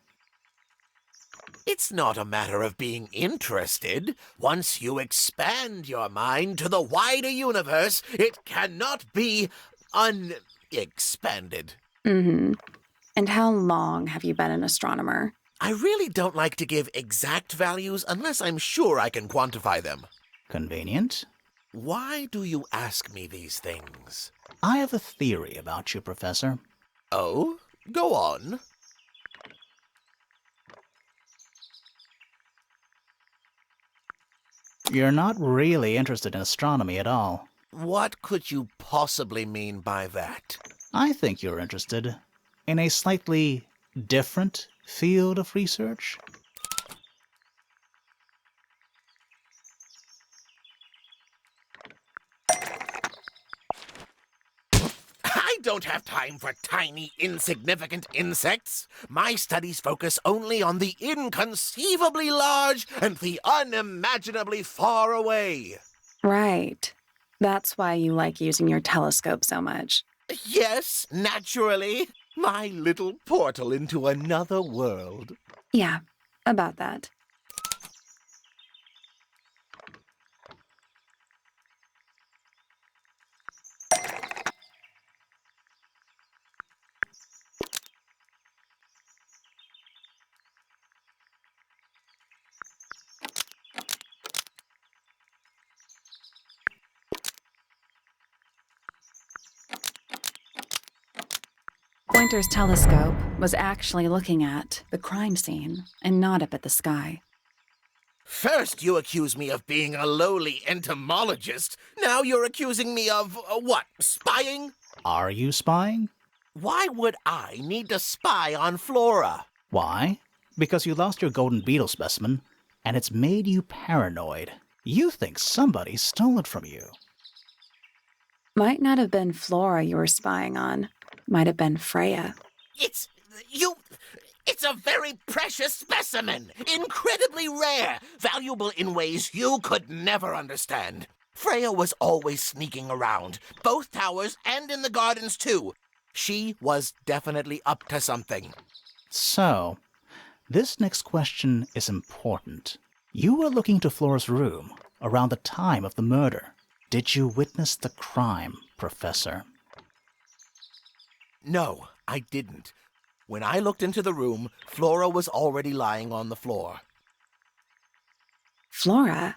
It's not a matter of being interested. Once you expand your mind to the wider universe, it cannot be unexpanded. Mm-hmm. And how long have you been an astronomer? I really don't like to give exact values unless I'm sure I can quantify them. Convenient. Why do you ask me these things? I have a theory about you, Professor. Oh? Go on. You're not really interested in astronomy at all. What could you possibly mean by that? I think you're interested in a slightly different field of research. I don't have time for tiny, insignificant insects. My studies focus only on the inconceivably large and the unimaginably far away. Right. That's why you like using your telescope so much. Yes, naturally. My little portal into another world. Yeah, about that. Pointer's telescope was actually looking at the crime scene and not up at the sky. First, you accuse me of being a lowly entomologist. Now you're accusing me of, what, spying? Are you spying? Why would I need to spy on Flora? Why? Because you lost your golden beetle specimen, and it's made you paranoid. You think somebody stole it from you. Might not have been Flora you were spying on. Might have been Freya. It's a very precious specimen, incredibly rare, valuable in ways you could never understand. Freya was always sneaking around, both towers and in the gardens too. She was definitely up to something. So, this next question is important. You were looking to Flora's room around the time of the murder. Did you witness the crime, Professor? No, I didn't. When I looked into the room, Flora was already lying on the floor. Flora?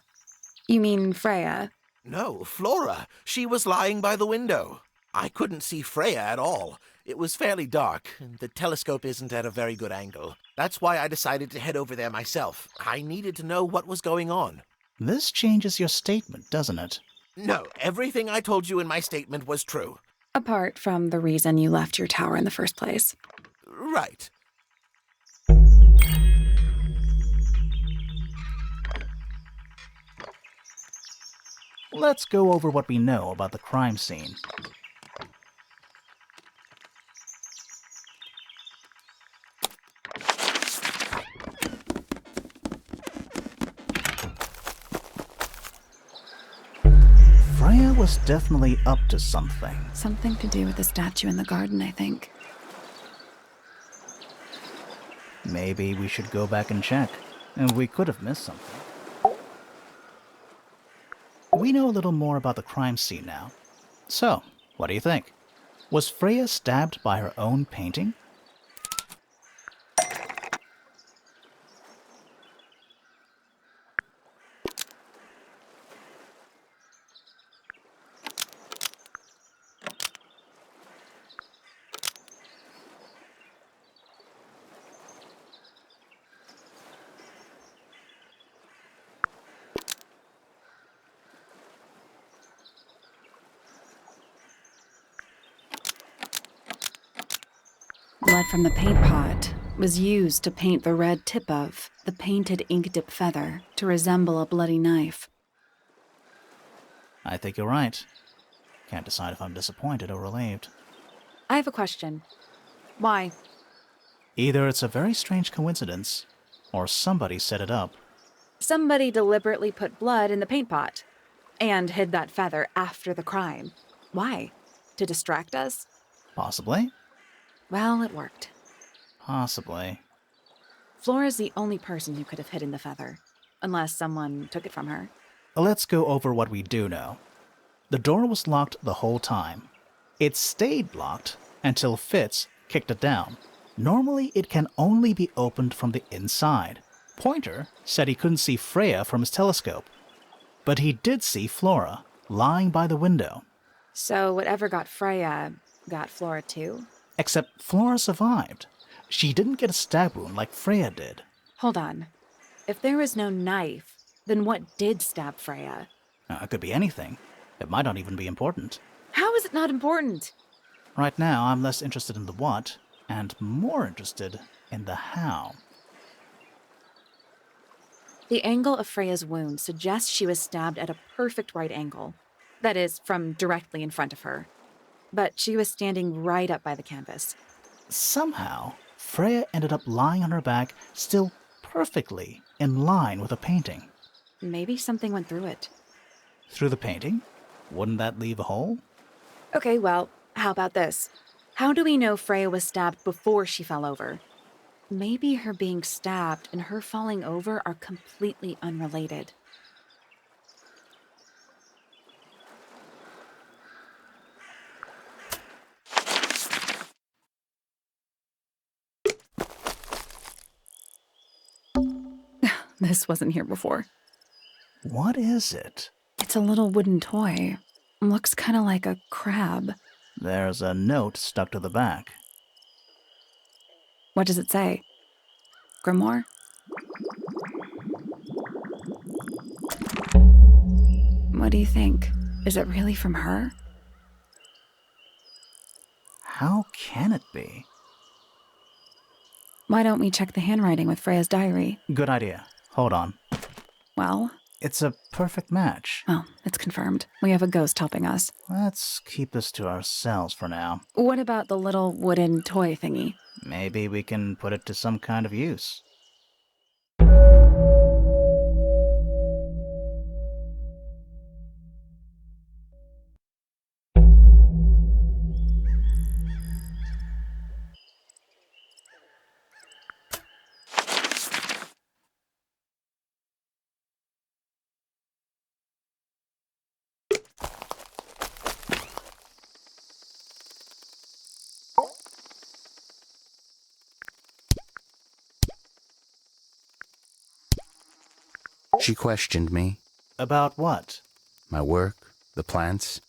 You mean Freya? No, Flora. She was lying by the window. I couldn't see Freya at all. It was fairly dark, and the telescope isn't at a very good angle. That's why I decided to head over there myself. I needed to know what was going on. This changes your statement, doesn't it? No, everything I told you in my statement was true. Apart from the reason you left your tower in the first place. Right. Let's go over what we know about the crime scene. Freya was definitely up to something. Something to do with the statue in the garden, I think. Maybe we should go back and check. And we could have missed something. We know a little more about the crime scene now. So, what do you think? Was Freya stabbed by her own painting? Blood from the paint pot was used to paint the red tip of the painted ink dip feather to resemble a bloody knife. I think you're right. Can't decide if I'm disappointed or relieved. I have a question. Why? Either it's a very strange coincidence, or somebody set it up. Somebody deliberately put blood in the paint pot and hid that feather after the crime. Why? To distract us? Possibly. Well, it worked. Possibly. Flora's the only person who could have hidden the feather, unless someone took it from her. Let's go over what we do know. The door was locked the whole time. It stayed locked until Fitz kicked it down. Normally, it can only be opened from the inside. Pointer said he couldn't see Freya from his telescope, but he did see Flora lying by the window. So whatever got Freya got Flora too? Except Flora survived. She didn't get a stab wound like Freya did. Hold on. If there was no knife, then what did stab Freya? It could be anything. It might not even be important. How is it not important? Right now, I'm less interested in the what, and more interested in the how. The angle of Freya's wound suggests she was stabbed at a perfect right angle. That is, from directly in front of her. But she was standing right up by the canvas. Somehow, Freya ended up lying on her back, still perfectly in line with the painting. Maybe something went through it. Through the painting? Wouldn't that leave a hole? Okay, well, how about this? How do we know Freya was stabbed before she fell over? Maybe her being stabbed and her falling over are completely unrelated. This wasn't here before. What is it? It's a little wooden toy. Looks kind of like a crab. There's a note stuck to the back. What does it say? Grimoire? What do you think? Is it really from her? How can it be? Why don't we check the handwriting with Freya's diary? Good idea. Hold on. Well? It's a perfect match. Oh, it's confirmed. We have a ghost helping us. Let's keep this to ourselves for now. What about the little wooden toy thingy? Maybe we can put it to some kind of use. She questioned me. About what? My work, the plants,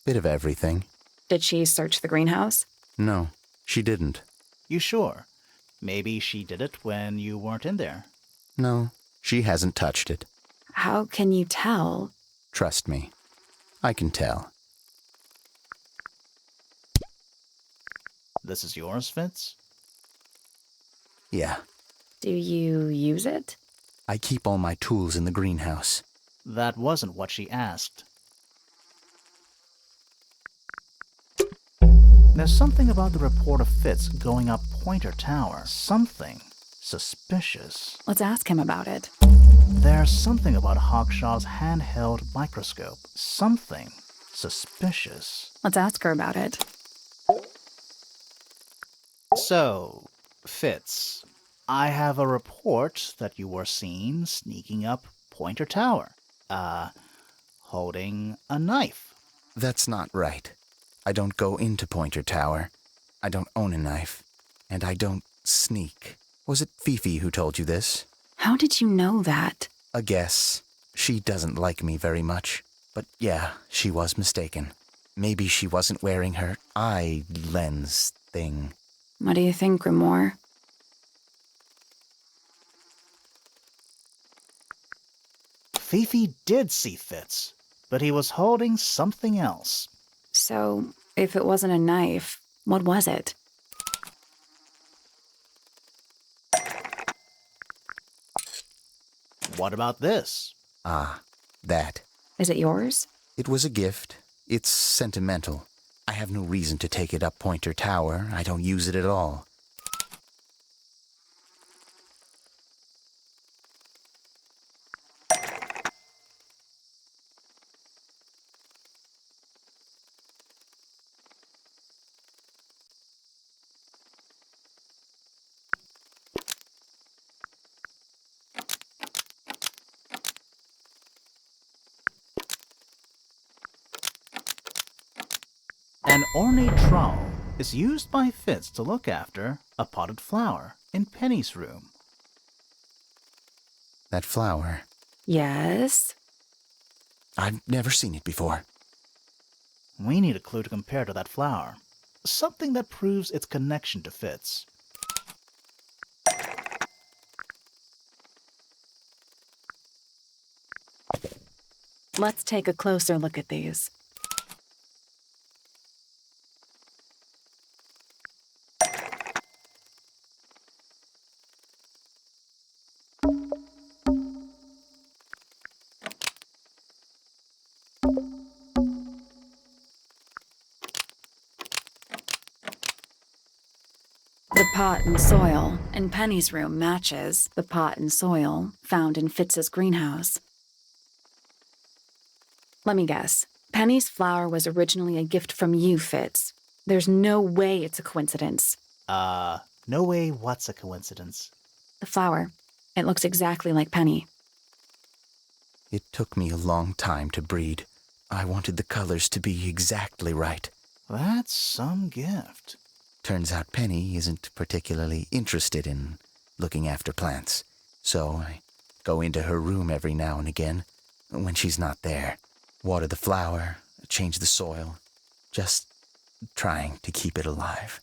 bit of everything. Did she search the greenhouse? No, she didn't. You sure? Maybe she did it when you weren't in there. No, she hasn't touched it. How can you tell? Trust me, I can tell. This is yours, Fitz? Yeah, Do you use it? I keep all my tools in the greenhouse. That wasn't what she asked. There's something about the report of Fitz going up Pointer Tower. Something suspicious. Let's ask him about it. There's something about Hawkshaw's handheld microscope. Something suspicious. Let's ask her about it. So, Fitz, I have a report that you were seen sneaking up Pointer Tower. Holding a knife. That's not right. I don't go into Pointer Tower. I don't own a knife. And I don't sneak. Was it Fifi who told you this? How did you know that? A guess. She doesn't like me very much. But yeah, she was mistaken. Maybe she wasn't wearing her eye lens thing. What do you think, Grimoire? Fifi did see Fitz, but he was holding something else. So, if it wasn't a knife, what was it? What about this? Ah, that. Is it yours? It was a gift. It's sentimental. I have no reason to take it up Pointer Tower. I don't use it at all. An ornate trowel is used by Fitz to look after a potted flower in Penny's room. That flower, Yes? I've never seen it before. We need a clue to compare to that flower. Something that proves its connection to Fitz. Let's take a closer look at these. The pot and soil in Penny's room matches the pot and soil found in Fitz's greenhouse. Let me guess. Penny's flower was originally a gift from you, Fitz. There's no way it's a coincidence. No way what's a coincidence. The flower. It looks exactly like Penny. It took me a long time to breed. I wanted the colors to be exactly right. That's some gift. Turns out Penny isn't particularly interested in looking after plants, so I go into her room every now and again when she's not there. Water the flower, change the soil, just trying to keep it alive.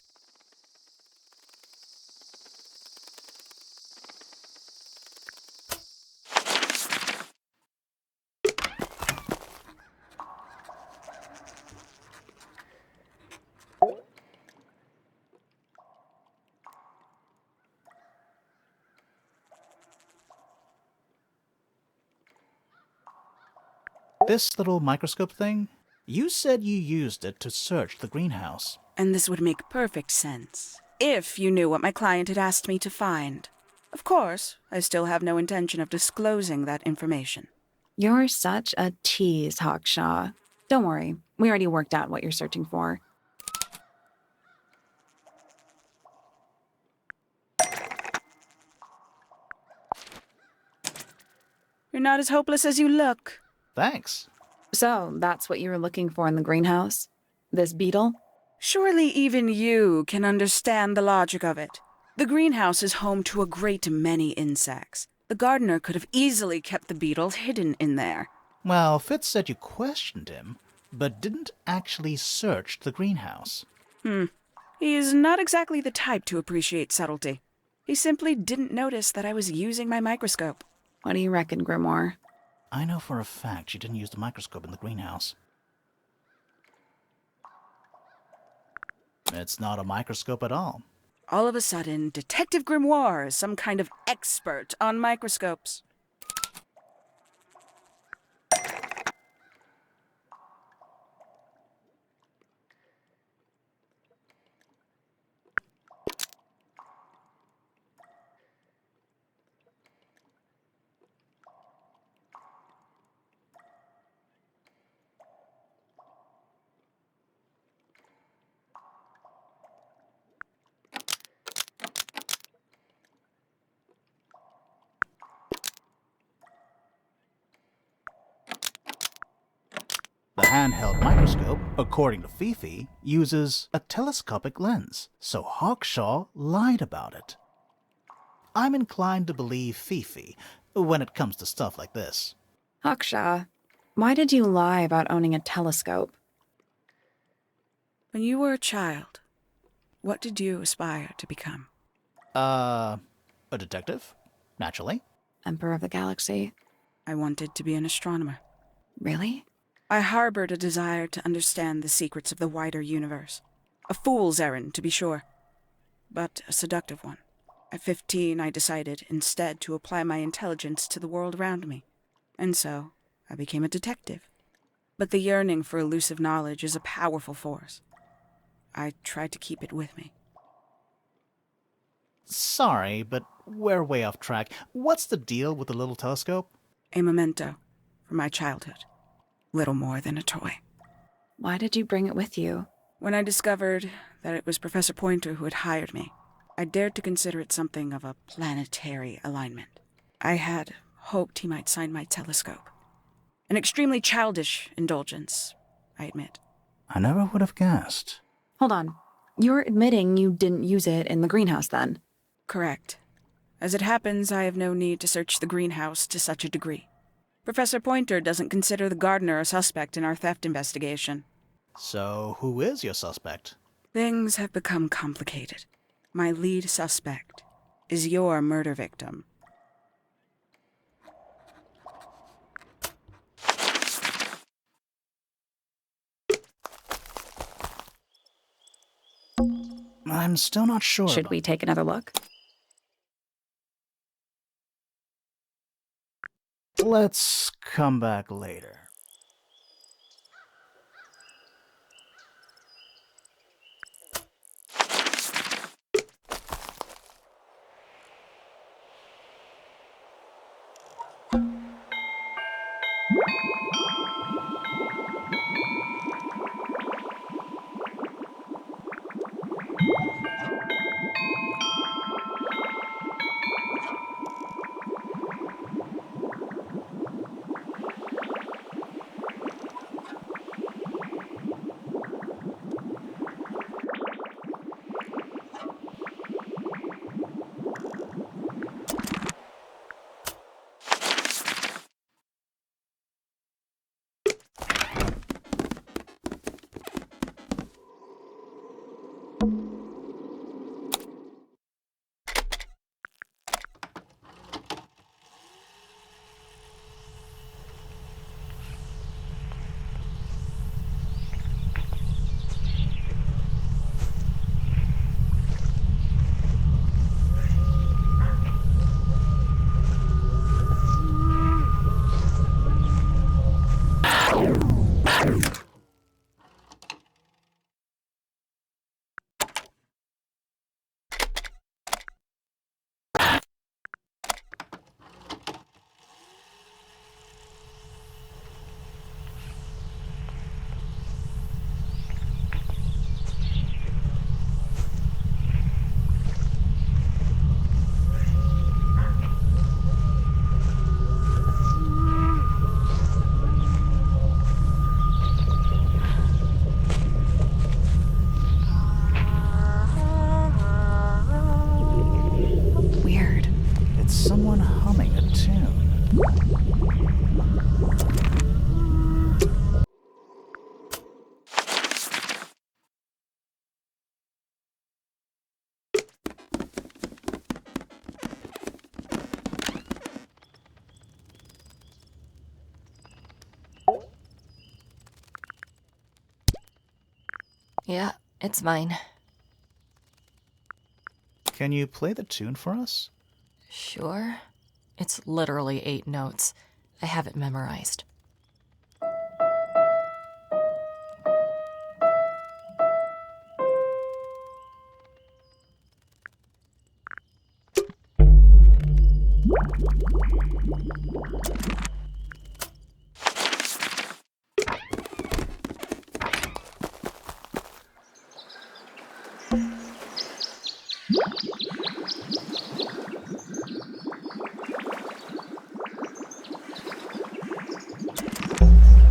This little microscope thing? You said you used it to search the greenhouse. And this would make perfect sense, if you knew what my client had asked me to find. Of course, I still have no intention of disclosing that information. You're such a tease, Hawkshaw. Don't worry, we already worked out what you're searching for. You're not as hopeless as you look. Thanks. So, that's what you were looking for in the greenhouse? This beetle? Surely even you can understand the logic of it. The greenhouse is home to a great many insects. The gardener could have easily kept the beetle hidden in there. Well, Fitz said you questioned him, but didn't actually search the greenhouse. He is not exactly the type to appreciate subtlety. He simply didn't notice that I was using my microscope. What do you reckon, Grimoire? I know for a fact she didn't use the microscope in the greenhouse. It's not a microscope at all. All of a sudden, Detective Grimoire is some kind of expert on microscopes. The handheld microscope, according to Fifi, uses a telescopic lens, so Hawkshaw lied about it. I'm inclined to believe Fifi when it comes to stuff like this. Hawkshaw, why did you lie about owning a telescope? When you were a child, what did you aspire to become? A detective? Naturally. Emperor of the Galaxy? I wanted to be an astronomer. Really? I harbored a desire to understand the secrets of the wider universe. A fool's errand, to be sure, but a seductive one. At 15, I decided instead to apply my intelligence to the world around me, and so I became a detective. But the yearning for elusive knowledge is a powerful force. I tried to keep it with me. Sorry, but we're way off track. What's the deal with the little telescope? A memento from my childhood. Little more than a toy. Why did you bring it with you? When I discovered that it was Professor Pointer who had hired me, I dared to consider it something of a planetary alignment. I had hoped he might sign my telescope. An extremely childish indulgence, I admit. I never would have guessed. Hold on. You're admitting you didn't use it in the greenhouse then? Correct. As it happens, I have no need to search the greenhouse to such a degree. Professor Pointer doesn't consider the gardener a suspect in our theft investigation. So, who is your suspect? Things have become complicated. My lead suspect is your murder victim. I'm still not sure. Should we take another look? Let's come back later. Weird. It's someone humming a tune. Yeah, it's mine. Can you play the tune for us? Sure. It's literally 8 notes. I have it memorized.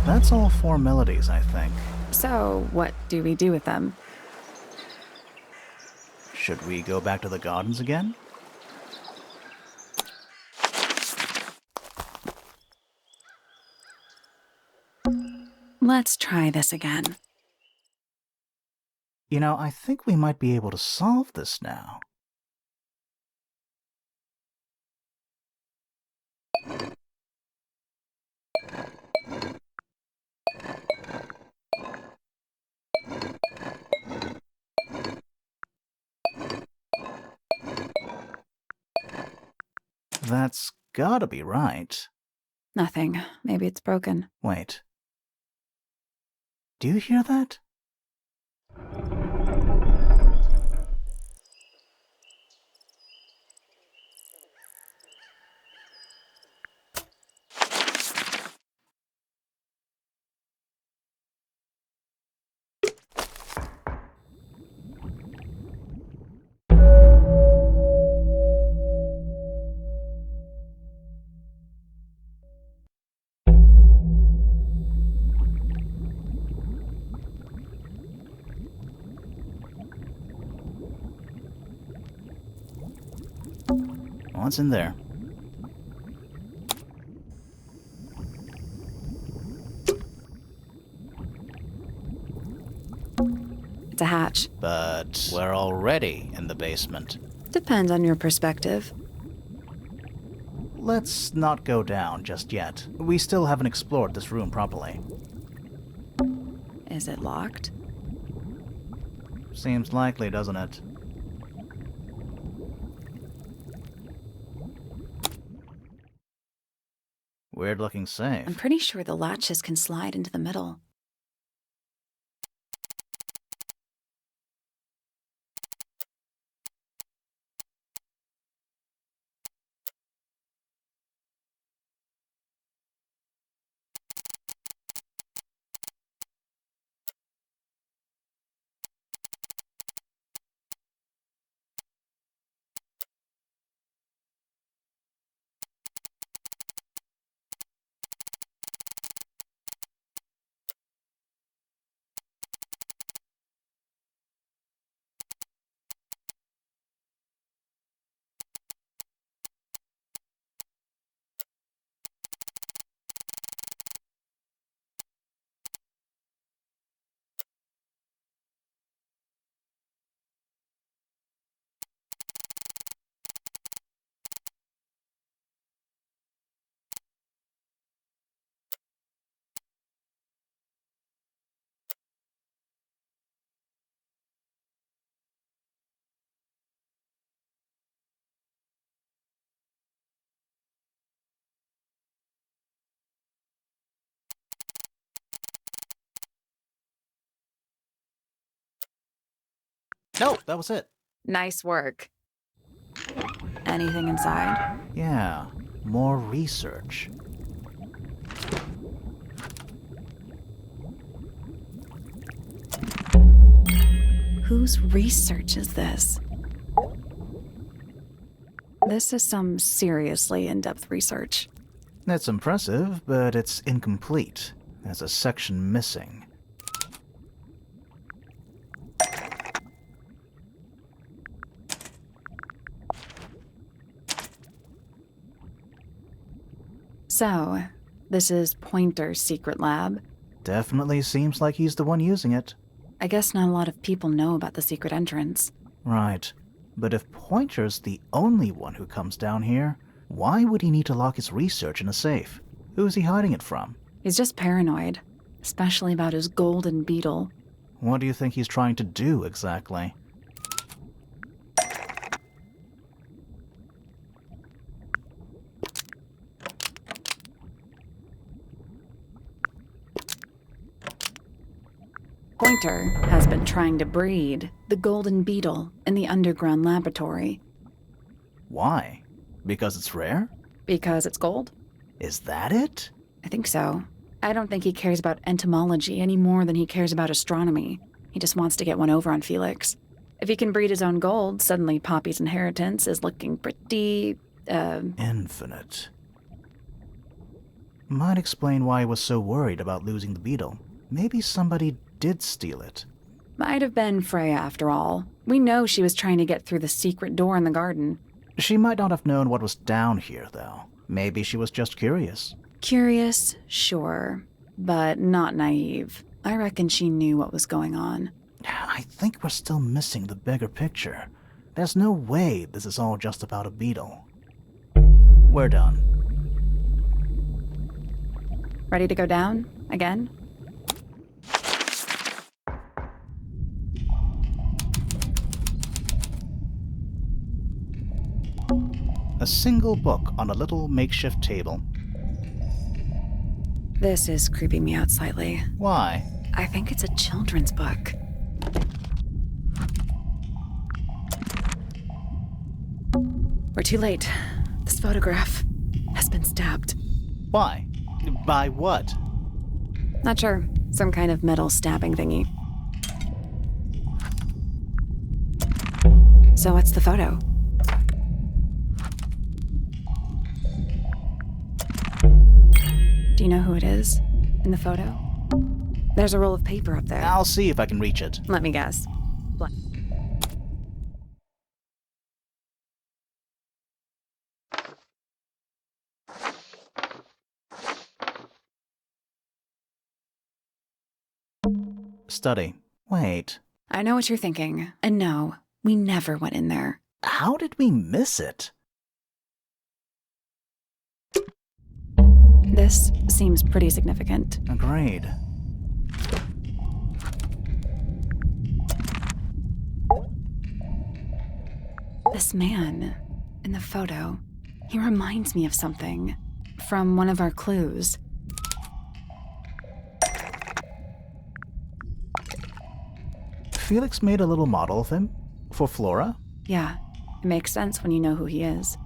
That's all 4 melodies, I think. So, what do we do with them? Should we go back to the gardens again? Let's try this again. You know, I think we might be able to solve this now. That's gotta be right. Nothing. Maybe it's broken. Wait. Do you hear that? What's in there? It's a hatch. But we're already in the basement. Depends on your perspective. Let's not go down just yet. We still haven't explored this room properly. Is it locked? Seems likely, doesn't it? Weird looking safe. I'm pretty sure the latches can slide into the middle. No, that was it. Nice work. Anything inside? Yeah, more research. Whose research is this? This is some seriously in-depth research. It's impressive, but it's incomplete. There's a section missing. So, this is Pointer's secret lab. Definitely seems like he's the one using it. I guess not a lot of people know about the secret entrance. Right. But if Pointer's the only one who comes down here, why would he need to lock his research in a safe? Who's he hiding it from? He's just paranoid, especially about his golden beetle. What do you think he's trying to do exactly? Pointer has been trying to breed the golden beetle in the underground laboratory. Why? Because it's rare? Because it's gold? Is that it? I think so. I don't think he cares about entomology any more than he cares about astronomy. He just wants to get one over on Felix. If he can breed his own gold, suddenly Poppy's inheritance is looking pretty, Infinite. Might explain why he was so worried about losing the beetle. Maybe somebody did steal it. Might have been Freya after all. We know she was trying to get through the secret door in the garden. She might not have known what was down here, though. Maybe she was just curious. Curious, sure, but not naive. I reckon she knew what was going on. I think we're still missing the bigger picture. There's no way this is all just about a beetle. We're done. Ready to go down? Again? A single book on a little makeshift table. This is creeping me out slightly. Why? I think it's a children's book. We're too late. This photograph has been stabbed. Why? By what? Not sure. Some kind of metal stabbing thingy. So what's the photo? Do you know who it is in the photo? There's a roll of paper up there. I'll see if I can reach it. Let me guess. Study. Wait, I know what you're thinking. And no, we never went in there. how did we miss it? This seems pretty significant. Agreed. This man in the photo, he reminds me of something from one of our clues. Felix made a little model of him for Flora. Yeah, it makes sense when you know who he is.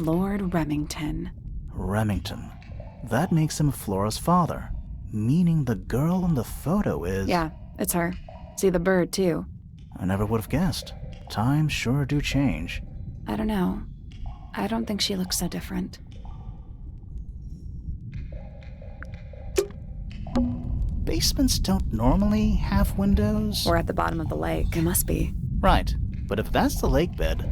Lord Remington. Remington. That makes him Flora's father, meaning the girl in the photo is... Yeah, it's her. See the bird, too. I never would have guessed. Times sure do change. I don't know. I don't think she looks so different. Basements don't normally have windows. We're at the bottom of the lake. It must be. Right, but if that's the lake bed,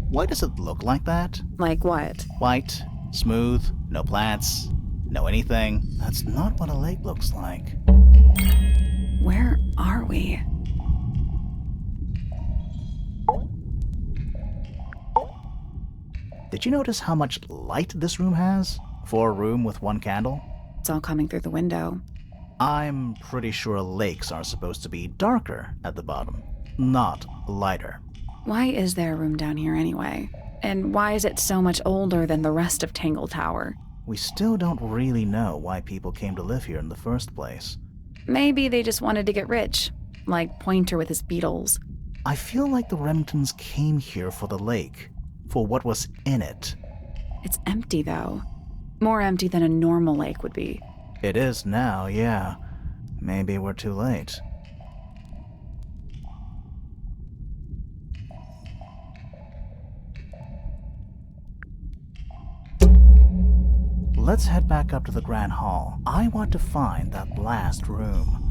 why does it look like that? Like what? White, smooth, no plants, no anything. That's not what a lake looks like. Where are we? Did you notice how much light this room has? For a room with one candle? It's all coming through the window. I'm pretty sure lakes are supposed to be darker at the bottom, not lighter. Why is there a room down here anyway? And why is it so much older than the rest of Tangle Tower? We still don't really know why people came to live here in the first place. Maybe they just wanted to get rich, like Pointer with his beetles. I feel like the Remingtons came here for the lake, for what was in it. It's empty, though. More empty than a normal lake would be. It is now, yeah. Maybe we're too late. Let's head back up to the Grand Hall. I want to find that last room.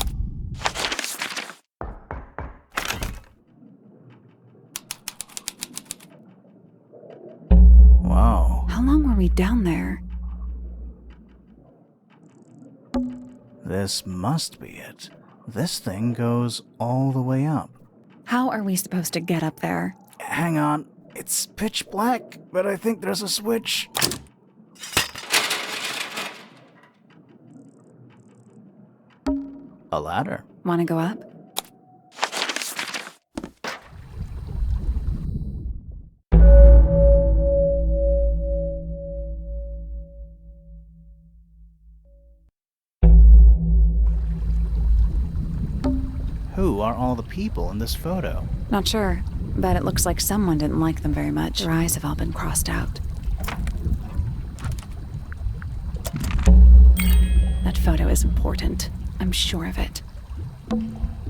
Wow. How long were we down there? This must be it. This thing goes all the way up. How are we supposed to get up there? Hang on. It's pitch black, but I think there's a switch. A ladder. Want to go up? Who are all the people in this photo? Not sure, but it looks like someone didn't like them very much. Their eyes have all been crossed out. That photo is important. I'm sure of it.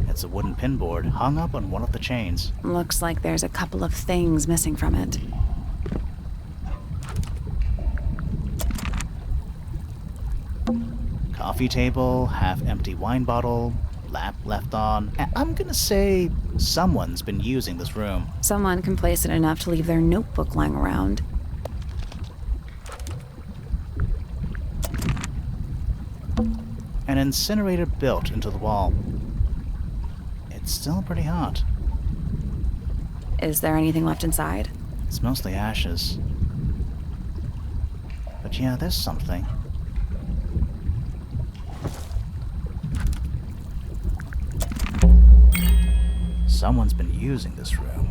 It's a wooden pinboard hung up on one of the chains. Looks like there's a couple of things missing from it. Coffee table, half-empty wine bottle, lamp left on. I'm gonna say someone's been using this room. Someone complacent enough to leave their notebook lying around. An incinerator built into the wall. It's still pretty hot. Is there anything left inside? It's mostly ashes. But yeah, there's something. Someone's been using this room.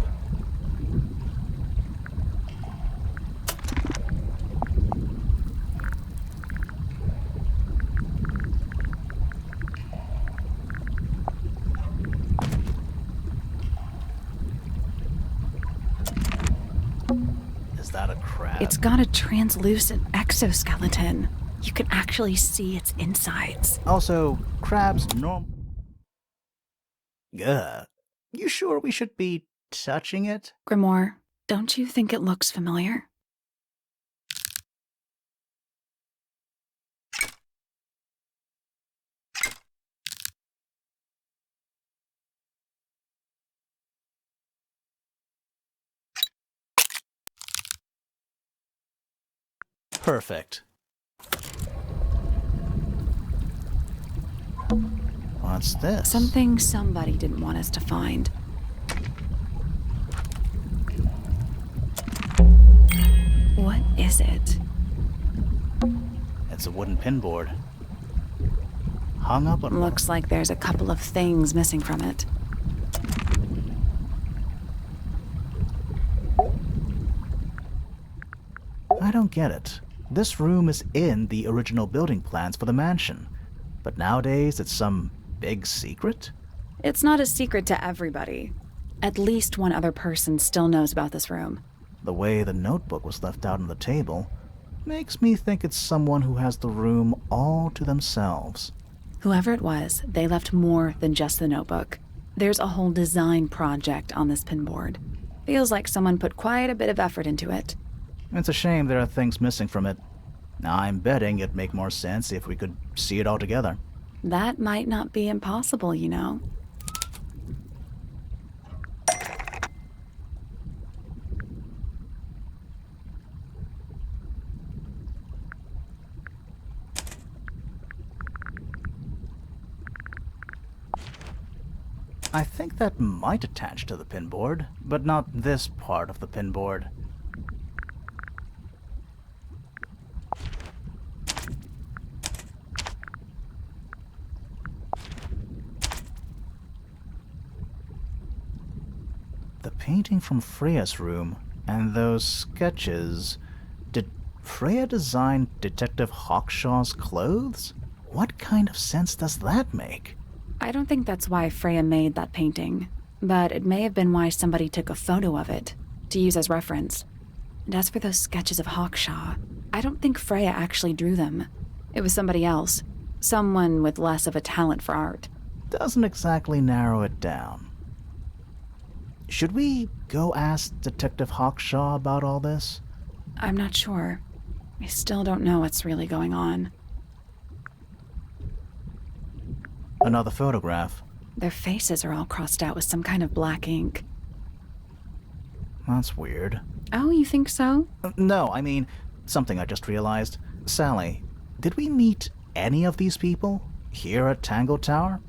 Is that a crab? It's got a translucent exoskeleton. You can actually see its insides. Also, crabs Ugh. You sure we should be touching it? Grimoire, don't you think it looks familiar? Perfect. What's this? Something somebody didn't want us to find. What is it? It's a wooden pinboard. Hung up on... Looks like there's a couple of things missing from it. I don't get it. This room is in the original building plans for the mansion. But nowadays it's some big secret? It's not a secret to everybody. At least one other person still knows about this room. The way the notebook was left out on the table makes me think it's someone who has the room all to themselves. Whoever it was, they left more than just the notebook. There's a whole design project on this pinboard. Feels like someone put quite a bit of effort into it. It's a shame there are things missing from it. Now, I'm betting it'd make more sense if we could see it all together. That might not be impossible, you know. I think that might attach to the pinboard, but not this part of the pinboard. The painting from Freya's room and those sketches. Did Freya design Detective Hawkshaw's clothes? What kind of sense does that make? I don't think that's why Freya made that painting, but it may have been why somebody took a photo of it to use as reference. And as for those sketches of Hawkshaw, I don't think Freya actually drew them. It was somebody else, someone with less of a talent for art. Doesn't exactly narrow it down. Should we go ask Detective Hawkshaw about all this? I'm not sure. I still don't know what's really going on. Another photograph. Their faces are all crossed out with some kind of black ink. That's weird. Oh, you think so? No, I mean, something I just realized. Sally, did we meet any of these people here at Tangle Tower?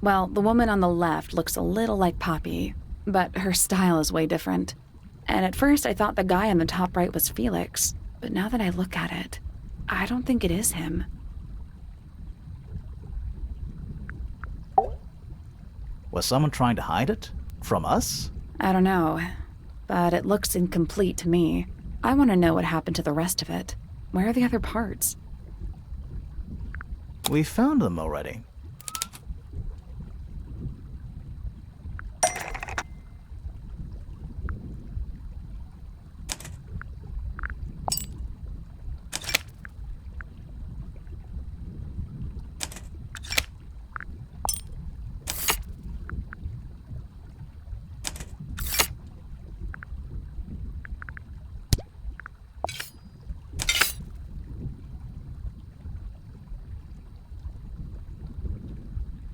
Well, the woman on the left looks a little like Poppy, but her style is way different. And at first I thought the guy on the top right was Felix, but now that I look at it, I don't think it is him. Was someone trying to hide it? From us? I don't know, but it looks incomplete to me. I want to know what happened to the rest of it. Where are the other parts? We found them already.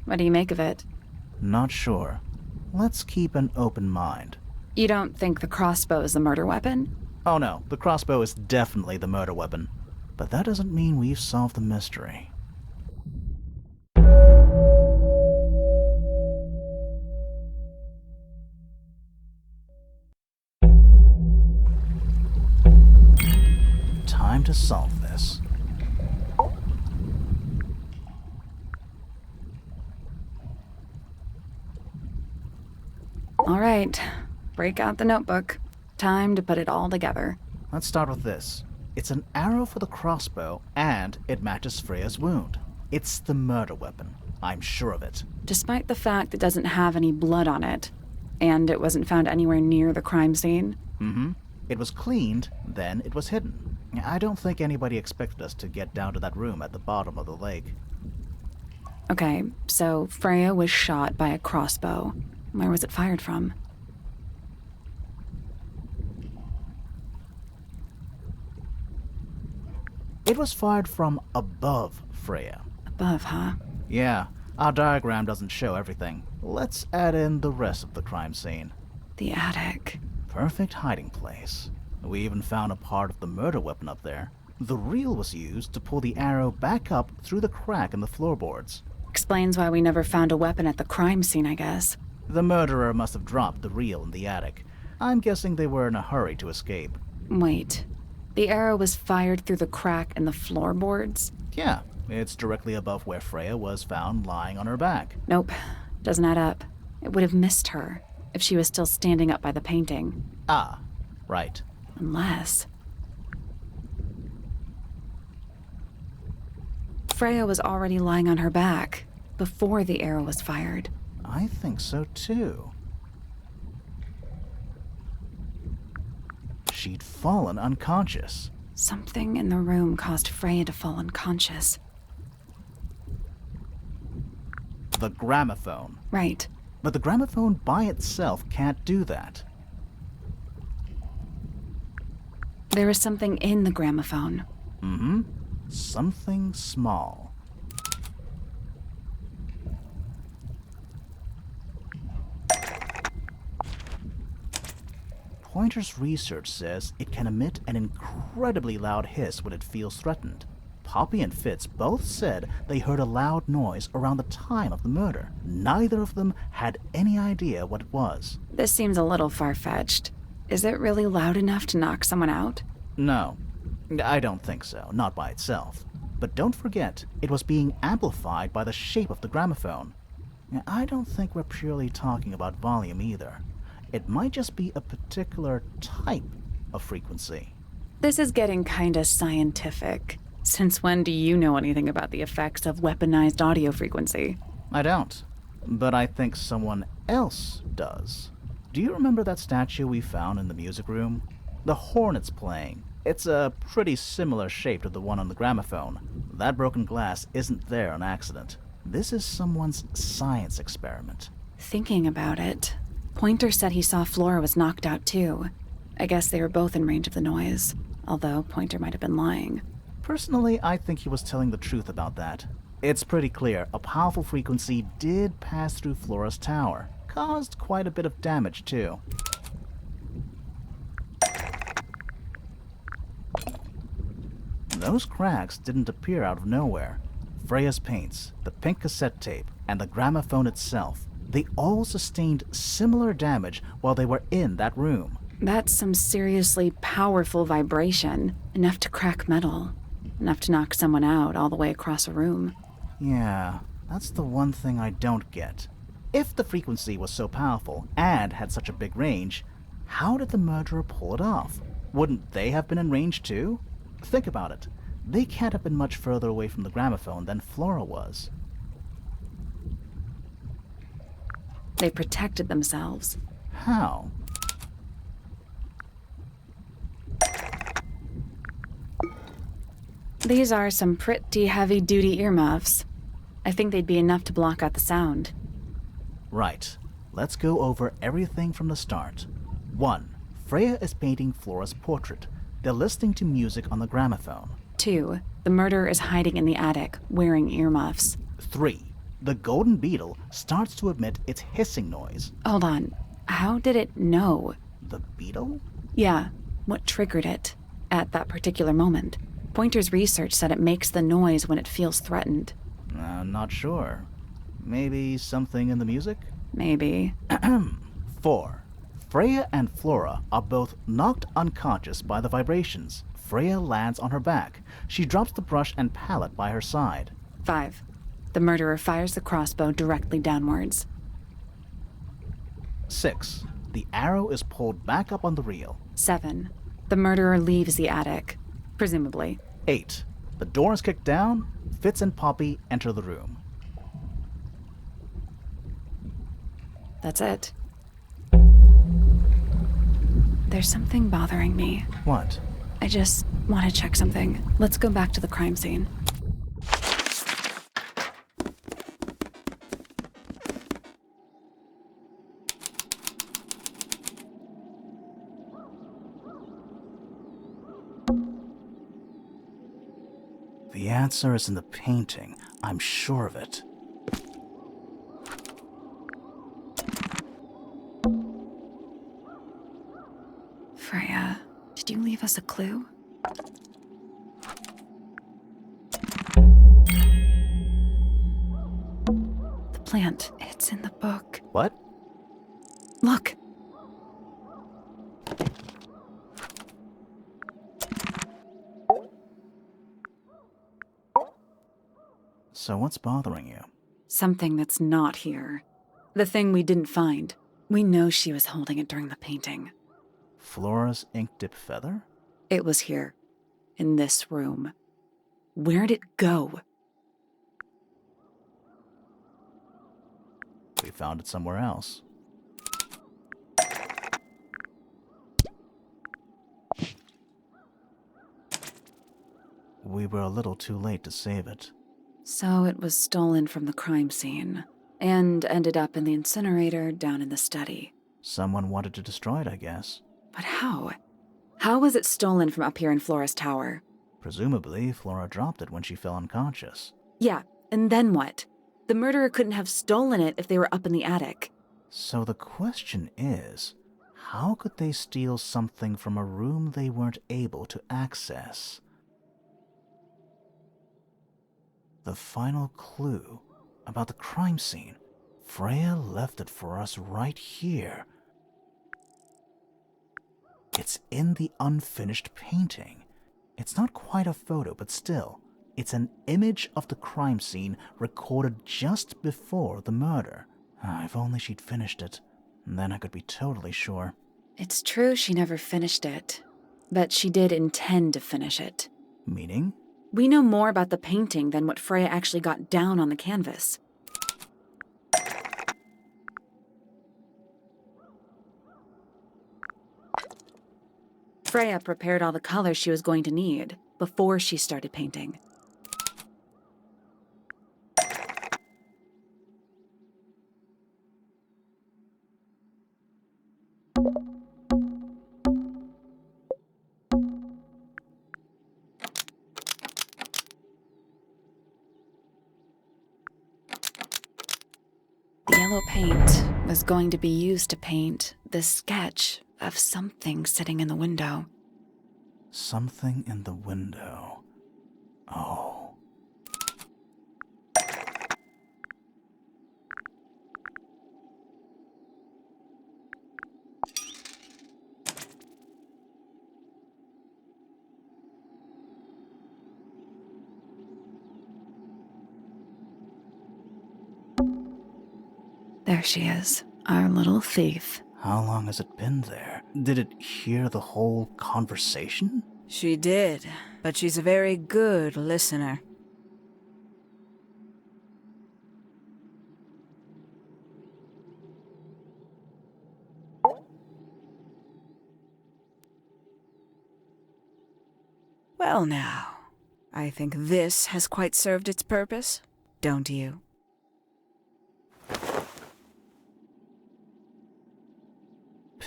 What do you make of it? Not sure. Let's keep an open mind. You don't think the crossbow is the murder weapon? Oh no, the crossbow is definitely the murder weapon. But that doesn't mean we've solved the mystery. Time to solve this. All right, break out the notebook. Time to put it all together. Let's start with this. It's an arrow for the crossbow, and it matches Freya's wound. It's the murder weapon. I'm sure of it. Despite the fact it doesn't have any blood on it, and it wasn't found anywhere near the crime scene. Mm-hmm. It was cleaned, then it was hidden. I don't think anybody expected us to get down to that room at the bottom of the lake. Okay, so Freya was shot by a crossbow. Where was it fired from? It was fired from above Freya. Above, huh? Yeah, our diagram doesn't show everything. Let's add in the rest of the crime scene. The attic. Perfect hiding place. We even found a part of the murder weapon up there. The reel was used to pull the arrow back up through the crack in the floorboards. Explains why we never found a weapon at the crime scene, I guess. The murderer must have dropped the reel in the attic. I'm guessing they were in a hurry to escape. Wait. The arrow was fired through the crack in the floorboards? Yeah, it's directly above where Freya was found lying on her back. Nope. Doesn't add up. It would have missed her if she was still standing up by the painting. Ah, right. Unless... Freya was already lying on her back before the arrow was fired. I think so too. She'd fallen unconscious. Something in the room caused Freya to fall unconscious. The gramophone. Right. But the gramophone by itself can't do that. There is something in the gramophone. Mm-hmm. Something small. Pointer's research says it can emit an incredibly loud hiss when it feels threatened. Poppy and Fitz both said they heard a loud noise around the time of the murder. Neither of them had any idea what it was. This seems a little far-fetched. Is it really loud enough to knock someone out? No, I don't think so, not by itself. But don't forget, it was being amplified by the shape of the gramophone. I don't think we're purely talking about volume either. It might just be a particular type of frequency. This is getting kinda scientific. Since when do you know anything about the effects of weaponized audio frequency? I don't, but I think someone else does. Do you remember that statue we found in the music room? The horn it's playing. It's a pretty similar shape to the one on the gramophone. That broken glass isn't there on accident. This is someone's science experiment. Thinking about it, Pointer said he saw Flora was knocked out too. I guess they were both in range of the noise, although Pointer might have been lying. Personally, I think he was telling the truth about that. It's pretty clear a powerful frequency did pass through Flora's tower. Caused quite a bit of damage too. Those cracks didn't appear out of nowhere. Freya's paints, the pink cassette tape, and the gramophone itself, they all sustained similar damage while they were in that room. That's some seriously powerful vibration, enough to crack metal, enough to knock someone out all the way across a room. Yeah, that's the one thing I don't get. If the frequency was so powerful and had such a big range, how did the murderer pull it off? Wouldn't they have been in range too? Think about it. They can't have been much further away from the gramophone than Flora was. They protected themselves. How? These are some pretty heavy-duty earmuffs. I think they'd be enough to block out the sound. Right. Let's go over everything from the start. 1. Freya is painting Flora's portrait. They're listening to music on the gramophone. 2. The murderer is hiding in the attic, wearing earmuffs. 3. The golden beetle starts to emit its hissing noise. Hold on. How did it know? The beetle? Yeah. What triggered it at that particular moment? Pointer's research said it makes the noise when it feels threatened. Not sure. Maybe something in the music? Maybe. 4. Freya and Flora are both knocked unconscious by the vibrations. Freya lands on her back. She drops the brush and palette by her side. 5. The murderer fires the crossbow directly downwards. 6. The arrow is pulled back up on the reel. 7. The murderer leaves the attic, presumably. 8. The door is kicked down. Fitz and Poppy enter the room. That's it. There's something bothering me. What? I just want to check something. Let's go back to the crime scene. The answer is in the painting. I'm sure of it. Freya, did you leave us a clue? plant. It's in the book. What? Look. So what's bothering you? Something that's not here. The thing we didn't find. We know she was holding it during the painting. Flora's ink-dip feather? It was here. In this room. Where'd it go? We found it somewhere else. We were a little too late to save it. So it was stolen from the crime scene, and ended up in the incinerator down in the study. Someone wanted to destroy it, I guess. But how? How was it stolen from up here in Flora's tower? Presumably, Flora dropped it when she fell unconscious. Yeah, and then what? The murderer couldn't have stolen it if they were up in the attic. So the question is, how could they steal something from a room they weren't able to access? The final clue about the crime scene. Freya left it for us right here. It's in the unfinished painting. It's not quite a photo, but still, it's an image of the crime scene recorded just before the murder. If only she'd finished it, then I could be totally sure. It's true she never finished it, but she did intend to finish it. Meaning? We know more about the painting than what Freya actually got down on the canvas. Freya prepared all the colors she was going to need before she started painting. The yellow paint was going to be used to paint this sketch of something sitting in the window. Something in the window. Oh. There she is, our little thief. How long has it been there? Did it hear the whole conversation? She did, but she's a very good listener. Well now, I think this has quite served its purpose, don't you?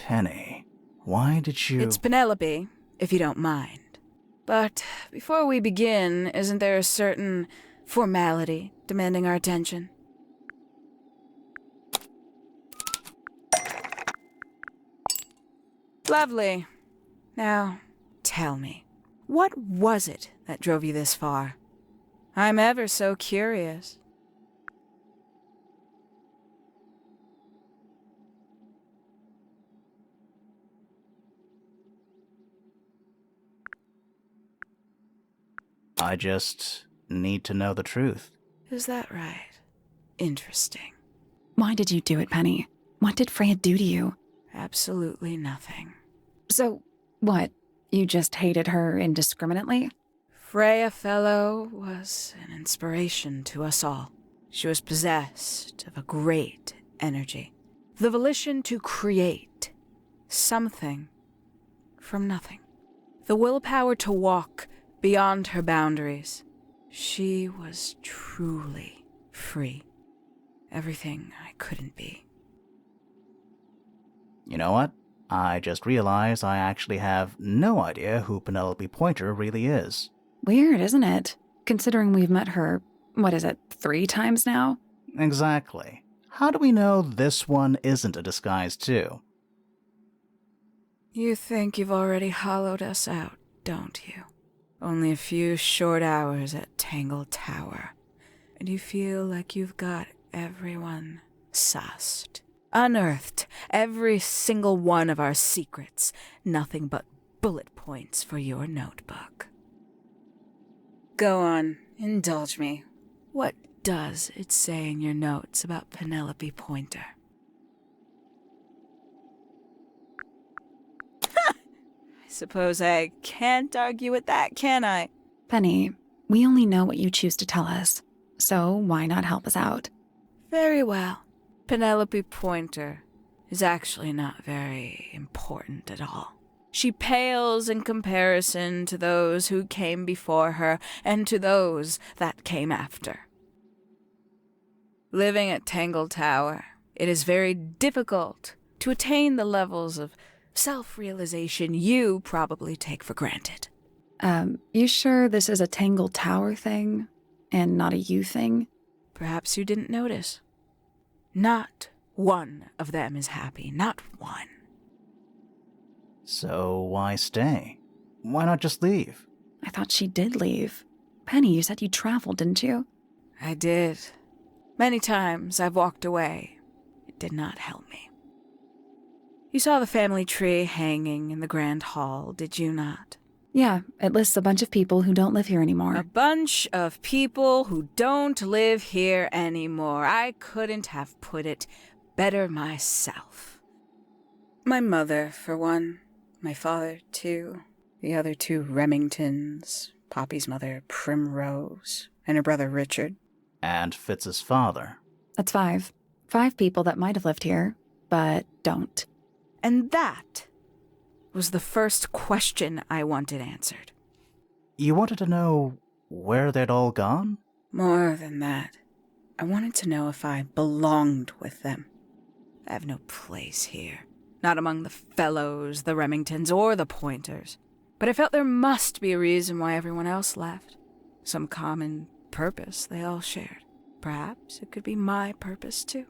Penny, why did you... It's Penelope, if you don't mind. But before we begin, isn't there a certain formality demanding our attention? Lovely. Now, tell me, what was it that drove you this far? I'm ever so curious. I just need to know the truth. Is that right? Interesting. Why did you do it, Penny? What did Freya do to you? Absolutely nothing. So, what? You just hated her indiscriminately? Freya Fellow was an inspiration to us all. She was possessed of a great energy. The volition to create something from nothing. The willpower to walk beyond her boundaries. She was truly free. Everything I couldn't be. You know what? I just realized I actually have no idea who Penelope Pointer really is. Weird, isn't it? Considering we've met her, 3 times now? Exactly. How do we know this one isn't a disguise too? You think you've already hollowed us out, don't you? Only a few short hours at Tangle Tower, and you feel like you've got everyone sussed. Unearthed every single one of our secrets. Nothing but bullet points for your notebook. Go on, indulge me. What does it say in your notes about Penelope Pointer? I suppose I can't argue with that, can I? Penny, we only know what you choose to tell us, so why not help us out? Very well. Penelope Pointer is actually not very important at all. She pales in comparison to those who came before her and to those that came after. Living at Tangle Tower, it is very difficult to attain the levels of self-realization you probably take for granted. You sure this is a Tangle Tower thing and not a you thing? Perhaps you didn't notice. Not one of them is happy, not one. So why stay? Why not just leave? I thought she did leave. Penny, you said you traveled, didn't you? I did. Many times I've walked away. It did not help me. You saw the family tree hanging in the grand hall, did you not? Yeah, it lists a bunch of people who don't live here anymore. A bunch of people who don't live here anymore. I couldn't have put it better myself. My mother, for one. My father, too. The other two Remingtons. Poppy's mother, Primrose. And her brother, Richard. And Fitz's father. That's 5. 5 people that might have lived here, but don't. And that was the first question I wanted answered. You wanted to know where they'd all gone? More than that, I wanted to know if I belonged with them. I have no place here. Not among the Fellows, the Remingtons, or the Pointers. But I felt there must be a reason why everyone else left. Some common purpose they all shared. Perhaps it could be my purpose, too.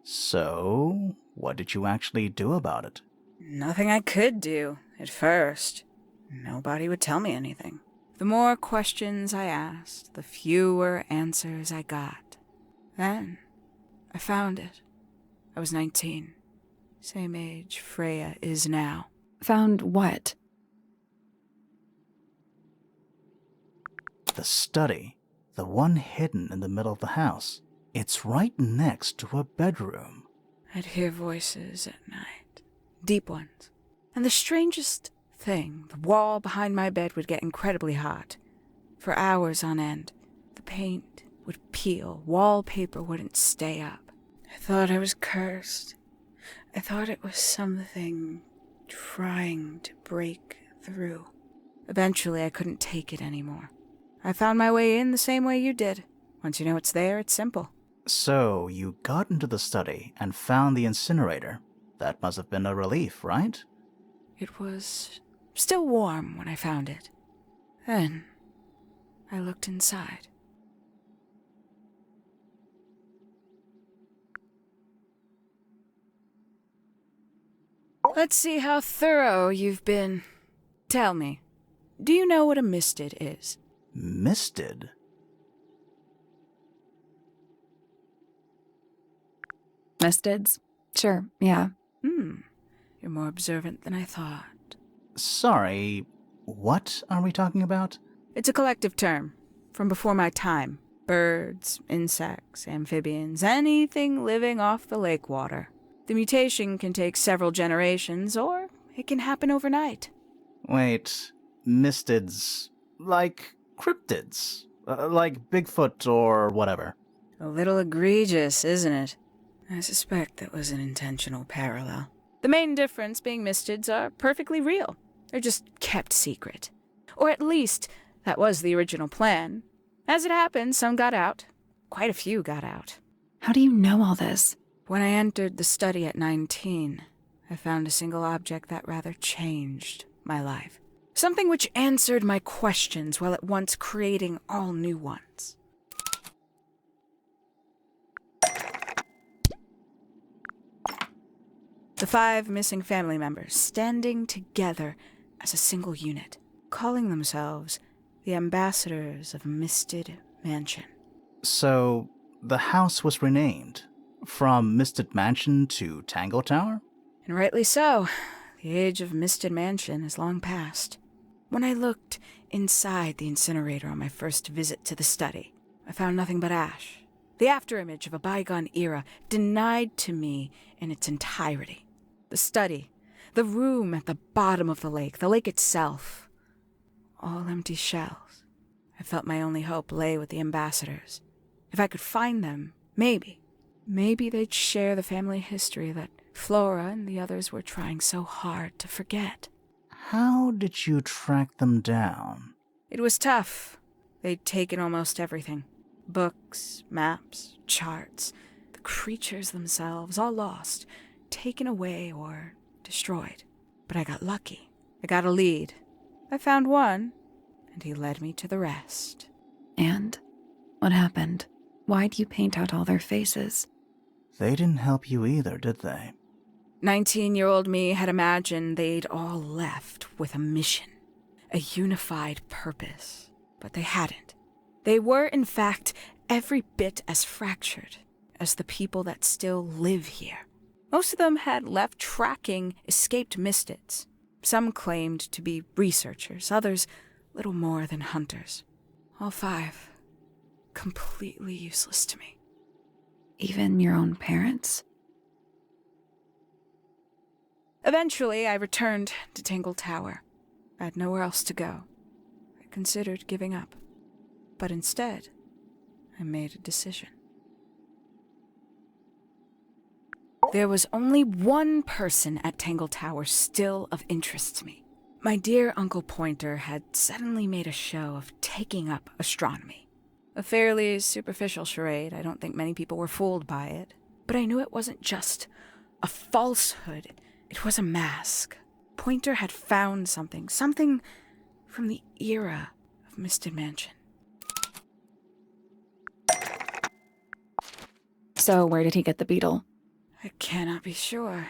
So, what did you actually do about it? Nothing I could do, at first. Nobody would tell me anything. The more questions I asked, the fewer answers I got. Then, I found it. I was 19. Same age Freya is now. Found what? The study. The one hidden in the middle of the house. It's right next to a bedroom. I'd hear voices at night. Deep ones. And the strangest thing, the wall behind my bed would get incredibly hot. For hours on end. The paint would peel. Wallpaper wouldn't stay up. I thought I was cursed. I thought it was something trying to break through. Eventually, I couldn't take it anymore. I found my way in the same way you did. Once you know it's there, it's simple. So, you got into the study and found the incinerator. That must have been a relief, right? It was still warm when I found it. Then, I looked inside. Let's see how thorough you've been. Tell me, do you know what a misted is? Misted? Mistids? Sure, yeah. You're more observant than I thought. Sorry, what are we talking about? It's a collective term, from before my time. Birds, insects, amphibians, anything living off the lake water. The mutation can take several generations, or it can happen overnight. Wait, mistids, like cryptids, like Bigfoot or whatever. A little egregious, isn't it? I suspect that was an intentional parallel. The main difference being mistids are perfectly real. They're just kept secret. Or at least, that was the original plan. As it happened, some got out. Quite a few got out. How do you know all this? When I entered the study at 19, I found a single object that rather changed my life. Something which answered my questions while at once creating all new ones. The 5 missing family members standing together as a single unit, calling themselves the ambassadors of Misted Mansion. So, the house was renamed from Misted Mansion to Tangle Tower? And rightly so. The age of Misted Mansion is long past. When I looked inside the incinerator on my first visit to the study, I found nothing but ash. The afterimage of a bygone era denied to me in its entirety. The study, the room at the bottom of the lake itself, all empty shells. I felt my only hope lay with the ambassadors. If I could find them, maybe they'd share the family history that Flora and the others were trying so hard to forget. How did you track them down? It was tough. They'd taken almost everything. Books, maps, charts, the creatures themselves, all lost, taken away or destroyed. But I got lucky. I got a lead. I found one, and he led me to the rest. And what happened? Why'd you paint out all their faces? They didn't help you either, did they? 19-year-old me had imagined they'd all left with a mission, a unified purpose, but they hadn't. They were, in fact, every bit as fractured as the people that still live here. Most of them had left tracking escaped mystics. Some claimed to be researchers, others little more than hunters. All 5, completely useless to me. Even your own parents? Eventually, I returned to Tangle Tower. I had nowhere else to go. I considered giving up. But instead, I made a decision. There was only one person at Tangle Tower still of interest to me. My dear Uncle Pointer had suddenly made a show of taking up astronomy. A fairly superficial charade. I don't think many people were fooled by it. But I knew it wasn't just a falsehood. It was a mask. Pointer had found something from the era of Misted Mansion. So where did he get the beetle? I cannot be sure,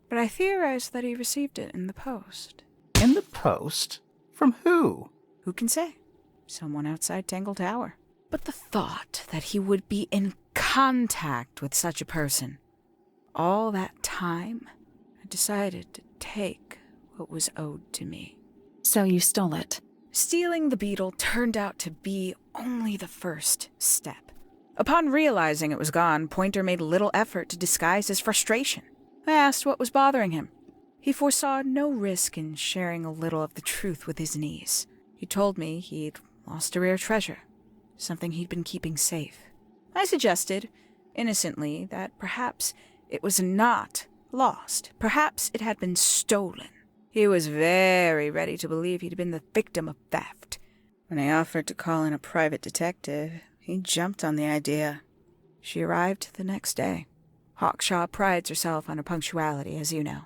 but I theorize that he received it in the post. In the post? From who? Who can say? Someone outside Tangle Tower. But the thought that he would be in contact with such a person, all that time, I decided to take what was owed to me. So you stole it. Stealing the beetle turned out to be only the first step. Upon realizing it was gone, Pointer made little effort to disguise his frustration. I asked what was bothering him. He foresaw no risk in sharing a little of the truth with his niece. He told me he'd lost a rare treasure, something he'd been keeping safe. I suggested, innocently, that perhaps it was not lost. Perhaps it had been stolen. He was very ready to believe he'd been the victim of theft. When I offered to call in a private detective, he jumped on the idea. She arrived the next day. Hawkshaw prides herself on her punctuality, as you know.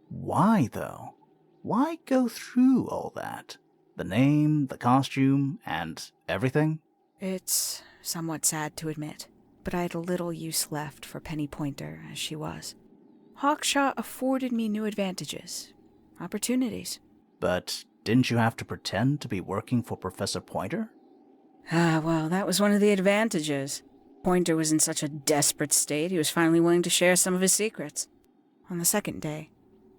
Why, though? Why go through all that? The name, the costume, and everything? It's somewhat sad to admit, but I had little use left for Penny Pointer as she was. Hawkshaw afforded me new advantages, opportunities. But didn't you have to pretend to be working for Professor Pointer? Well, that was one of the advantages. Pointer was in such a desperate state, he was finally willing to share some of his secrets. On the second day,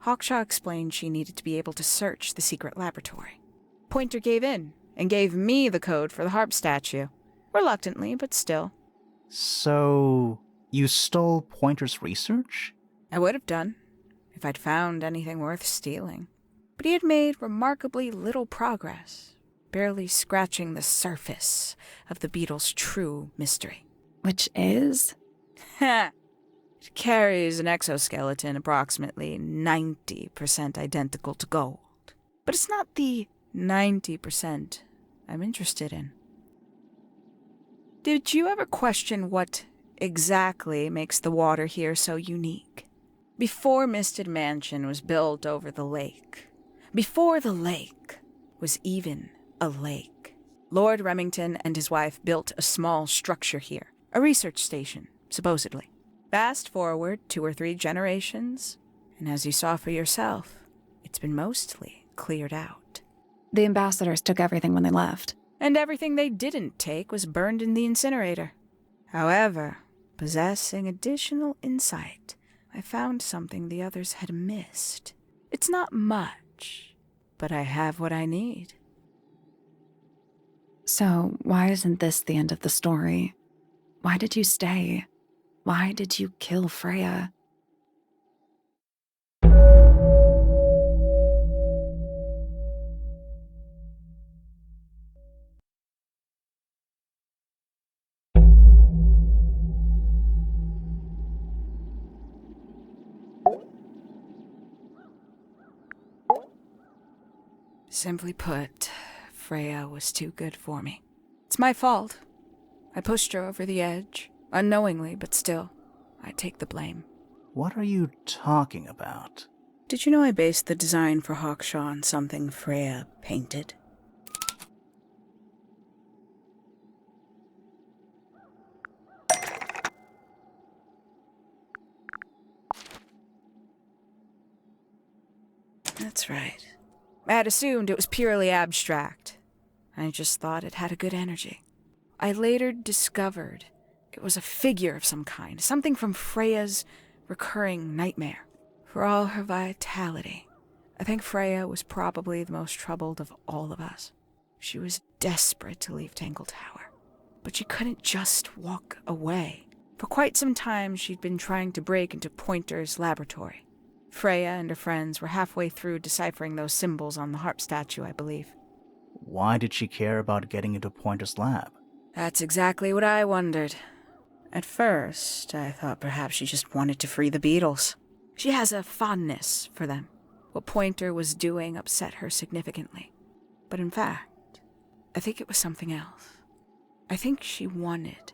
Hawkshaw explained she needed to be able to search the secret laboratory. Pointer gave in and gave me the code for the harp statue. Reluctantly, but still. So, you stole Pointer's research? I would have done, if I'd found anything worth stealing. But he had made remarkably little progress, barely scratching the surface of the beetle's true mystery. Which is? It carries an exoskeleton approximately 90% identical to gold. But it's not the 90% I'm interested in. Did you ever question what exactly makes the water here so unique? Before Misted Mansion was built over the lake, before the lake was even a lake, Lord Remington and his wife built a small structure here, a research station, supposedly. Fast forward 2 or 3 generations, and as you saw for yourself, it's been mostly cleared out. The ambassadors took everything when they left. And everything they didn't take was burned in the incinerator. However, possessing additional insight, I found something the others had missed. It's not much, but I have what I need. So, why isn't this the end of the story? Why did you stay? Why did you kill Freya? Simply put, Freya was too good for me. It's my fault. I pushed her over the edge, unknowingly, but still, I take the blame. What are you talking about? Did you know I based the design for Hawkshaw on something Freya painted? That's right. I had assumed it was purely abstract. I just thought it had a good energy. I later discovered it was a figure of some kind, something from Freya's recurring nightmare. For all her vitality, I think Freya was probably the most troubled of all of us. She was desperate to leave Tangle Tower, but she couldn't just walk away. For quite some time, she'd been trying to break into Pointer's laboratory. Freya and her friends were halfway through deciphering those symbols on the harp statue, I believe. Why did she care about getting into Pointer's lab? That's exactly what I wondered. At first, I thought perhaps she just wanted to free the beetles. She has a fondness for them. What Pointer was doing upset her significantly. But in fact, I think it was something else. I think she wanted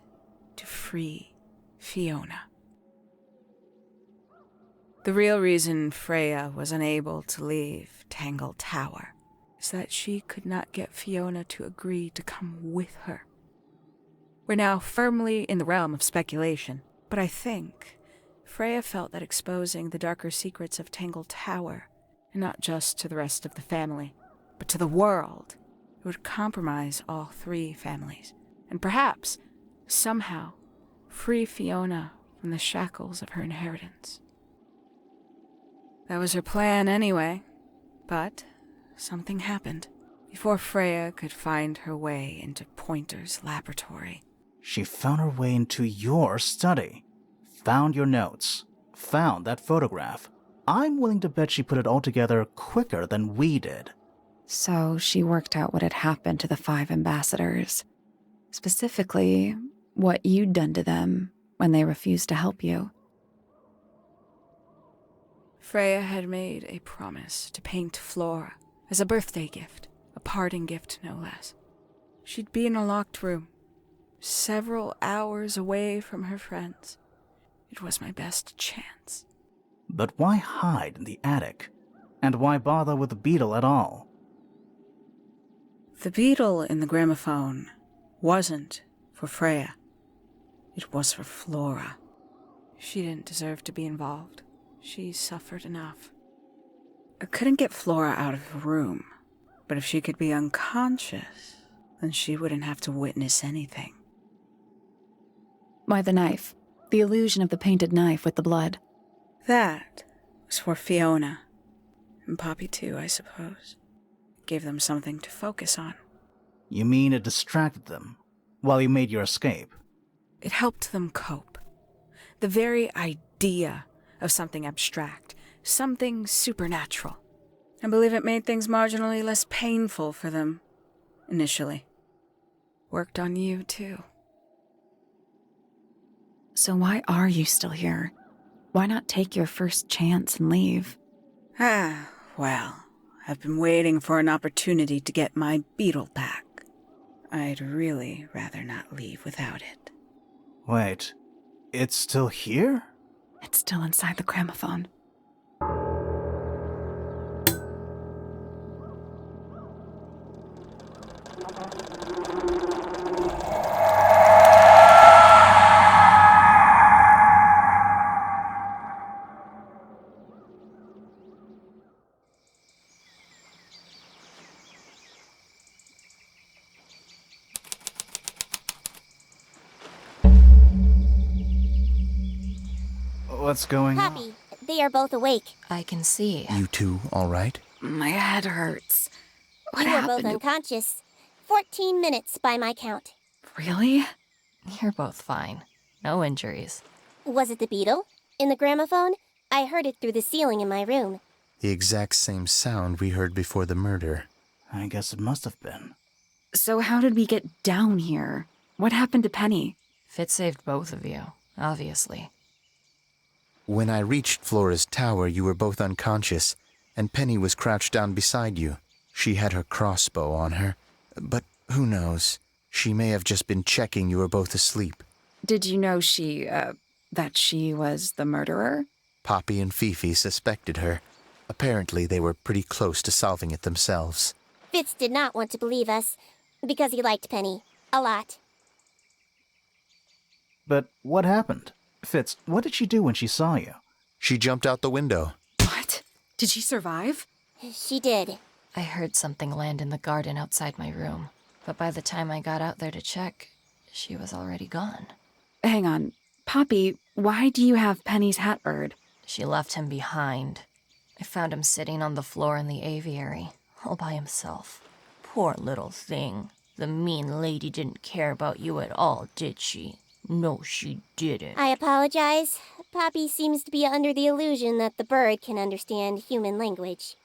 to free Fiona. The real reason Freya was unable to leave Tangle Tower is that she could not get Fiona to agree to come with her. We're now firmly in the realm of speculation, but I think Freya felt that exposing the darker secrets of Tangle Tower, and not just to the rest of the family, but to the world, it would compromise all three families, and perhaps, somehow, free Fiona from the shackles of her inheritance. That was her plan anyway, but something happened. Before Freya could find her way into Pointer's laboratory. She found her way into your study, found your notes, found that photograph. I'm willing to bet she put it all together quicker than we did. So she worked out what had happened to the 5 ambassadors. Specifically, what you'd done to them when they refused to help you. Freya had made a promise to paint Flora as a birthday gift, a parting gift no less. She'd be in a locked room, several hours away from her friends. It was my best chance. But why hide in the attic? And why bother with the beetle at all? The beetle in the gramophone wasn't for Freya. It was for Flora. She didn't deserve to be involved. She suffered enough. I couldn't get Flora out of the room, but if she could be unconscious, then she wouldn't have to witness anything. Why the knife? The illusion of the painted knife with the blood. That was for Fiona. And Poppy too, I suppose. Gave them something to focus on. You mean it distracted them while you made your escape? It helped them cope. The very idea of something abstract, something supernatural. I believe it made things marginally less painful for them, initially. Worked on you, too. So why are you still here? Why not take your first chance and leave? Well, I've been waiting for an opportunity to get my beetle back. I'd really rather not leave without it. Wait, it's still here? It's still inside the gramophone. What's going on? Poppy, they are both awake. I can see. You two all right? My head hurts. What You were both happened? unconscious. 14 minutes by my count. Really? You're both fine. No injuries. Was it the beetle? In the gramophone? I heard it through the ceiling in my room. The exact same sound we heard before the murder. I guess it must have been. So how did we get down here? What happened to Penny? Fitz saved both of you, obviously. When I reached Flora's tower, you were both unconscious, and Penny was crouched down beside you. She had her crossbow on her, but who knows? She may have just been checking you were both asleep. Did you know that she was the murderer? Poppy and Fifi suspected her. Apparently, they were pretty close to solving it themselves. Fitz did not want to believe us, because he liked Penny. A lot. But what happened? Fitz, what did she do when she saw you? She jumped out the window. What? Did she survive? She did. I heard something land in the garden outside my room, but by the time I got out there to check, she was already gone. Hang on. Poppy, why do you have Penny's hat bird? She left him behind. I found him sitting on the floor in the aviary, all by himself. Poor little thing. The mean lady didn't care about you at all, did she? No, she didn't. I apologize. Poppy seems to be under the illusion that the bird can understand human language.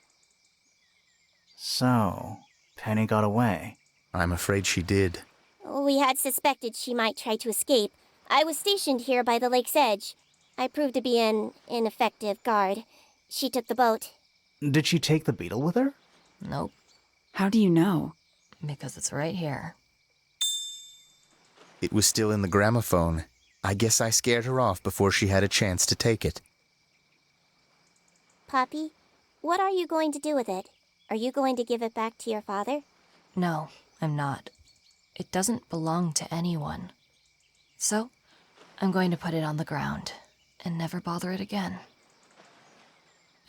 So, Penny got away. I'm afraid she did. We had suspected she might try to escape. I was stationed here by the lake's edge. I proved to be an ineffective guard. She took the boat. Did she take the beetle with her? Nope, How do you know? because it's right here. It was still in the gramophone. I guess I scared her off before she had a chance to take it. Poppy, what are you going to do with it? Are you going to give it back to your father? No, I'm not. It doesn't belong to anyone. So, I'm going to put it on the ground and never bother it again.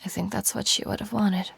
I think that's what she would have wanted.